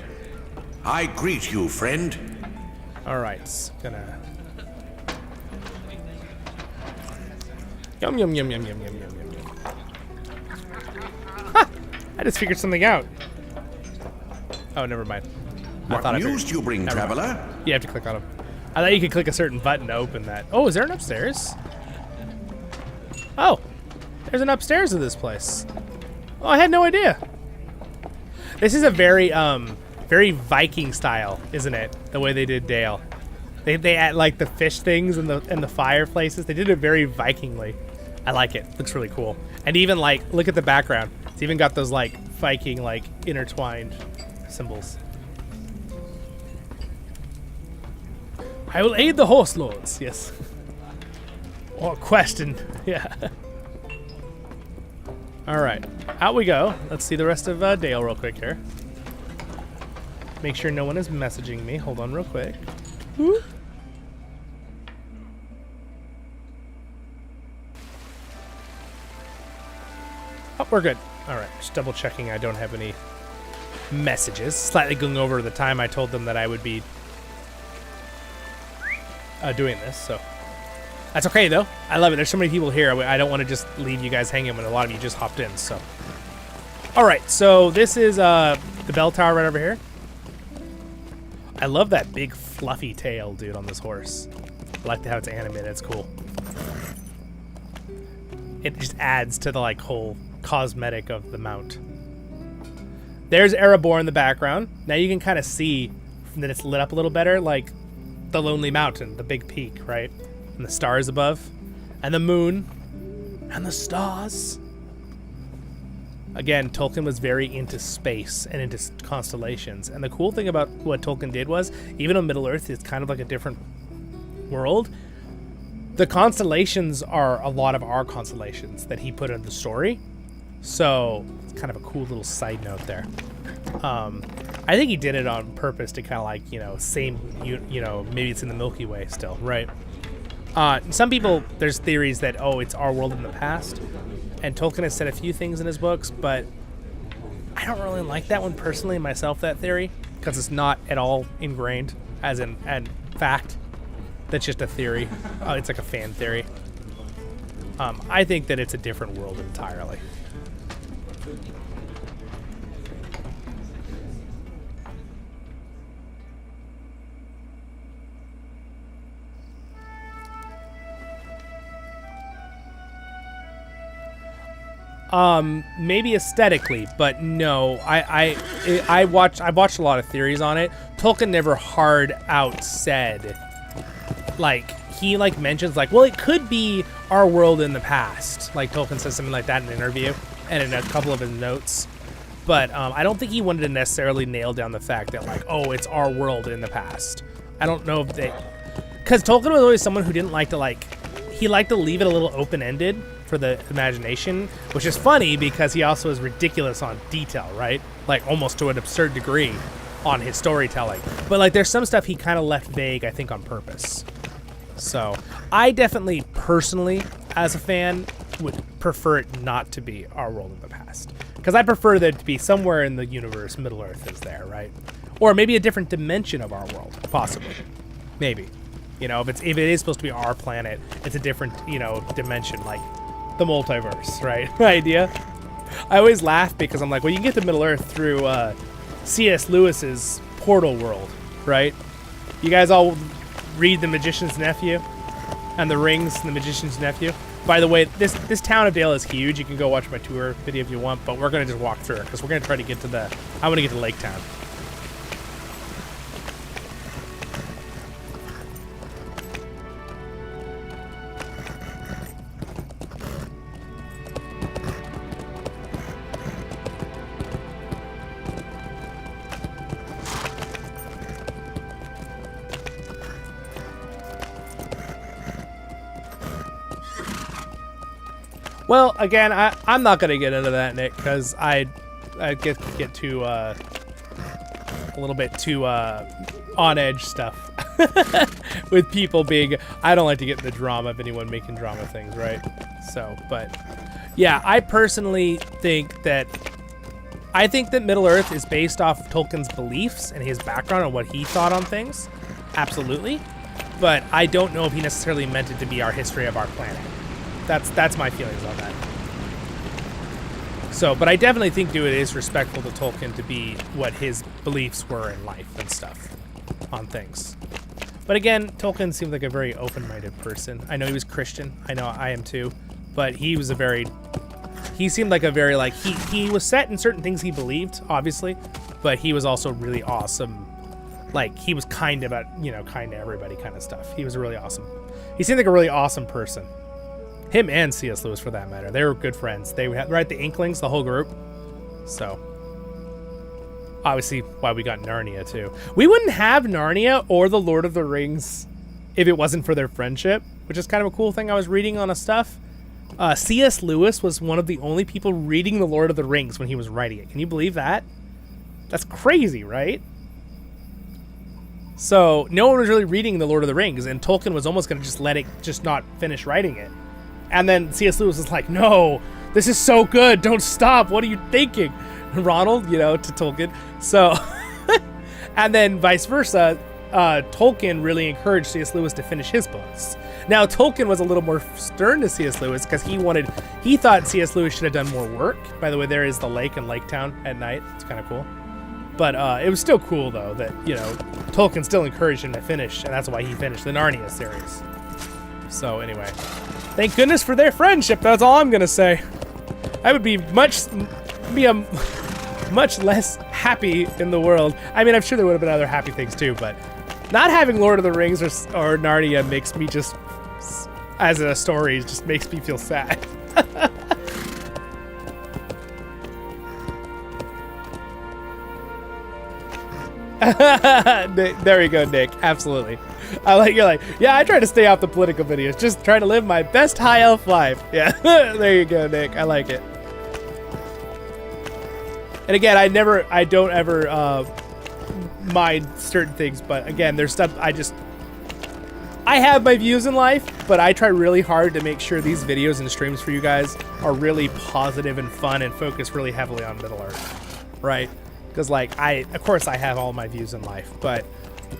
I greet you, friend. All right, gonna. Yum yum yum yum yum yum yum yum. Ha! I just figured something out. Oh, never mind. What news do you bring, traveler? You have to click on them. I thought you could click a certain button to open that. Oh, is there an upstairs? Oh, there's an upstairs of this place. Oh, I had no idea. This is a very, very Viking style, isn't it? The way they did Dale. They add like the fish things and the fireplaces. They did it very Vikingly. I like it. Looks really cool. And even like, look at the background. It's even got those like Viking like intertwined symbols. I will aid the horse lords. Yes. Or question. Yeah. All right, out we go. Let's see the rest of Dale real quick here. Make sure no one is messaging me. Hold on real quick. Woo. Oh, we're good. All right, just double checking I don't have any messages. Slightly going over the time I told them that I would be doing this, so that's okay though. I love it. There's so many people here. I don't want to just leave you guys hanging when a lot of you just hopped in. So, all right. So this is the bell tower right over here. I love that big fluffy tail, dude, on this horse. I like how it's animated. It's cool. It just adds to the like whole cosmetic of the mount. There's Erebor in the background. Now you can kind of see that it's lit up a little better, like the Lonely Mountain, the big peak, right? And the stars above, and the moon, and the stars. Again, Tolkien was very into space and into constellations. And the cool thing about what Tolkien did was, even though Middle-earth is kind of like a different world, the constellations are a lot of our constellations that he put in the story. So, it's kind of a cool little side note there. I think he did it on purpose to kind of like, maybe it's in the Milky Way still, right? Some people, there's theories that, it's our world in the past. And Tolkien has said a few things in his books, but I don't really like that one personally myself, that theory, because it's not at all ingrained as in fact. That's just a theory. It's like a fan theory. I think that it's a different world entirely. Maybe aesthetically, but no. I watched a lot of theories on it. Tolkien never hard out said, like, he like mentions like, well, it could be our world in the past. Like Tolkien says something like that in an interview and in a couple of his notes. But I don't think he wanted to necessarily nail down the fact that like, it's our world in the past. I don't know if they, because Tolkien was always someone who didn't like to he liked to leave it a little open-ended for the imagination, which is funny because he also is ridiculous on detail, right? Like almost to an absurd degree on his storytelling. But like there's some stuff he kind of left vague, I think on purpose. So I definitely personally, as a fan, would prefer it not to be our world in the past. Because I prefer there to be somewhere in the universe, Middle-earth is there, right? Or maybe a different dimension of our world, possibly. Maybe. If it is supposed to be our planet, it's a different, dimension, like the multiverse, right? Idea. I always laugh because I'm like, well, you can get to Middle-earth through C.S. Lewis's Portal World, right? You guys all read The Magician's Nephew and The Rings and The Magician's Nephew. By the way, this town of Dale is huge. You can go watch my tour video if you want, but we're going to just walk through it because we're going to try to get to the... I want to get to Lake Town. Well, again, I'm not going to get into that, Nick, because I get too, a little bit too on edge stuff with people being, I don't like to get in the drama of anyone making drama things, right? So, but yeah, I personally think that, Middle-earth is based off Tolkien's beliefs and his background and what he thought on things. Absolutely. But I don't know if he necessarily meant it to be our history of our planet. That's my feelings on that. So, but I definitely think, dude, it is respectful to Tolkien to be what his beliefs were in life and stuff on things. But again, Tolkien seemed like a very open-minded person. I know he was Christian. I know I am too. But he was he seemed like a very, like, he was set in certain things he believed, obviously. But he was also really awesome. Like, he was kind about, kind to everybody kind of stuff. He was really awesome. He seemed like a really awesome person. Him and C.S. Lewis, for that matter. They were good friends. They had, right, the Inklings, the whole group. So, obviously, why we got Narnia, too. We wouldn't have Narnia or The Lord of the Rings if it wasn't for their friendship, which is kind of a cool thing I was reading on a stuff. C.S. Lewis was one of the only people reading The Lord of the Rings when he was writing it. Can you believe that? That's crazy, right? So, no one was really reading The Lord of the Rings, and Tolkien was almost going to just let it just not finish writing it. And then C.S. Lewis was like, no, this is so good. Don't stop. What are you thinking? Ronald, to Tolkien. So, and then vice versa, Tolkien really encouraged C.S. Lewis to finish his books. Now, Tolkien was a little more stern to C.S. Lewis because he thought C.S. Lewis should have done more work. By the way, there is the lake in Lake Town at night. It's kind of cool. But it was still cool, though, that, Tolkien still encouraged him to finish, and that's why he finished the Narnia series. So, anyway. Thank goodness for their friendship. That's all I'm gonna say. I would be much less happy in the world. I mean, I'm sure there would have been other happy things too, but not having Lord of the Rings or Narnia makes me just, as a story, just makes me feel sad. There you go, Nick. Absolutely. You're like, yeah, I try to stay off the political videos. Just try to live my best high elf life. Yeah, there you go, Nick. I like it. And again, I don't ever mind certain things, but again, there's stuff I have my views in life, but I try really hard to make sure these videos and streams for you guys are really positive and fun and focus really heavily on Middle-earth, right? Because, of course I have all my views in life, but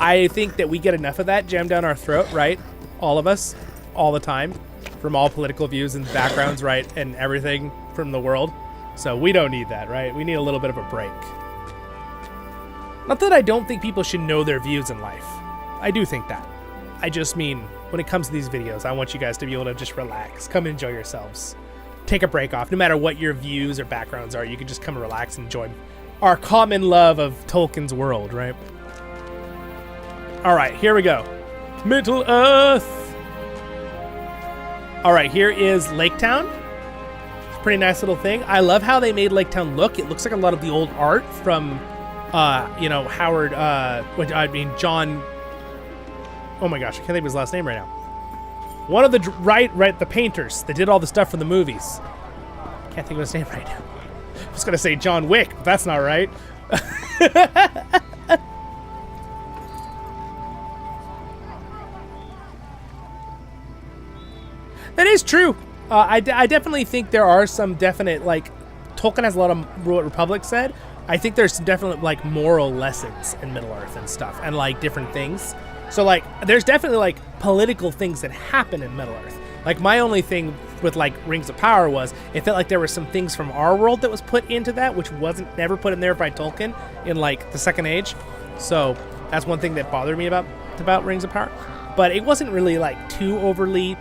I think that we get enough of that jammed down our throat, right? All of us, all the time, from all political views and backgrounds, right? And everything from the world. So we don't need that, right? We need a little bit of a break. Not that I don't think people should know their views in life. I do think that. I just mean, when it comes to these videos, I want you guys to be able to just relax, come enjoy yourselves. Take a break off. No matter what your views or backgrounds are, you can just come and relax and enjoy our common love of Tolkien's world, right? All right, here we go. Middle-earth. All right, here is Lake Town. It's a pretty nice little thing. I love how they made Lake Town look. It looks like a lot of the old art from, Howard, John. Oh my gosh, I can't think of his last name right now. One of the, the painters that did all the stuff for the movies. Can't think of his name right now. I was going to say John Wick, but that's not right. That is true. I definitely think there are some definite, Tolkien has a lot of what Republic said. I think there's some definite, moral lessons in Middle-earth and stuff, and, different things. So, there's definitely, political things that happen in Middle-earth. My only thing with, Rings of Power was, it felt like there were some things from our world that was put into that, which wasn't never put in there by Tolkien in, the Second Age. So, that's one thing that bothered me about Rings of Power. but it wasn't really like too overly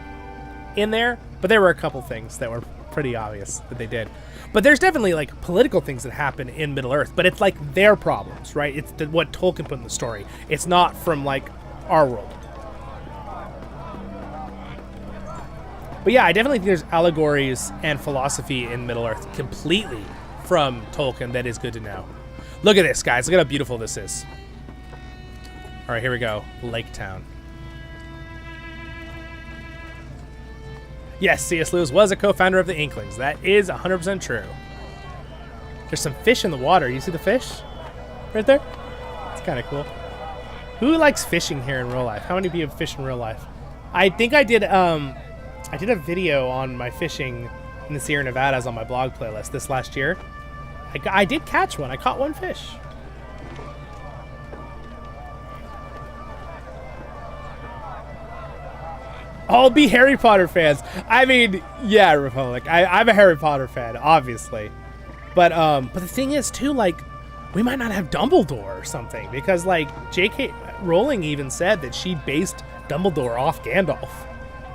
in there. But there were a couple things that were pretty obvious that they did. But there's definitely like political things that happen in Middle Earth, but it's like their problems, right? It's what Tolkien put in the story. It's not from like our world. But yeah, I definitely think there's allegories and philosophy in Middle Earth completely from Tolkien that is good to know. Look at this, guys. Look at how beautiful this is. All right, here we go. Lake Town. Yes, C.S. Lewis was a co-founder of the Inklings. That is 100% true. There's some fish in the water. You see the fish? Right there? It's kind of cool. Who likes fishing here in real life? How many people fish in real life? I think I did a video on my fishing in the Sierra Nevadas on my blog playlist this last year. I did catch one. I caught one fish. All be Harry Potter fans. I mean, yeah, Republic. I'm a Harry Potter fan, obviously. But the thing is, too, like, we might not have Dumbledore or something. Because, like, J.K. Rowling even said that she based Dumbledore off Gandalf.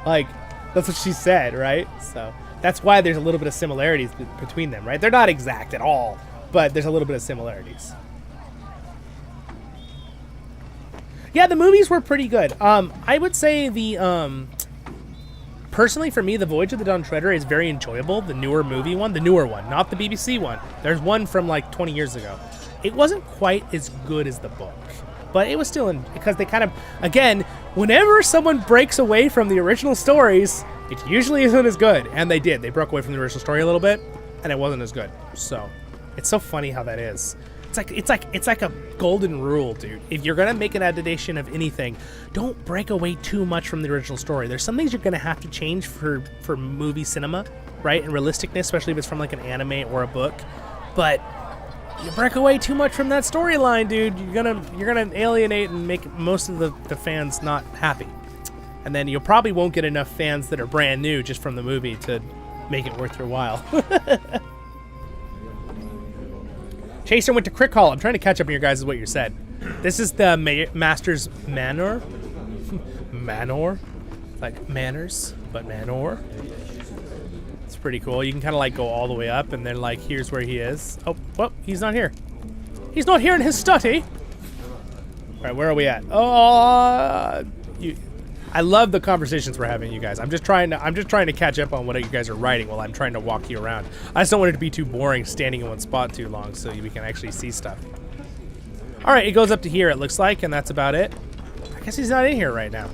Like, that's what she said, right? So that's why there's a little bit of similarities between them, right? They're not exact at all, but there's a little bit of similarities. Yeah, the movies were pretty good. I would say personally for me, The Voyage of the Dawn Treader is very enjoyable. The newer movie one, the newer one, not the BBC one. There's one from like 20 years ago. It wasn't quite as good as the book, but it was still in, because they kind of, again, whenever someone breaks away from the original stories, it usually isn't as good. And they did. They broke away from the original story a little bit, and it wasn't as good. So it's so funny how that is. It's like a golden rule, dude. If you're gonna make an adaptation of anything, don't break away too much from the original story. There's some things you're gonna have to change for movie cinema, right? And realisticness, especially if it's from like an anime or a book. But you break away too much from that storyline, dude, you're gonna alienate and make most of the fans not happy. And then you probably won't get enough fans that are brand new just from the movie to make it worth your while. Chaser went to CrickHollow. I'm trying to catch up on your guys' what you said. This is the Master's Manor. Manor? Like manners, but Manor. It's pretty cool. You can kind of like go all the way up and then like here's where he is. Oh, well, he's not here. He's not here in his study. All right, where are we at? I love the conversations we're having, you guys. I'm just trying to catch up on what you guys are writing while I'm trying to walk you around. I just don't want it to be too boring standing in one spot too long so we can actually see stuff. All right, it goes up to here, it looks like, and that's about it. I guess he's not in here right now.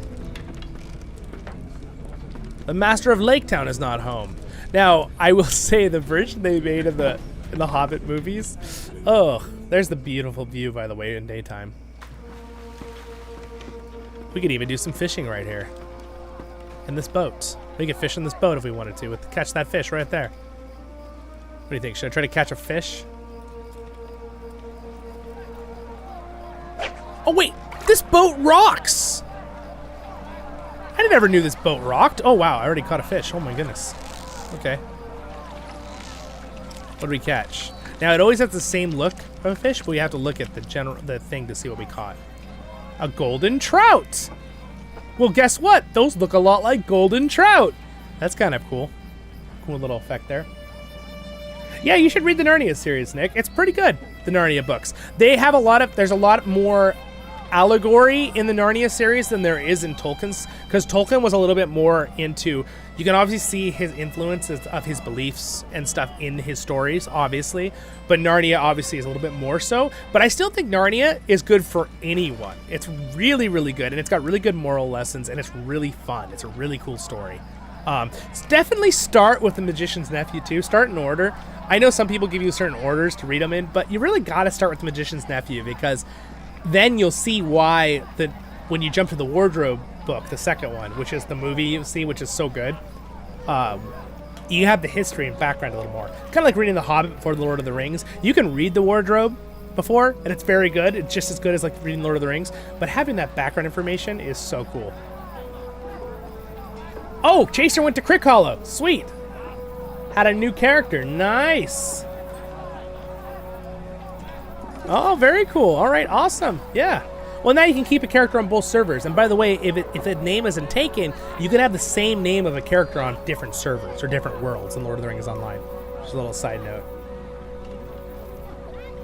The Master of Lake Town is not home. Now, I will say the bridge they made in the Hobbit movies. Oh, there's the beautiful view, by the way, in daytime. We could even do some fishing right here. In this boat. We could fish in this boat if we wanted to. Catch that fish right there. What do you think? Should I try to catch a fish? Oh wait! This boat rocks! I never knew this boat rocked. Oh wow, I already caught a fish. Oh my goodness. Okay. What did we catch? Now it always has the same look of a fish, but we have to look at the thing to see what we caught. A golden trout. Well, guess what? Those look a lot like golden trout. That's kind of cool. Cool little effect there. Yeah, you should read the Narnia series, Nick. It's pretty good, the Narnia books. There's a lot more allegory in the Narnia series than there is in Tolkien's, because Tolkien was a little bit more into, you can obviously see his influences of his beliefs and stuff in his stories, obviously, but Narnia obviously is a little bit more so. But I still think Narnia is good for anyone. It's really, really good, and it's got really good moral lessons, and it's really fun. It's a really cool story. Definitely start with The Magician's Nephew too. Start in order. I know some people give you certain orders to read them in, but you really got to start with The Magician's Nephew, because then you'll see why when you jump to the Wardrobe book, the second one, which is the movie you see, which is so good, you have the history and background a little more. Kind of like reading The Hobbit before The Lord of the Rings. You can read the Wardrobe before, and it's very good. It's just as good as like reading Lord of the Rings, but having that background information is so cool. Oh, Chaser went to CrickHollow. Sweet. Had a new character. Nice. Oh, very cool. All right, awesome. Yeah. Well, now you can keep a character on both servers. And by the way, if a name isn't taken, you can have the same name of a character on different servers or different worlds in Lord of the Rings Online. Just a little side note.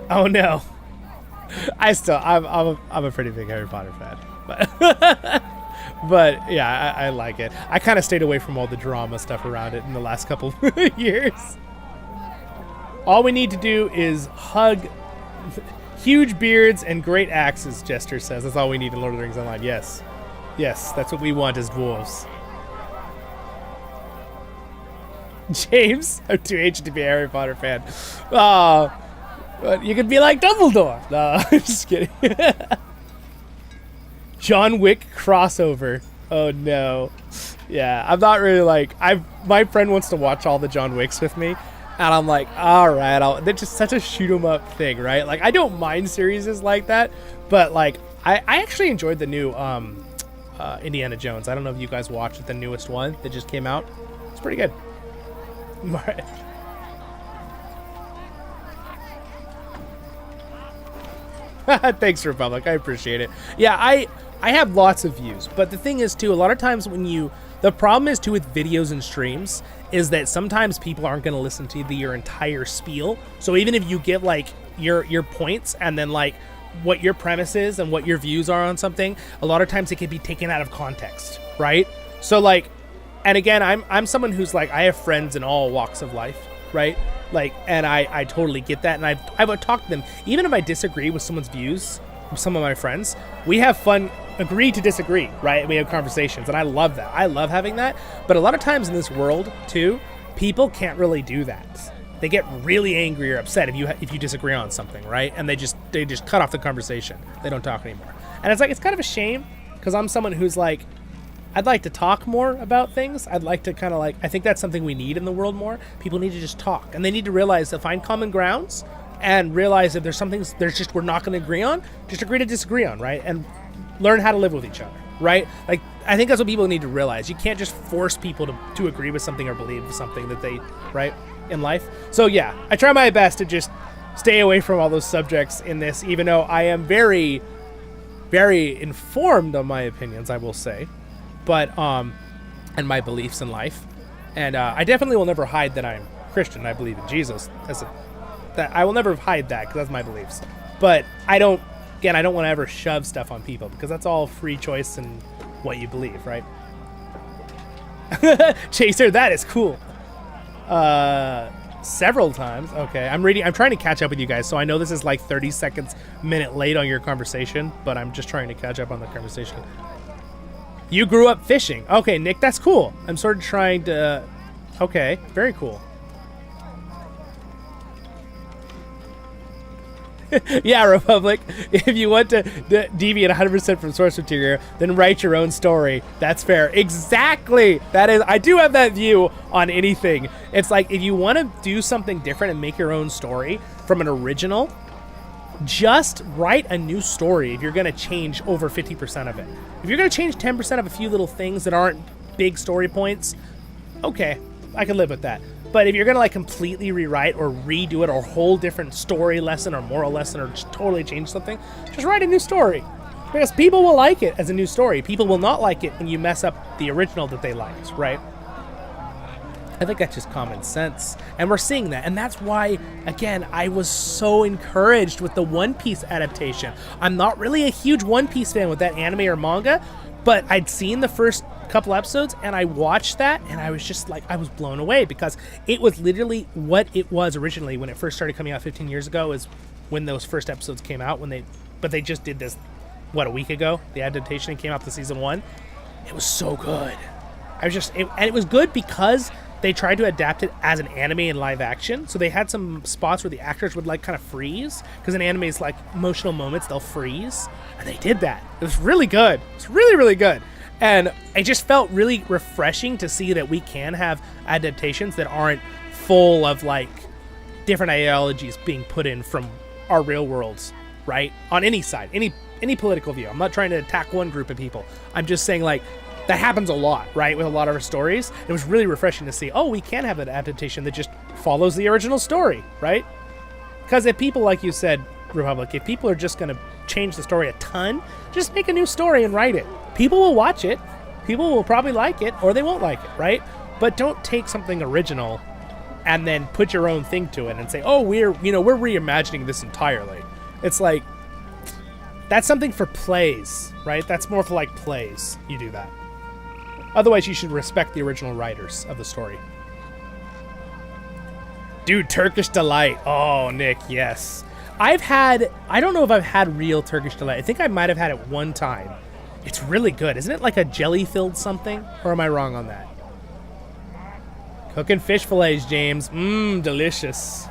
Oh no. I'm a pretty big Harry Potter fan. But yeah, I like it. I kind of stayed away from all the drama stuff around it in the last couple years. All we need to do is hug huge beards and great axes, Jester says. That's all we need in Lord of the Rings Online. Yes. Yes, that's what we want as dwarves. James, I'm too aged to be a Harry Potter fan. Oh, but you could be like Dumbledore. No, I'm just kidding. John Wick crossover. Oh no. Yeah, I'm not really like, my friend wants to watch all the John Wicks with me, and I'm like, all right, they're just such a shoot 'em up thing, right? Like, I don't mind series like that, but like, I actually enjoyed the new Indiana Jones. I don't know if you guys watched the newest one that just came out. It's pretty good. Thanks, Republic. I appreciate it. Yeah, I have lots of views, but the thing is too, a lot of times the problem is too with videos and streams is that sometimes people aren't going to listen to your entire spiel. So even if you give like your points and then like what your premise is and what your views are on something, a lot of times it can be taken out of context, right? So like, and again, I'm someone who's like, I have friends in all walks of life, right? Like, and I totally get that, and I would talk to them, even if I disagree with someone's views, some of my friends, we have fun, agree to disagree, right? We have conversations, and I love that. I love having that, but a lot of times in this world, too, people can't really do that. They get really angry or upset if you disagree on something, right? And they just cut off the conversation. They don't talk anymore. And it's like, it's kind of a shame, because I'm someone who's like, I'd like to talk more about things. I'd like to kind of like, I think that's something we need in the world more. People need to just talk, and they need to realize to find common grounds and realize if there's something we're not going to agree on, just agree to disagree on, right? And learn how to live with each other, right? Like, I think that's what people need to realize. You can't just force people to agree with something or believe something that they, right, in life. So yeah, I try my best to just stay away from all those subjects in this, even though I am very, very informed on my opinions, I will say. But and my beliefs in life, and I definitely will never hide that I'm Christian. I believe in Jesus. That I will never hide that, because that's my beliefs. But I don't want to ever shove stuff on people, because that's all free choice and what you believe, right? Chaser, that is cool. Several times. Okay, I'm trying to catch up with you guys, so I know this is like 30 seconds, minute late on your conversation, but I'm just trying to catch up on the conversation. You grew up fishing. Okay, Nick, that's cool. I'm sort of trying to... Okay, very cool. Yeah, Republic, if you want to deviate 100% from source material, then write your own story. That's fair. Exactly. That is, I do have that view on anything. It's like, if you want to do something different and make your own story from an original, just write a new story if you're going to change over 50% of it. If you're going to change 10% of a few little things that aren't big story points, okay, I can live with that. But if you're going to like completely rewrite or redo it, or a whole different story lesson or moral lesson, or just totally change something, just write a new story. Because people will like it as a new story. People will not like it when you mess up the original that they liked, right? I think that's just common sense. And we're seeing that. And that's why, again, I was so encouraged with the One Piece adaptation. I'm not really a huge One Piece fan with that anime or manga, but I'd seen the first couple episodes and I watched that and I was just like, I was blown away, because it was literally what it was originally when it first started coming out 15 years ago, is when those first episodes came out, but they just did this, a week ago, the adaptation came out to season 1. It was so good. And it was good because they tried to adapt it as an anime in live action. So they had some spots where the actors would like kind of freeze, because in animes, like emotional moments, they'll freeze. And they did that. It was really good. It's really, really good. And it just felt really refreshing to see that we can have adaptations that aren't full of like different ideologies being put in from our real worlds, right? On any side, any political view. I'm not trying to attack one group of people. I'm just saying, like, that happens a lot, right, with a lot of our stories. It was really refreshing to see, oh, we can have an adaptation that just follows the original story, right? Because if people, like you said, Republic, if people are just going to change the story a ton. Just make a new story and write it. People will watch it. People will probably like it, or they won't like it, right? But don't take something original and then put your own thing to it and say, oh, we're reimagining this entirely. It's like, that's something for plays, right? That's more for like plays. You do that. Otherwise, you should respect the original writers of the story. Dude, Turkish Delight. Oh, Nick, yes. I don't know if I've had real Turkish Delight. I think I might have had it one time. It's really good. Isn't it like a jelly-filled something? Or am I wrong on that? Cooking fish fillets, James. Mmm, delicious.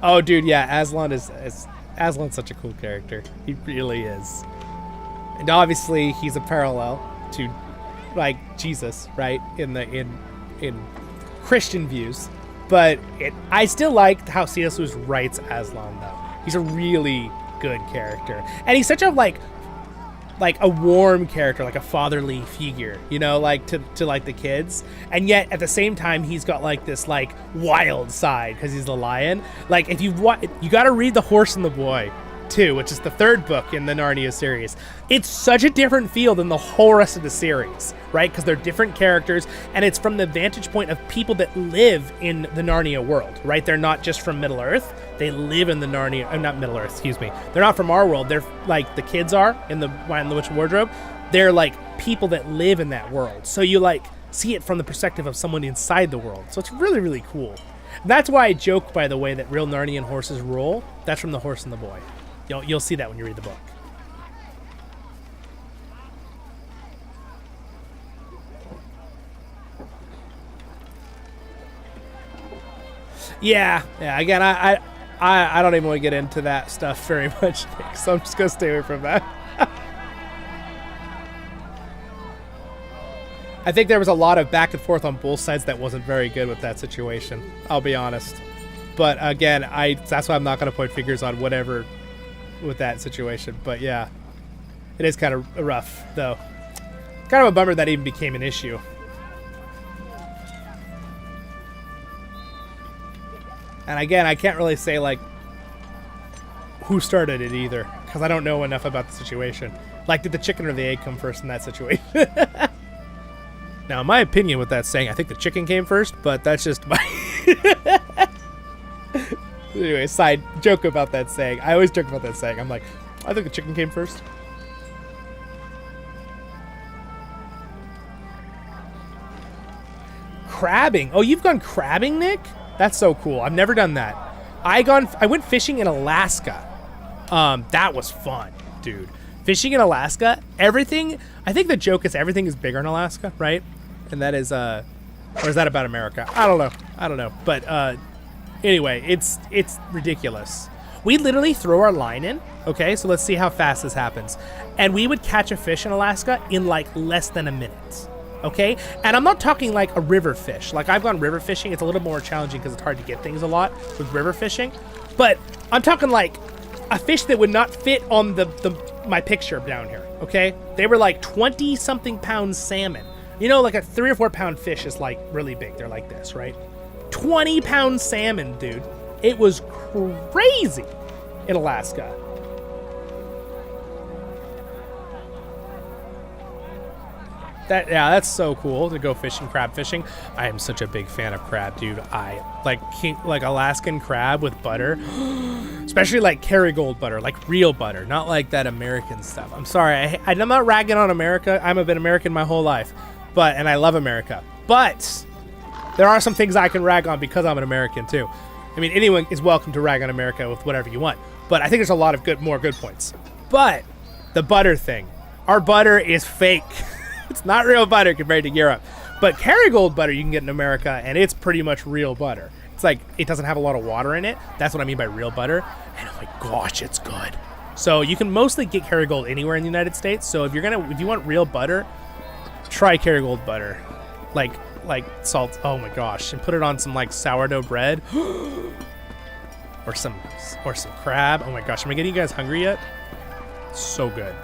Oh, dude, yeah, Aslan's such a cool character. He really is. And obviously, he's a parallel to, like, Jesus, right? In Christian views. But I still like how C.S. Lewis writes Aslan, though. He's a really good character. And he's such a, like a warm character, like a fatherly figure, you know, like to like the kids. And yet at the same time, he's got like this like wild side because he's the lion. Like if you got to read The Horse and the Boy too, which is the third book in the Narnia series. It's such a different feel than the whole rest of the series, right? Because they're different characters, and it's from the vantage point of people that live in the Narnia world, right? They're not just from Middle Earth. They live in the Narnia, not Middle Earth, excuse me. They're not from our world. They're like the kids are in the Lion, the Witch, and Wardrobe. They're like people that live in that world. So you like see it from the perspective of someone inside the world. So it's really, really cool. And that's why I joke, by the way, that real Narnian horses rule. That's from The Horse and the Boy. You'll see that when you read the book. Yeah. Again, I don't even want to get into that stuff very much, Nick, so I'm just gonna stay away from that. I think there was a lot of back and forth on both sides that wasn't very good with that situation. I'll be honest. But again, that's why I'm not gonna point fingers on whatever with that situation. But yeah, it is kind of rough, though. Kind of a bummer that even became an issue. And again, I can't really say, like, who started it either, because I don't know enough about the situation. Like, did the chicken or the egg come first in that situation? Now, in my opinion with that saying, I think the chicken came first, but that's just my... Anyway, side joke about that saying. I always joke about that saying. I'm like, I think the chicken came first. Crabbing. Oh, you've gone crabbing, Nick? That's so cool. I've never done that. I went fishing in Alaska. That was fun, dude. Fishing in Alaska, everything, I think the joke is everything is bigger in Alaska, right? And that is, or is that about America? I don't know. But, anyway, it's ridiculous. We literally throw our line in, okay? So let's see how fast this happens. And we would catch a fish in Alaska in like less than a minute, okay? And I'm not talking like a river fish. Like I've gone river fishing. It's a little more challenging because it's hard to get things a lot with river fishing. But I'm talking like a fish that would not fit on my picture down here, okay? They were like 20-something pound salmon. You know, like a 3 or 4 pound fish is like really big. They're like this, right? 20-pound salmon, dude. It was crazy in Alaska. That's so cool to go fishing, crab fishing. I am such a big fan of crab, dude. I like Alaskan crab with butter, especially like Kerrygold butter, like real butter, not like that American stuff. I'm sorry, I'm not ragging on America. I've been American my whole life, and I love America, but there are some things I can rag on because I'm an American too. I mean, anyone is welcome to rag on America with whatever you want, but I think there's a lot of more good points. But the butter thing, our butter is fake. It's not real butter compared to Europe. But Kerrygold butter you can get in America, and it's pretty much real butter. It's like, it doesn't have a lot of water in it. That's what I mean by real butter. And oh my gosh, it's good. So you can mostly get Kerrygold anywhere in the United States. So if you want real butter, try Kerrygold butter. Like salt, oh my gosh. And put it on some like sourdough bread. or some crab. Oh my gosh, am I getting you guys hungry yet? So good.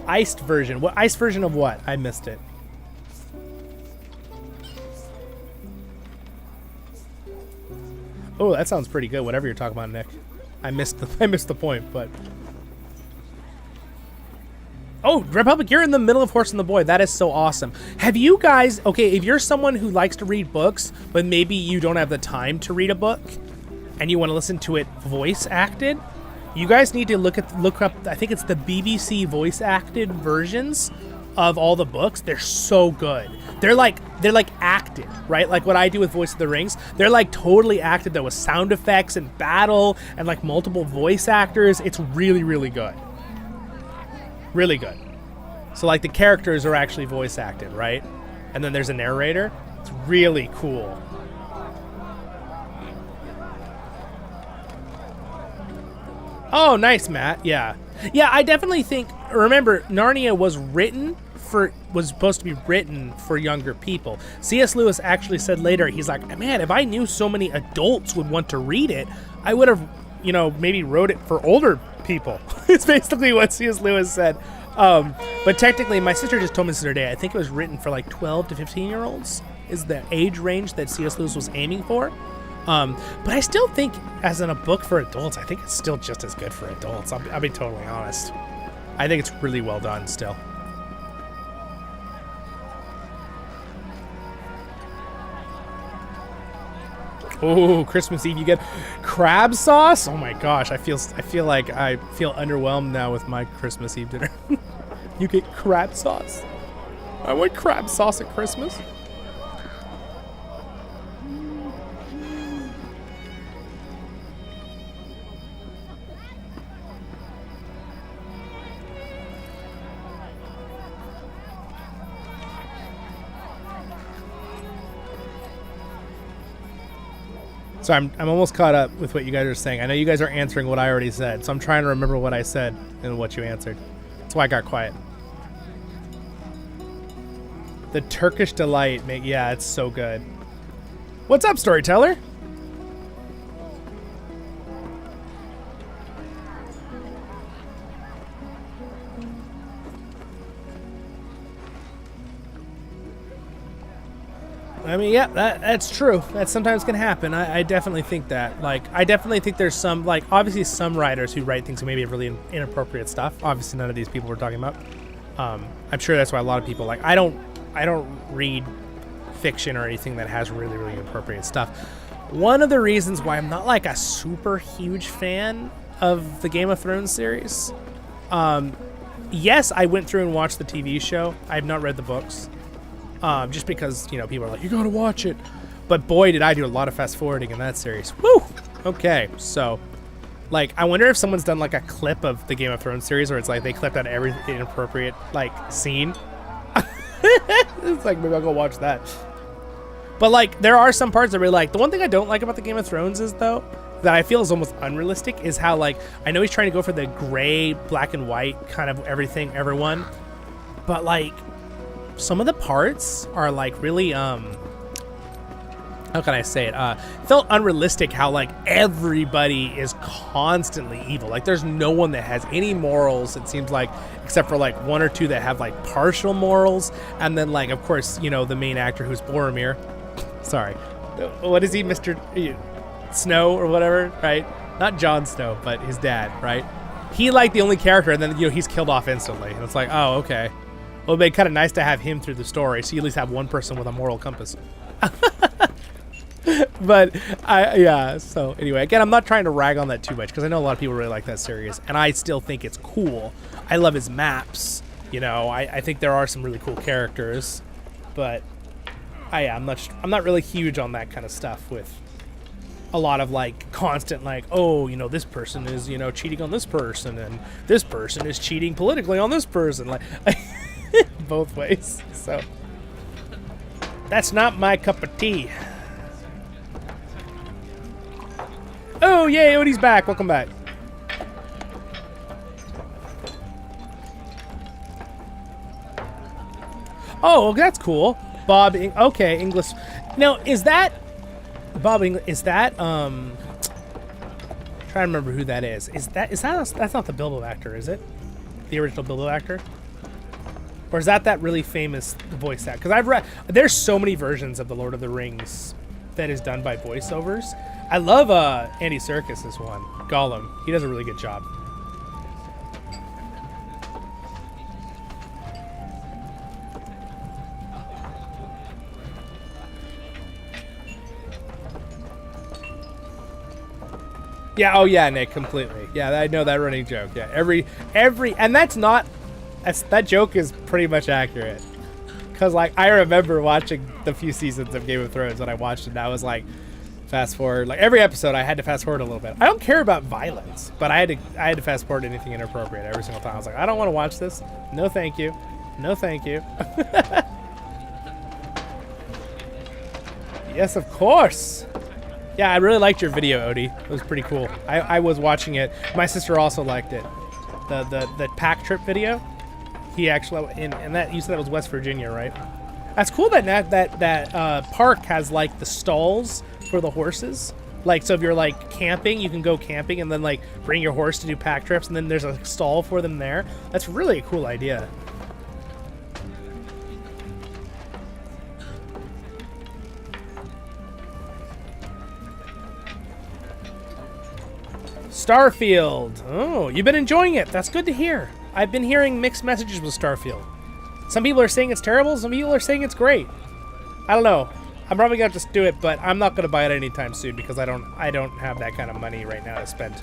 Iced version. What iced version of what? I missed it. Oh, that sounds pretty good. Whatever you're talking about, Nick. I missed the point, but. Oh, Republic, you're in the middle of Horse and the Boy. That is so awesome. Have you guys, okay, if you're someone who likes to read books, but maybe you don't have the time to read a book and you want to listen to it voice acted, you guys need to look up, I think it's the BBC voice acted versions of all the books. They're so good. They're like acted, right? Like what I do with Voice of the Rings. They're like totally acted though, with sound effects and battle and like multiple voice actors. It's really, really good. Really good. So like the characters are actually voice acted, right? And then there's a narrator. It's really cool. Oh, nice, Matt. Yeah. Yeah, I definitely think, remember, Narnia was supposed to be written for younger people. C.S. Lewis actually said later, he's like, man, if I knew so many adults would want to read it, I would have, maybe wrote it for older people. It's basically what C.S. Lewis said. But technically, my sister just told me this the other day, I think it was written for like 12 to 15-year-olds is the age range that C.S. Lewis was aiming for. But I still think as in a book for adults, I think it's still just as good for adults. I'll be totally honest. I think it's really well done still. Oh, Christmas Eve, you get crab sauce? Oh my gosh, I feel underwhelmed now with my Christmas Eve dinner. You get crab sauce? I want crab sauce at Christmas. So I'm almost caught up with what you guys are saying. I know you guys are answering what I already said, so I'm trying to remember what I said and what you answered. That's why I got quiet. The Turkish Delight, yeah, it's so good. What's up, Storyteller? I mean, yeah, that's true. That sometimes can happen. I definitely think that. Like, I definitely think there's some, like, obviously some writers who write things who maybe have really inappropriate stuff. Obviously, none of these people we're talking about. I'm sure that's why a lot of people, like, I don't read fiction or anything that has really, really inappropriate stuff. One of the reasons why I'm not, like, a super huge fan of the Game of Thrones series, yes, I went through and watched the TV show. I have not read the books. Just because, people are like, you gotta watch it. But boy, did I do a lot of fast forwarding in that series. Woo! Okay, so, like, I wonder if someone's done, like, a clip of the Game of Thrones series where it's like they clipped out every inappropriate, like, scene. It's like, maybe I'll go watch that. But, like, there are some parts that really like. The one thing I don't like about the Game of Thrones is, though, that I feel is almost unrealistic is how, like, I know he's trying to go for the gray, black and white kind of everyone. But, like, some of the parts are like really how can I say it, felt unrealistic how like everybody is constantly evil. Like there's no one that has any morals, it seems like, except for like one or two that have like partial morals. And then like, of course, the main actor who's Boromir, sorry, what is he, Mr. Snow or whatever, right? Not Jon Snow, but his dad, right? He like the only character, and then he's killed off instantly, and it's like, oh, okay. Well, it'd be kind of nice to have him through the story, so you at least have one person with a moral compass. But, yeah, so anyway, again, I'm not trying to rag on that too much, because I know a lot of people really like that series, and I still think it's cool. I love his maps, I think there are some really cool characters, but I'm not really huge on that kind of stuff with a lot of like constant like, oh, this person is, cheating on this person, and this person is cheating politically on this person, like both ways. So that's not my cup of tea. Oh yay, Odie's back. Welcome back. Oh, that's cool. Bob, okay, English. Now, is that Bob English? Is that trying to remember who that is. That's not the Bilbo actor, is it? The original Bilbo actor? Or is that really famous voice act? Because I've read, there's so many versions of the Lord of the Rings that is done by voiceovers. I love Andy Serkis' one, Gollum. He does a really good job. Yeah, oh yeah, Nick, completely. Yeah, I know that running joke. Yeah, every, and that joke is pretty much accurate. Cause like I remember watching the few seasons of Game of Thrones when I watched it, and I was like, fast forward. Like every episode, I had to fast forward a little bit. I don't care about violence, but I had to fast forward anything inappropriate every single time. I was like, I don't want to watch this. No, thank you. No, thank you. Yes, of course. Yeah, I really liked your video, Odie. It was pretty cool. I was watching it. My sister also liked it. The pack trip video. He actually, and that, you said that was West Virginia, right? That's cool that park has like the stalls for the horses. Like, so if you're like camping, you can go camping and then like bring your horse to do pack trips, and then there's a stall for them there. That's really a cool idea. Starfield. Oh, you've been enjoying it. That's good to hear. I've been hearing mixed messages with Starfield. Some people are saying it's terrible. Some people are saying it's great. I don't know. I'm probably gonna just do it, but I'm not gonna buy it anytime soon because I don't have that kind of money right now to spend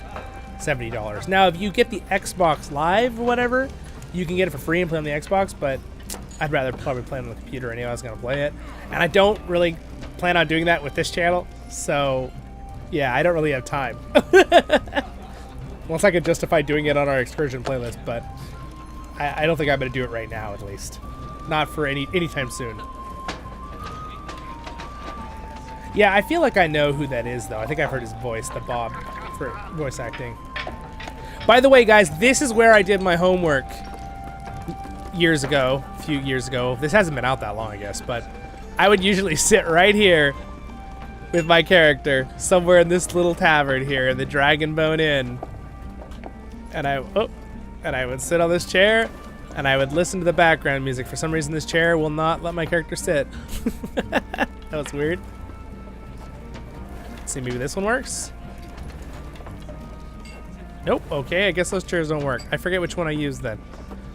$70. Now, if you get the Xbox Live or whatever, you can get it for free and play on the Xbox. But I'd rather probably play on the computer anyway. I was gonna play it, and I don't really plan on doing that with this channel. So, yeah, I don't really have time. Unless I could justify doing it on our excursion playlist, but I don't think I'm going to do it right now, at least. Not for anytime soon. Yeah, I feel like I know who that is, though. I think I've heard his voice, the Bob, for voice acting. By the way, guys, this is where I did my homework a few years ago. This hasn't been out that long, I guess, but I would usually sit right here with my character somewhere in this little tavern here in the Dragonbone Inn. And I would sit on this chair, and I would listen to the background music. For some reason, this chair will not let my character sit. That was weird. Let's see, maybe this one works. Nope. Okay, I guess those chairs don't work. I forget which one I used then.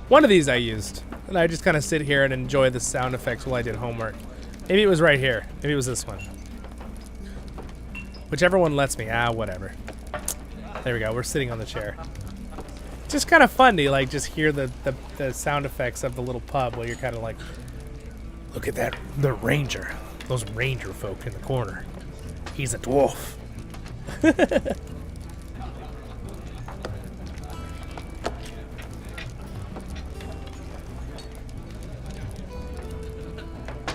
One of these I used, and I just kind of sit here and enjoy the sound effects while I did homework. Maybe it was right here. Maybe it was this one. Whichever one lets me. Whatever. There we go. We're sitting on the chair. Just kind of fun to like just hear the sound effects of the little pub while you're kind of like, look at that, the ranger, those ranger folk in the corner. He's a dwarf.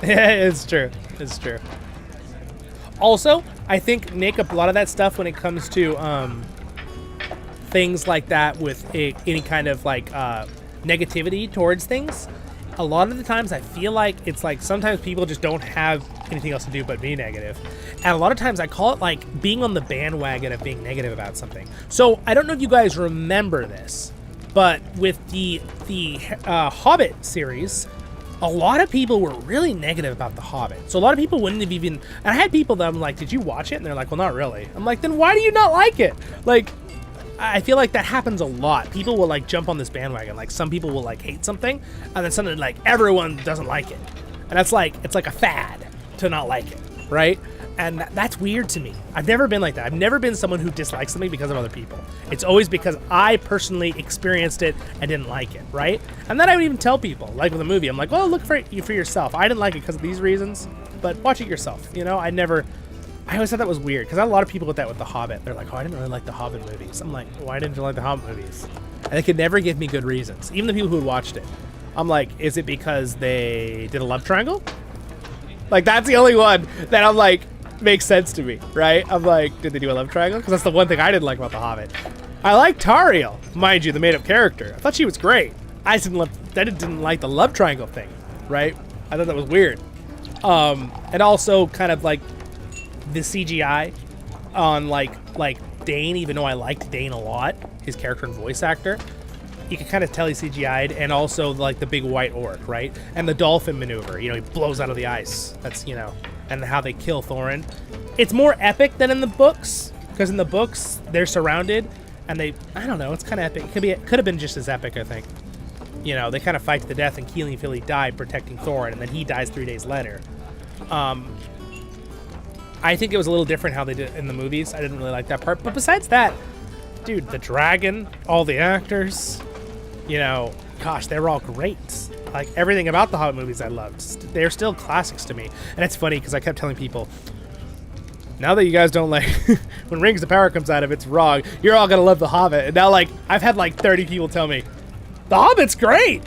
Yeah, it's true. It's true. Also, I think, Nick, a lot of that stuff when it comes to things like that with any kind of like negativity towards things, a lot of the times I feel like it's like sometimes people just don't have anything else to do but be negative. And a lot of times I call it like being on the bandwagon of being negative about something. So I don't know if you guys remember this, but with the Hobbit series, a lot of people were really negative about The Hobbit. So a lot of people wouldn't have even, and I had people that I'm like, did you watch it? And they're like, well, not really. I'm like, then why do you not like it? Like, I feel like that happens a lot. People will like jump on this bandwagon. Like some people will like hate something, and then suddenly like everyone doesn't like it. And that's like, it's like a fad to not like it, right? And that's weird to me. I've never been like that. I've never been someone who dislikes something because of other people. It's always because I personally experienced it and didn't like it, right? And then I would even tell people, like with a movie, I'm like, well, look for yourself. I didn't like it because of these reasons, but watch it yourself. You know, I always thought that was weird because a lot of people with that with The Hobbit. They're like, oh, I didn't really like the Hobbit movies. I'm like, why didn't you like the Hobbit movies? And they could never give me good reasons. Even the people who had watched it. I'm like, is it because they did a love triangle? Like, that's the only one that I'm like, makes sense to me, right? I'm like, did they do a love triangle? Because that's the one thing I didn't like about The Hobbit. I like Tauriel, mind you, the made-up character. I thought she was great. I just didn't like the love triangle thing, right? I thought that was weird. And also kind of like the CGI on like Dane, even though I liked Dane a lot, his character and voice actor, you can kind of tell he's CGI'd, and also like the big white orc, right? And the dolphin maneuver, you know, he blows out of the ice. That's, you know, and how they kill Thorin. It's more epic than in the books, because in the books they're surrounded, and I don't know, it's kind of epic. It could have been just as epic, I think. You know, they kind of fight to the death, and Keelan Philly died protecting Thorin, and then he dies 3 days later. I think it was a little different how they did it in the movies. I didn't really like that part. But besides that, dude, the dragon, all the actors, you know, gosh, they were all great. Like, everything about the Hobbit movies I loved. They're still classics to me. And it's funny because I kept telling people, now that you guys don't like, when Rings of Power comes out, if it's wrong, you're all going to love The Hobbit. And now, like, I've had like 30 people tell me, The Hobbit's great.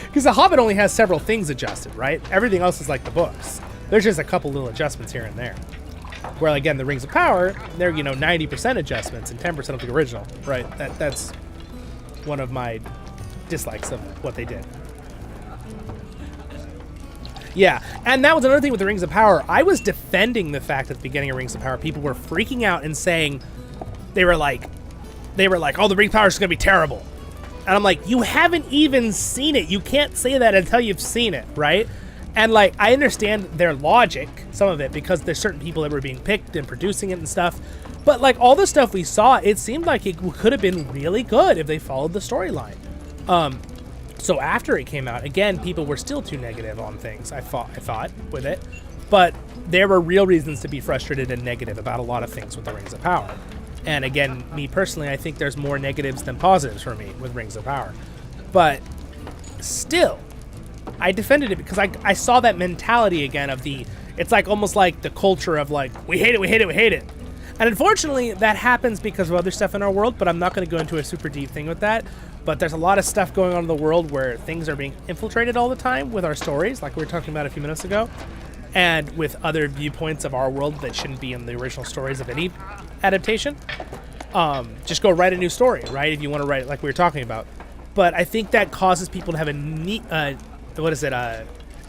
Because The Hobbit only has several things adjusted, right? Everything else is like the books. There's just a couple little adjustments here and there. Where, again, the Rings of Power, they're, you know, 90% adjustments and 10% of the original, right? That's one of my dislikes of what they did. Yeah, and that was another thing with the Rings of Power. I was defending the fact at the beginning of Rings of Power, people were freaking out and saying, they were like, oh, the Ring of Power is going to be terrible. And I'm like, you haven't even seen it. You can't say that until you've seen it, right? And, like, I understand their logic, some of it, because there's certain people that were being picked and producing it and stuff. But, like, all the stuff we saw, it seemed like it could have been really good if they followed the storyline. So after it came out, again, people were still too negative on things, I thought, with it. But there were real reasons to be frustrated and negative about a lot of things with the Rings of Power. And, again, me personally, I think there's more negatives than positives for me with Rings of Power. But still, I defended it because I saw that mentality again of it's like almost like the culture of like, we hate it, we hate it, we hate it. And unfortunately, that happens because of other stuff in our world, but I'm not going to go into a super deep thing with that. But there's a lot of stuff going on in the world where things are being infiltrated all the time with our stories, like we were talking about a few minutes ago, and with other viewpoints of our world that shouldn't be in the original stories of any adaptation. Just go write a new story, right? If you want to write it like we were talking about. But I think that causes people to have a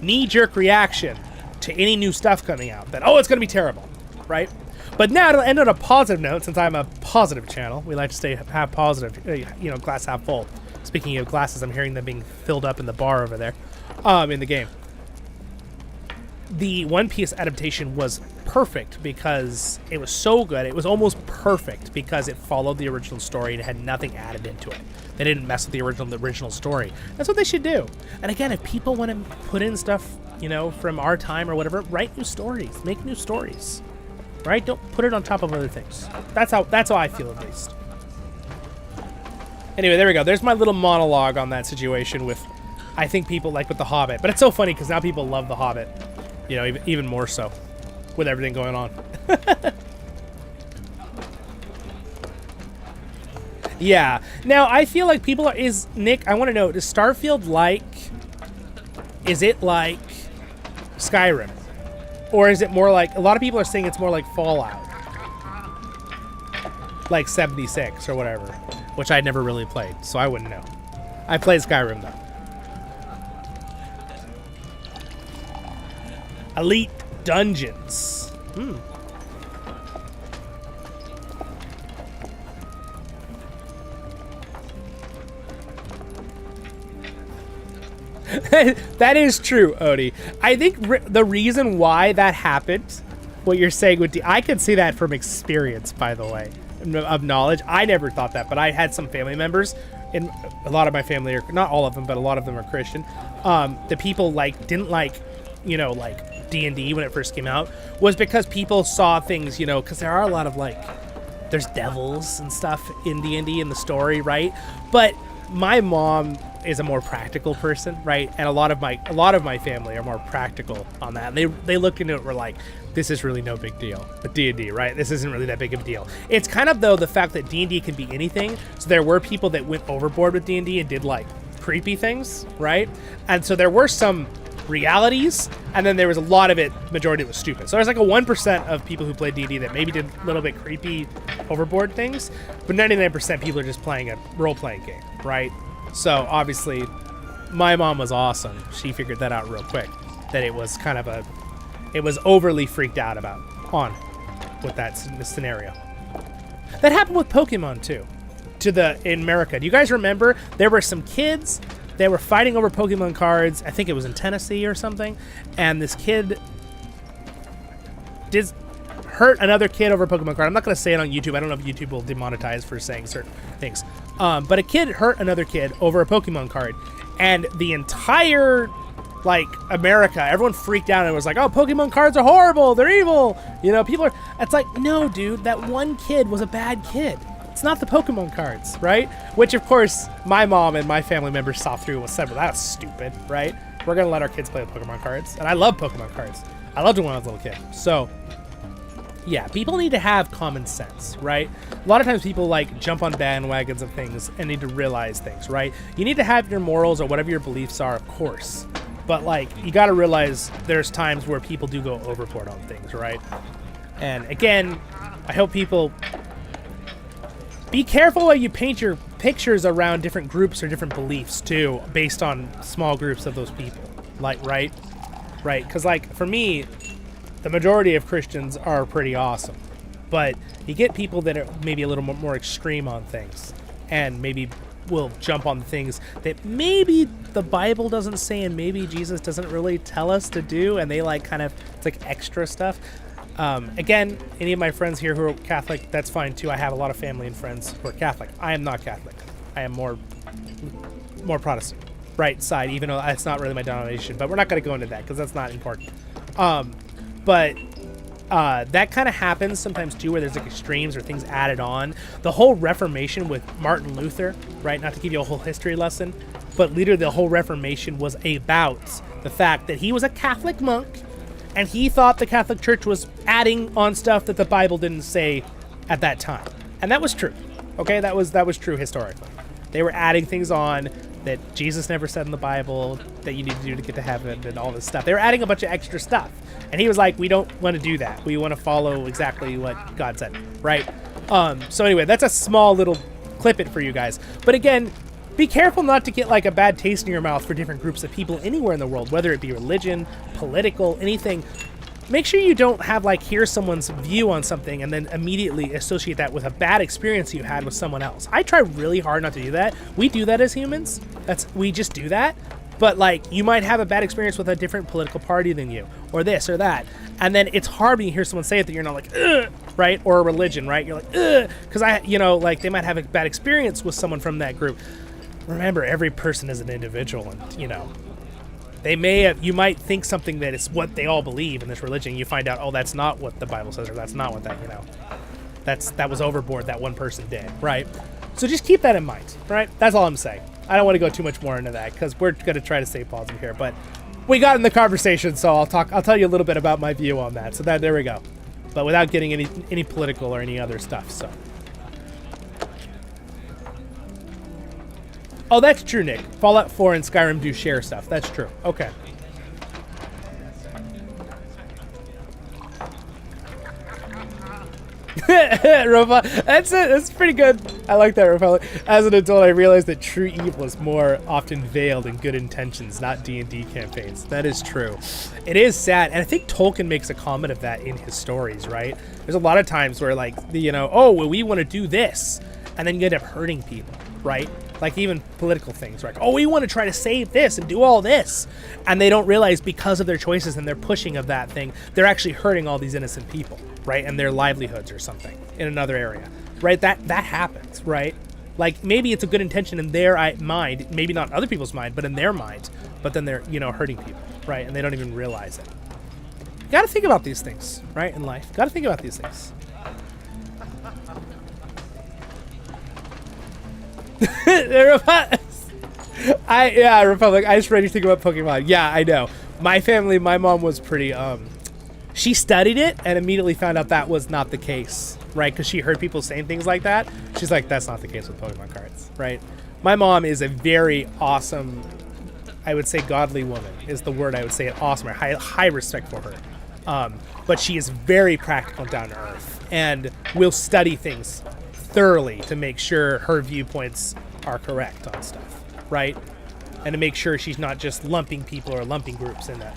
knee-jerk reaction to any new stuff coming out. That, oh, it's going to be terrible, right? But now to end on a positive note, since I'm a positive channel, we like to stay half positive, you know, glass half full. Speaking of glasses, I'm hearing them being filled up in the bar over there, in the game. The One Piece adaptation was perfect because it was so good. It was almost perfect because it followed the original story and it had nothing added into it. They didn't mess with the original story. That's what they should do. And again, if people want to put in stuff, you know, from our time or whatever, write new stories, make new stories, right? Don't put it on top of other things. That's how I feel, at least. Anyway, there we go. There's my little monologue on that situation with, I think people like with The Hobbit. But it's so funny because now people love The Hobbit. You know, even more so with everything going on. Yeah. Now, I feel like people are... Nick, I want to know, is Starfield like... Is it like Skyrim? Or is it more like... A lot of people are saying it's more like Fallout. Like 76 or whatever. Which I'd never really played, so I wouldn't know. I played Skyrim, though. Elite Dungeons. That is true, Odie. I think the reason why that happened, what you're saying with I could see that from experience, by the way, of knowledge. I never thought that, but I had some family members, and a lot of my family are, not all of them, but a lot of them are Christian. The people didn't like, you know, like D&D when it first came out, was because people saw things, you know, because there are a lot of there's devils and stuff in D&D in the story, right? But my mom is a more practical person, right? And a lot of my family are more practical on that. And they look into it, we're like, this is really no big deal. But D&D, right? This isn't really that big of a deal. It's kind of, though, the fact that D&D can be anything. So there were people that went overboard with D&D and did creepy things, right? And so there were some realities, and then there was a lot of it, majority was stupid. So there's a 1% of people who played D&D that maybe did a little bit creepy overboard things, but 99% people are just playing a role-playing game, right? So obviously my mom was awesome. She figured that out real quick, that it was kind of it was overly freaked out with that scenario. That happened with Pokemon too. in America. Do you guys remember there were some kids that were fighting over Pokemon cards? I think it was in Tennessee or something, and this kid did hurt another kid over a Pokemon card. I'm not going to say it on YouTube. I don't know if YouTube will demonetize for saying certain things. But a kid hurt another kid over a Pokemon card, and the entire America, everyone freaked out and was like, oh, Pokemon cards are horrible, they're evil, people are, it's like, no dude, that one kid was a bad kid. It's not the Pokemon cards, right? Which of course my mom and my family members saw through and said, well, that's stupid, right? We're gonna let our kids play with Pokemon cards. And I love Pokemon cards. I loved it when I was a little kid. So yeah, people need to have common sense, right? A lot of times people jump on bandwagons of things and need to realize things, right? You need to have your morals or whatever your beliefs are, of course. But you got to realize there's times where people do go overboard on things, right? And again, I hope people be careful when you paint your pictures around different groups or different beliefs too, based on small groups of those people. Right? Because for me, the majority of Christians are pretty awesome. But you get people that are maybe a little more extreme on things and maybe will jump on things that maybe the Bible doesn't say and maybe Jesus doesn't really tell us to do, and they it's extra stuff. Again, any of my friends here who are Catholic, that's fine too. I have a lot of family and friends who are Catholic. I am not Catholic. I am more Protestant, right side, even though it's not really my denomination, but we're not going to go into that because that's not important. But that kind of happens sometimes too, where there's extremes or things added on. The whole Reformation with Martin Luther, right? Not to give you a whole history lesson, but literally the whole Reformation was about the fact that he was a Catholic monk and he thought the Catholic Church was adding on stuff that the Bible didn't say at that time. And that was true. Okay, that was true historically. They were adding things on that Jesus never said in the Bible that you need to do to get to heaven and all this stuff. They were adding a bunch of extra stuff. And he was like, we don't want to do that. We want to follow exactly what God said, right? So anyway, that's a small little clip it for you guys. But again, be careful not to get a bad taste in your mouth for different groups of people anywhere in the world, whether it be religion, political, anything. Make sure you don't have hear someone's view on something and then immediately associate that with a bad experience you had with someone else. I try really hard not to do that. We do that as humans. We just do that. But you might have a bad experience with a different political party than you, or this or that, and then it's hard when you hear someone say it that you're not ugh, right? Or a religion, right? You're ugh, because they might have a bad experience with someone from that group. Remember, every person is an individual, and you might think something that is what they all believe in this religion. You find out, oh, that's not what the Bible says, or that's not what that was overboard. That one person did, right? So just keep that in mind, right? That's all I'm saying. I don't want to go too much more into that because we're going to try to stay positive here, but we got in the conversation, so I'll tell you a little bit about my view on that. So there we go. But without getting any political or any other stuff, so. Oh, that's true, Nick. Fallout 4 and Skyrim do share stuff. That's true. Okay. That's pretty good. I like that, Rafael. As an adult, I realized that true evil is more often veiled in good intentions, not D&D campaigns. That is true. It is sad, and I think Tolkien makes a comment of that in his stories, right? There's a lot of times where, oh, well, we want to do this, and then you end up hurting people, right? Even political things, right? Oh, we want to try to save this and do all this, and they don't realize because of their choices and their pushing of that thing, they're actually hurting all these innocent people, right? And their livelihoods or something in another area, right? That happens, right? Maybe it's a good intention in their mind, maybe not other people's mind, but in their mind, but then they're, hurting people, right? And they don't even realize it. You got to think about these things, right? In life, got to think about these things. Republic. I just read you think about Pokemon. Yeah, I know. My family, my mom was pretty. She studied it and immediately found out that was not the case, right? Because she heard people saying things like that. She's like, "That's not the case with Pokemon cards," right? My mom is a very awesome, I would say, godly woman is the word I would say. Awesome, high respect for her. But she is very practical, down to earth, and will study things thoroughly to make sure her viewpoints are correct on stuff, right? And to make sure she's not just lumping people or lumping groups in that,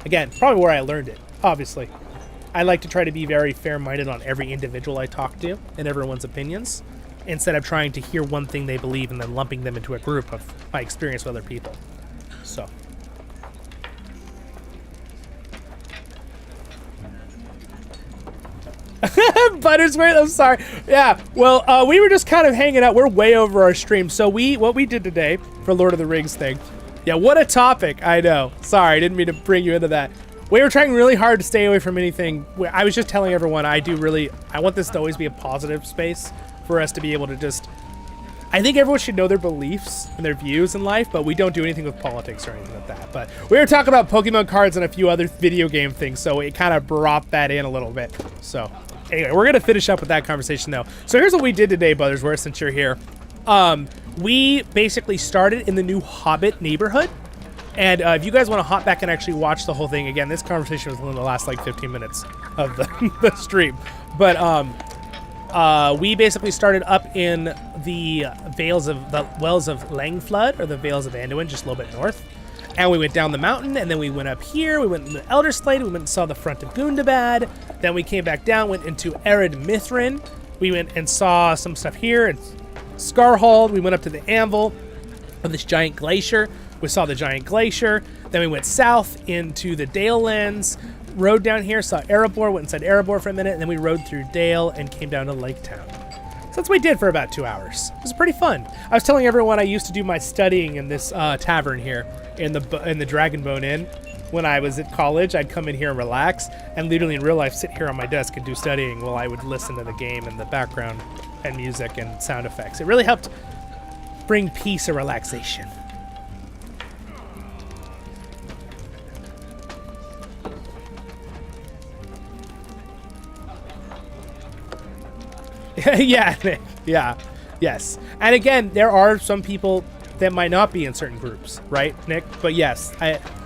Again, probably where I learned it, obviously. I like to try to be very fair-minded on every individual I talk to and everyone's opinions. instead of trying to hear one thing they believe and then lumping them into a group of my experience with other people. So. Buttersworth, I'm sorry. Yeah, well, we were just kind of hanging out. We're way over our stream. So what we did today for Lord of the Rings thing. Yeah, what a topic. I know. Sorry, I didn't mean to bring you into that. We were trying really hard to stay away from anything. I was just telling everyone I want this to always be a positive space for us to be able to just... I think everyone should know their beliefs and their views in life, but we don't do anything with politics or anything like that. But we were talking about Pokemon cards and a few other video game things, so it kind of brought that in a little bit. So anyway, we're going to finish up with that conversation, though. So here's what we did today, Buttersworth, since you're here. We basically started in the new Hobbit neighborhood. And if you guys want to hop back and actually watch the whole thing, again, this conversation was in the last, like, 15 minutes of the stream. But we basically started up in the Wells of Langflood, or the Vales of Anduin, just a little bit north. And we went down the mountain, and then we went up here. We went into Elderslade. We went and saw the front of Gundabad. Then we came back down, went into Ered Mithrin. We went and saw some stuff here in Scarhold. We went up to the Anvil of this giant glacier. We saw the giant glacier. Then we went south into the Dale lands, rode down here, saw Erebor, went inside Erebor for a minute, and then we rode through Dale and came down to Lake Town. So that's what we did for about 2 hours. It was pretty fun. I was telling everyone I used to do my studying in this tavern here in the Dragonbone Inn. When I was at college, I'd come in here and relax, and literally in real life sit here on my desk and do studying while I would listen to the game and the background and music and sound effects. It really helped bring peace and relaxation. Yes. And again, there are some people that might not be in certain groups, right, Nick? But yes,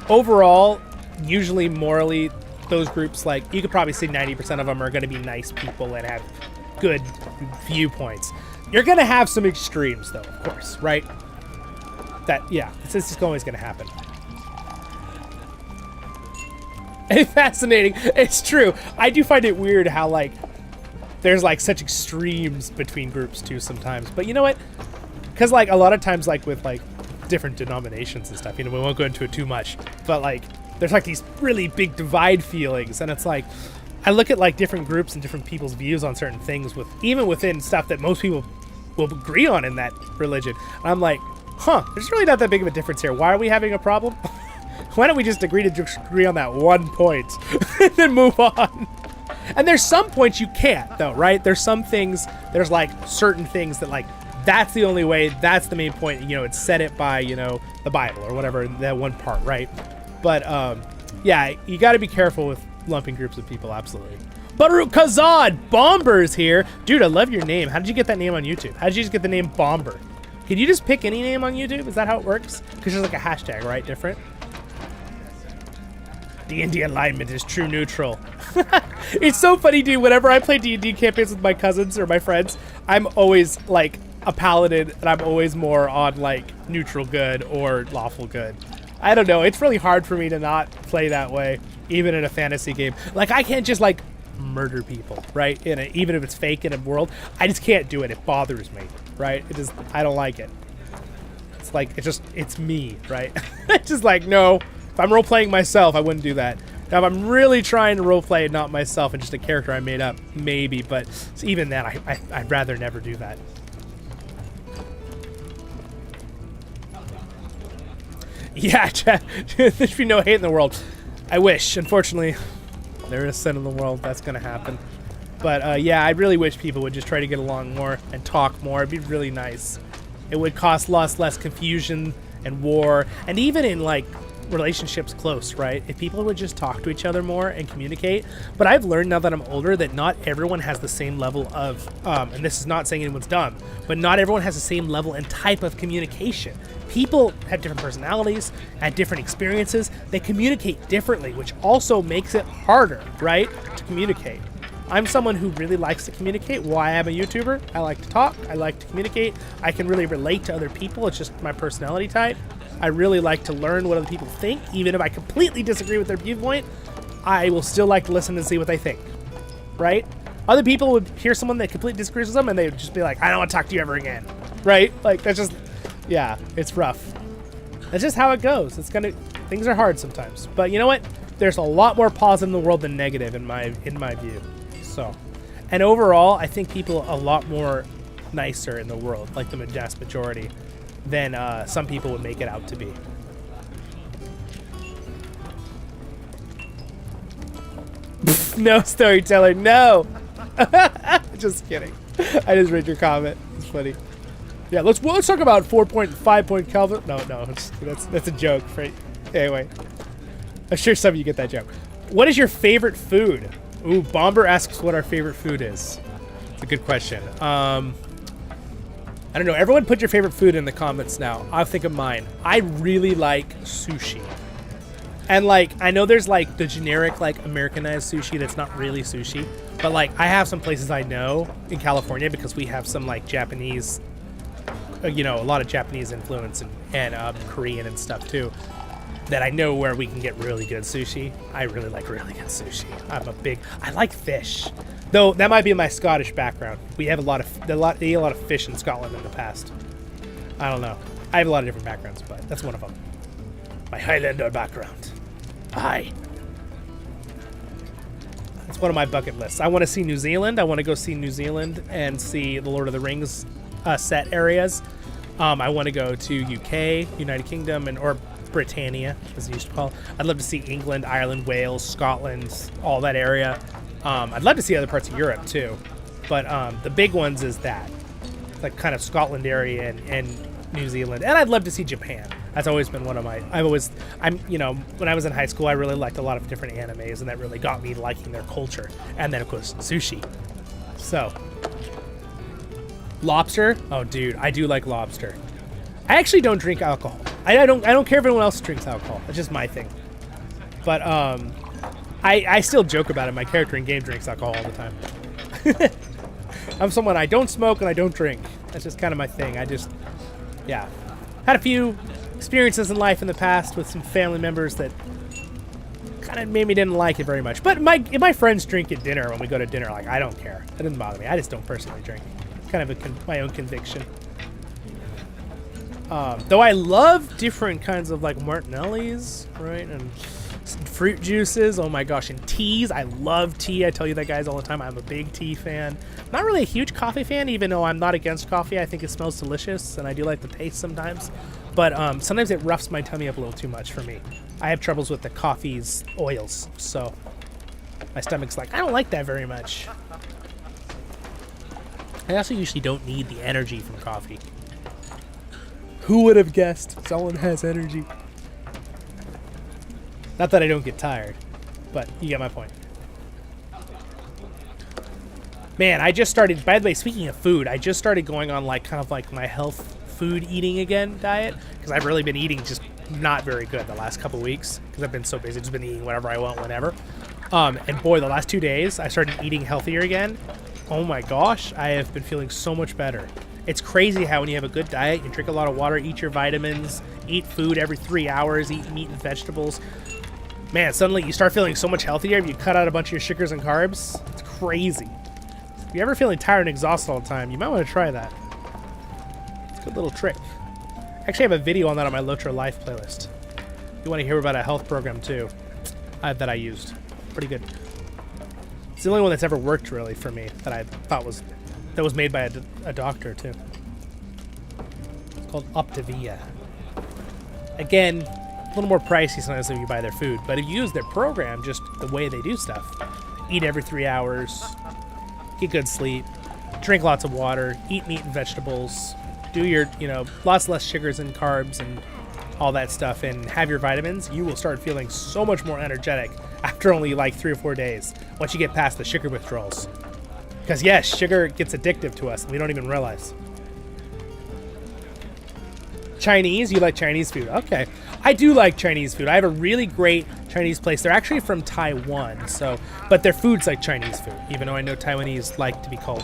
overall, usually morally, those groups, like, you could probably say 90% of them are going to be nice people and have good viewpoints. You're going to have some extremes, though, of course, right? This is always going to happen. Fascinating. It's true. I do find it weird how, like, there's, like, such extremes between groups, too, sometimes. But you know what? Because, like, a lot of times, like, with, like, different denominations and stuff, you know, we won't go into it too much. But, like, there's, like, these really big divide feelings. And it's, like, I look at, like, different groups and different people's views on certain things, even within stuff that most people will agree on in that religion. And I'm like, there's really not that big of a difference here. Why are we having a problem? Why don't we just agree to disagree on that one point and then move on? And there's some points you can't, though, right? There's some things, there's, like, certain things that, like, that's the only way, that's the main point, you know, it's set it by, you know, the Bible or whatever, that one part, right? But, yeah, you got to be careful with lumping groups of people, absolutely. Baruch Kazad, Bomber's here. Dude, I love your name. How did you get that name on YouTube? How did you just get the name Bomber? Can you just pick any name on YouTube? Is that how it works? Because there's, like, a hashtag, right? Different? D&D alignment is true neutral. It's so funny, dude. Whenever I play D&D campaigns with my cousins or my friends, I'm always, like, a paladin, and I'm always more on, like, neutral good or lawful good. I don't know. It's really hard for me to not play that way, even in a fantasy game. Like, I can't just, like, murder people, right? Even if it's fake in a world, I just can't do it. It bothers me, right? I don't like it. It's like, it's me, right? It's just like, no. If I'm role-playing myself, I wouldn't do that. Now, if I'm really trying to role-play and not myself and just a character I made up, maybe. But even then, I'd rather never do that. Yeah, there should be no hate in the world. I wish. Unfortunately, there is sin in the world. That's going to happen. But, yeah, I really wish people would just try to get along more and talk more. It'd be really nice. It would cost less confusion and war. And even in, like, relationships close, right? If people would just talk to each other more and communicate. But I've learned now that I'm older that not everyone has the same level of, and this is not saying anyone's dumb, but not everyone has the same level and type of communication. People have different personalities, have different experiences. They communicate differently, which also makes it harder, right, to communicate. I'm someone who really likes to communicate. Why I'm a YouTuber. I like to talk. I like to communicate. I can really relate to other people. It's just my personality type. I really like to learn what other people think. Even if I completely disagree with their viewpoint, I will still like to listen and see what they think, right? Other people would hear someone that completely disagrees with them, and they would just be like, I don't want to talk to you ever again. Right? Like, that's just, yeah, it's rough. That's just how it goes. Things are hard sometimes. But you know what? There's a lot more positive in the world than negative in my view. So, and overall, I think people are a lot more nicer in the world, like the vast majority, than some people would make it out to be. No, storyteller, no. Just kidding. I just read your comment. It's funny. Yeah, let's talk about 4.5 point Kelvin. No, that's a joke. Right? Anyway, I'm sure some of you get that joke. What is your favorite food? Ooh, Bomber asks what our favorite food is. It's a good question. I don't know. Everyone put your favorite food in the comments now. I'll think of mine. I really like sushi. And like, I know there's like the generic like Americanized sushi that's not really sushi, but like I have some places I know in California because we have some like Japanese, you know, a lot of Japanese influence and Korean and stuff too, that I know where we can get really good sushi. I really like really good sushi. I like fish, though that might be my Scottish background. We have they eat a lot of fish in Scotland in the past. I don't know. I have a lot of different backgrounds, but that's one of them. My Highlander background. Aye. It's one of my bucket lists. I want to see New Zealand. I want to go see New Zealand and see the Lord of the Rings set areas. I want to go to UK, United Kingdom, or Britannia, as it used to call it. I'd love to see England, Ireland, Wales, Scotland, all that area. I'd love to see other parts of Europe too. But the big ones is that, like kind of Scotland area and New Zealand. And I'd love to see Japan. That's always been one of my, you know, when I was in high school, I really liked a lot of different animes, and that really got me liking their culture. And then, of course, sushi. So, lobster? Oh, dude, I do like lobster. I actually don't drink alcohol. I don't care if anyone else drinks alcohol. It's just my thing. But, I still joke about it. My character in game drinks alcohol all the time. I'm someone, I don't smoke and I don't drink. That's just kind of my thing. Yeah. Had a few experiences in life in the past with some family members that kind of made me didn't like it very much. But if my friends drink at dinner when we go to dinner, like, I don't care. That doesn't bother me. I just don't personally drink. Kind of my own conviction. Though I love different kinds of like Martinelli's, right? And fruit juices. Oh my gosh. And teas. I love tea. I tell you that, guys, all the time. I'm a big tea fan. Not really a huge coffee fan, even though I'm not against coffee. I think it smells delicious, and I do like the taste sometimes. But sometimes it roughs my tummy up a little too much for me. I have troubles with the coffee's oils, so my stomach's like, I don't like that very much. I also usually don't need the energy from coffee. Who would have guessed Zollin has energy? Not that I don't get tired, but you get my point. Man, I just started, by the way, speaking of food, I just started going on like kind of like my health food eating again diet, because I've really been eating just not very good the last couple weeks because I've been so busy, just been eating whatever I want whenever. And boy, the last 2 days I started eating healthier again. Oh my gosh, I have been feeling so much better. It's crazy how when you have a good diet, you drink a lot of water, eat your vitamins, eat food every 3 hours, eat meat and vegetables. Man, suddenly you start feeling so much healthier if you cut out a bunch of your sugars and carbs. It's crazy. If you're ever feeling tired and exhausted all the time, you might want to try that. It's a good little trick. I actually have a video on that on my LOTRO Life playlist. If you want to hear about a health program too, that I used. Pretty good. It's the only one that's ever worked really for me that I thought was made by a doctor too. It's called Optavia. Again, a little more pricey sometimes when you buy their food, but if you use their program, just the way they do stuff, eat every 3 hours, get good sleep, drink lots of water, eat meat and vegetables, do your, lots less sugars and carbs and all that stuff, and have your vitamins, you will start feeling so much more energetic after only like 3 or 4 days once you get past the sugar withdrawals. Because yes, sugar gets addictive to us and we don't even realize. Chinese? You like Chinese food? Okay. I do like Chinese food. I have a really great Chinese place. They're actually from Taiwan, but their food's like Chinese food, even though I know Taiwanese like to be called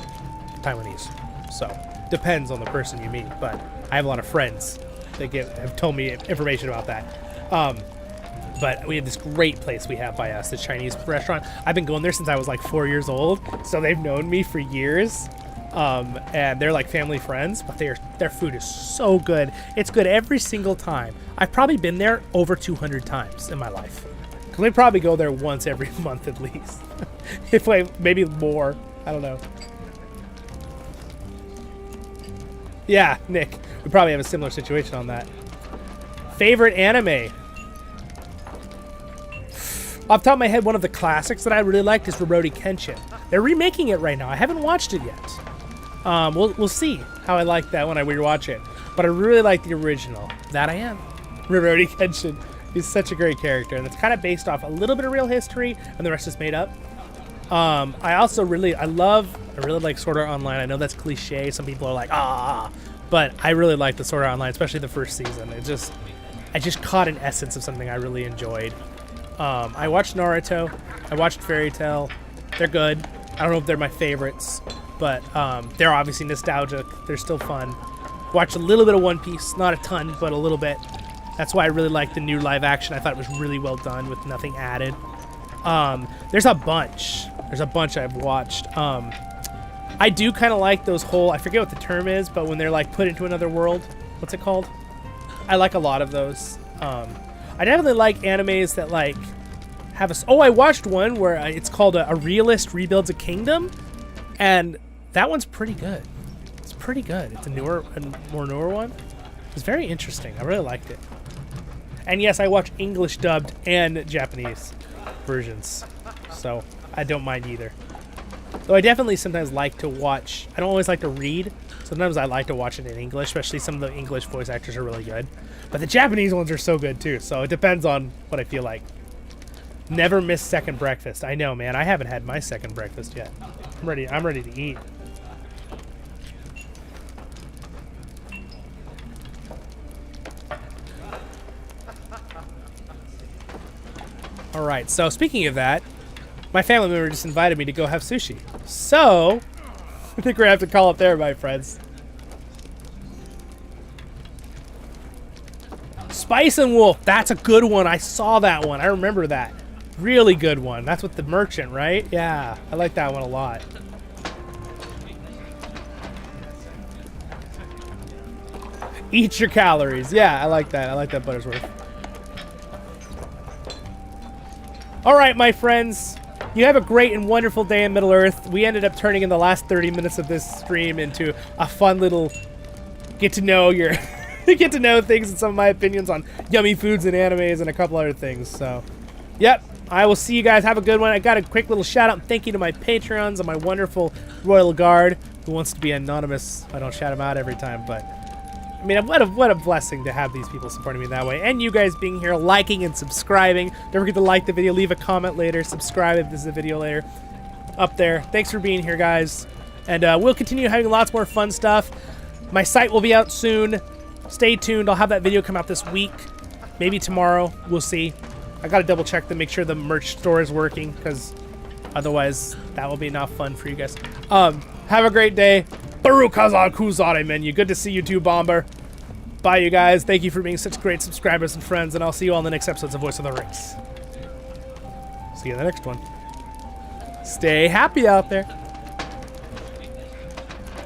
Taiwanese. So, depends on the person you meet, but I have a lot of friends that have told me information about that. But we have this great place we have by us, the Chinese restaurant. I've been going there since I was like 4 years old, so they've known me for years. And they're like family friends, but their food is so good. It's good every single time. I've probably been there over 200 times in my life. Cause we probably go there once every month at least. If maybe more, I don't know. Yeah, Nick, we probably have a similar situation on that. Favorite anime? Off the top of my head, one of the classics that I really liked is Rurouni Kenshin. They're remaking it right now. I haven't watched it yet. We'll see how I like that when I rewatch it. But I really like the original. That I am. Rurouni Kenshin. He's such a great character, and it's kind of based off a little bit of real history, and the rest is made up. I really like Sword Art Online. I know that's cliche. Some people are like, but I really like the Sword Art Online, especially the first season. I just caught an essence of something I really enjoyed. I watched Naruto. I watched Fairy Tail. They're good. I don't know if they're my favorites, but they're obviously nostalgic. They're still fun. Watched a little bit of One Piece. Not a ton, but a little bit. That's why I really like the new live action. I thought it was really well done with nothing added. There's a bunch. I've watched. I do kind of like those whole, I forget what the term is, but when they're like put into another world. What's it called? I like a lot of those. I definitely like animes that like have I watched one where it's called a realist rebuilds a kingdom, and that one's pretty good. It's pretty good. It's a more newer one. It's very interesting. I really liked it. And yes, I watch English dubbed and Japanese versions, so I don't mind either. Though I definitely sometimes like to watch. I don't always like to read. Sometimes I like to watch it in English, especially some of the English voice actors are really good. But the Japanese ones are so good too, so it depends on what I feel like. Never miss second breakfast. I know, man. I haven't had my second breakfast yet. I'm ready to eat. All right, so speaking of that, my family member just invited me to go have sushi. So, I think we're gonna have to call it there, my friends. Spice and Wolf, that's a good one. I saw that one. I remember that. Really good one. That's with the merchant, right? Yeah, I like that one a lot. Eat your calories. Yeah, I like that. I like that, Buttersworth. All right, my friends. You have a great and wonderful day in Middle-earth. We ended up turning in the last 30 minutes of this stream into a fun little get to know things and some of my opinions on yummy foods and animes and a couple other things. So, yep. I will see you guys. Have a good one. I got a quick little shout out and thank you to my Patreons and my wonderful Royal Guard who wants to be anonymous. I don't shout him out every time, but I mean, what a blessing to have these people supporting me that way. And you guys being here, liking and subscribing. Don't forget to like the video, leave a comment later, subscribe if this is a video later. Up there. Thanks for being here, guys. And we'll continue having lots more fun stuff. My site will be out soon. Stay tuned. I'll have that video come out this week. Maybe tomorrow. We'll see. I gotta double check to make sure the merch store is working, because otherwise that will be not fun for you guys. Have a great day. Baruch Hazar Kuzare menu. Good to see you too, Bomber. Bye, you guys. Thank you for being such great subscribers and friends, and I'll see you all in the next episodes of Voice of the Rings. See you in the next one. Stay happy out there.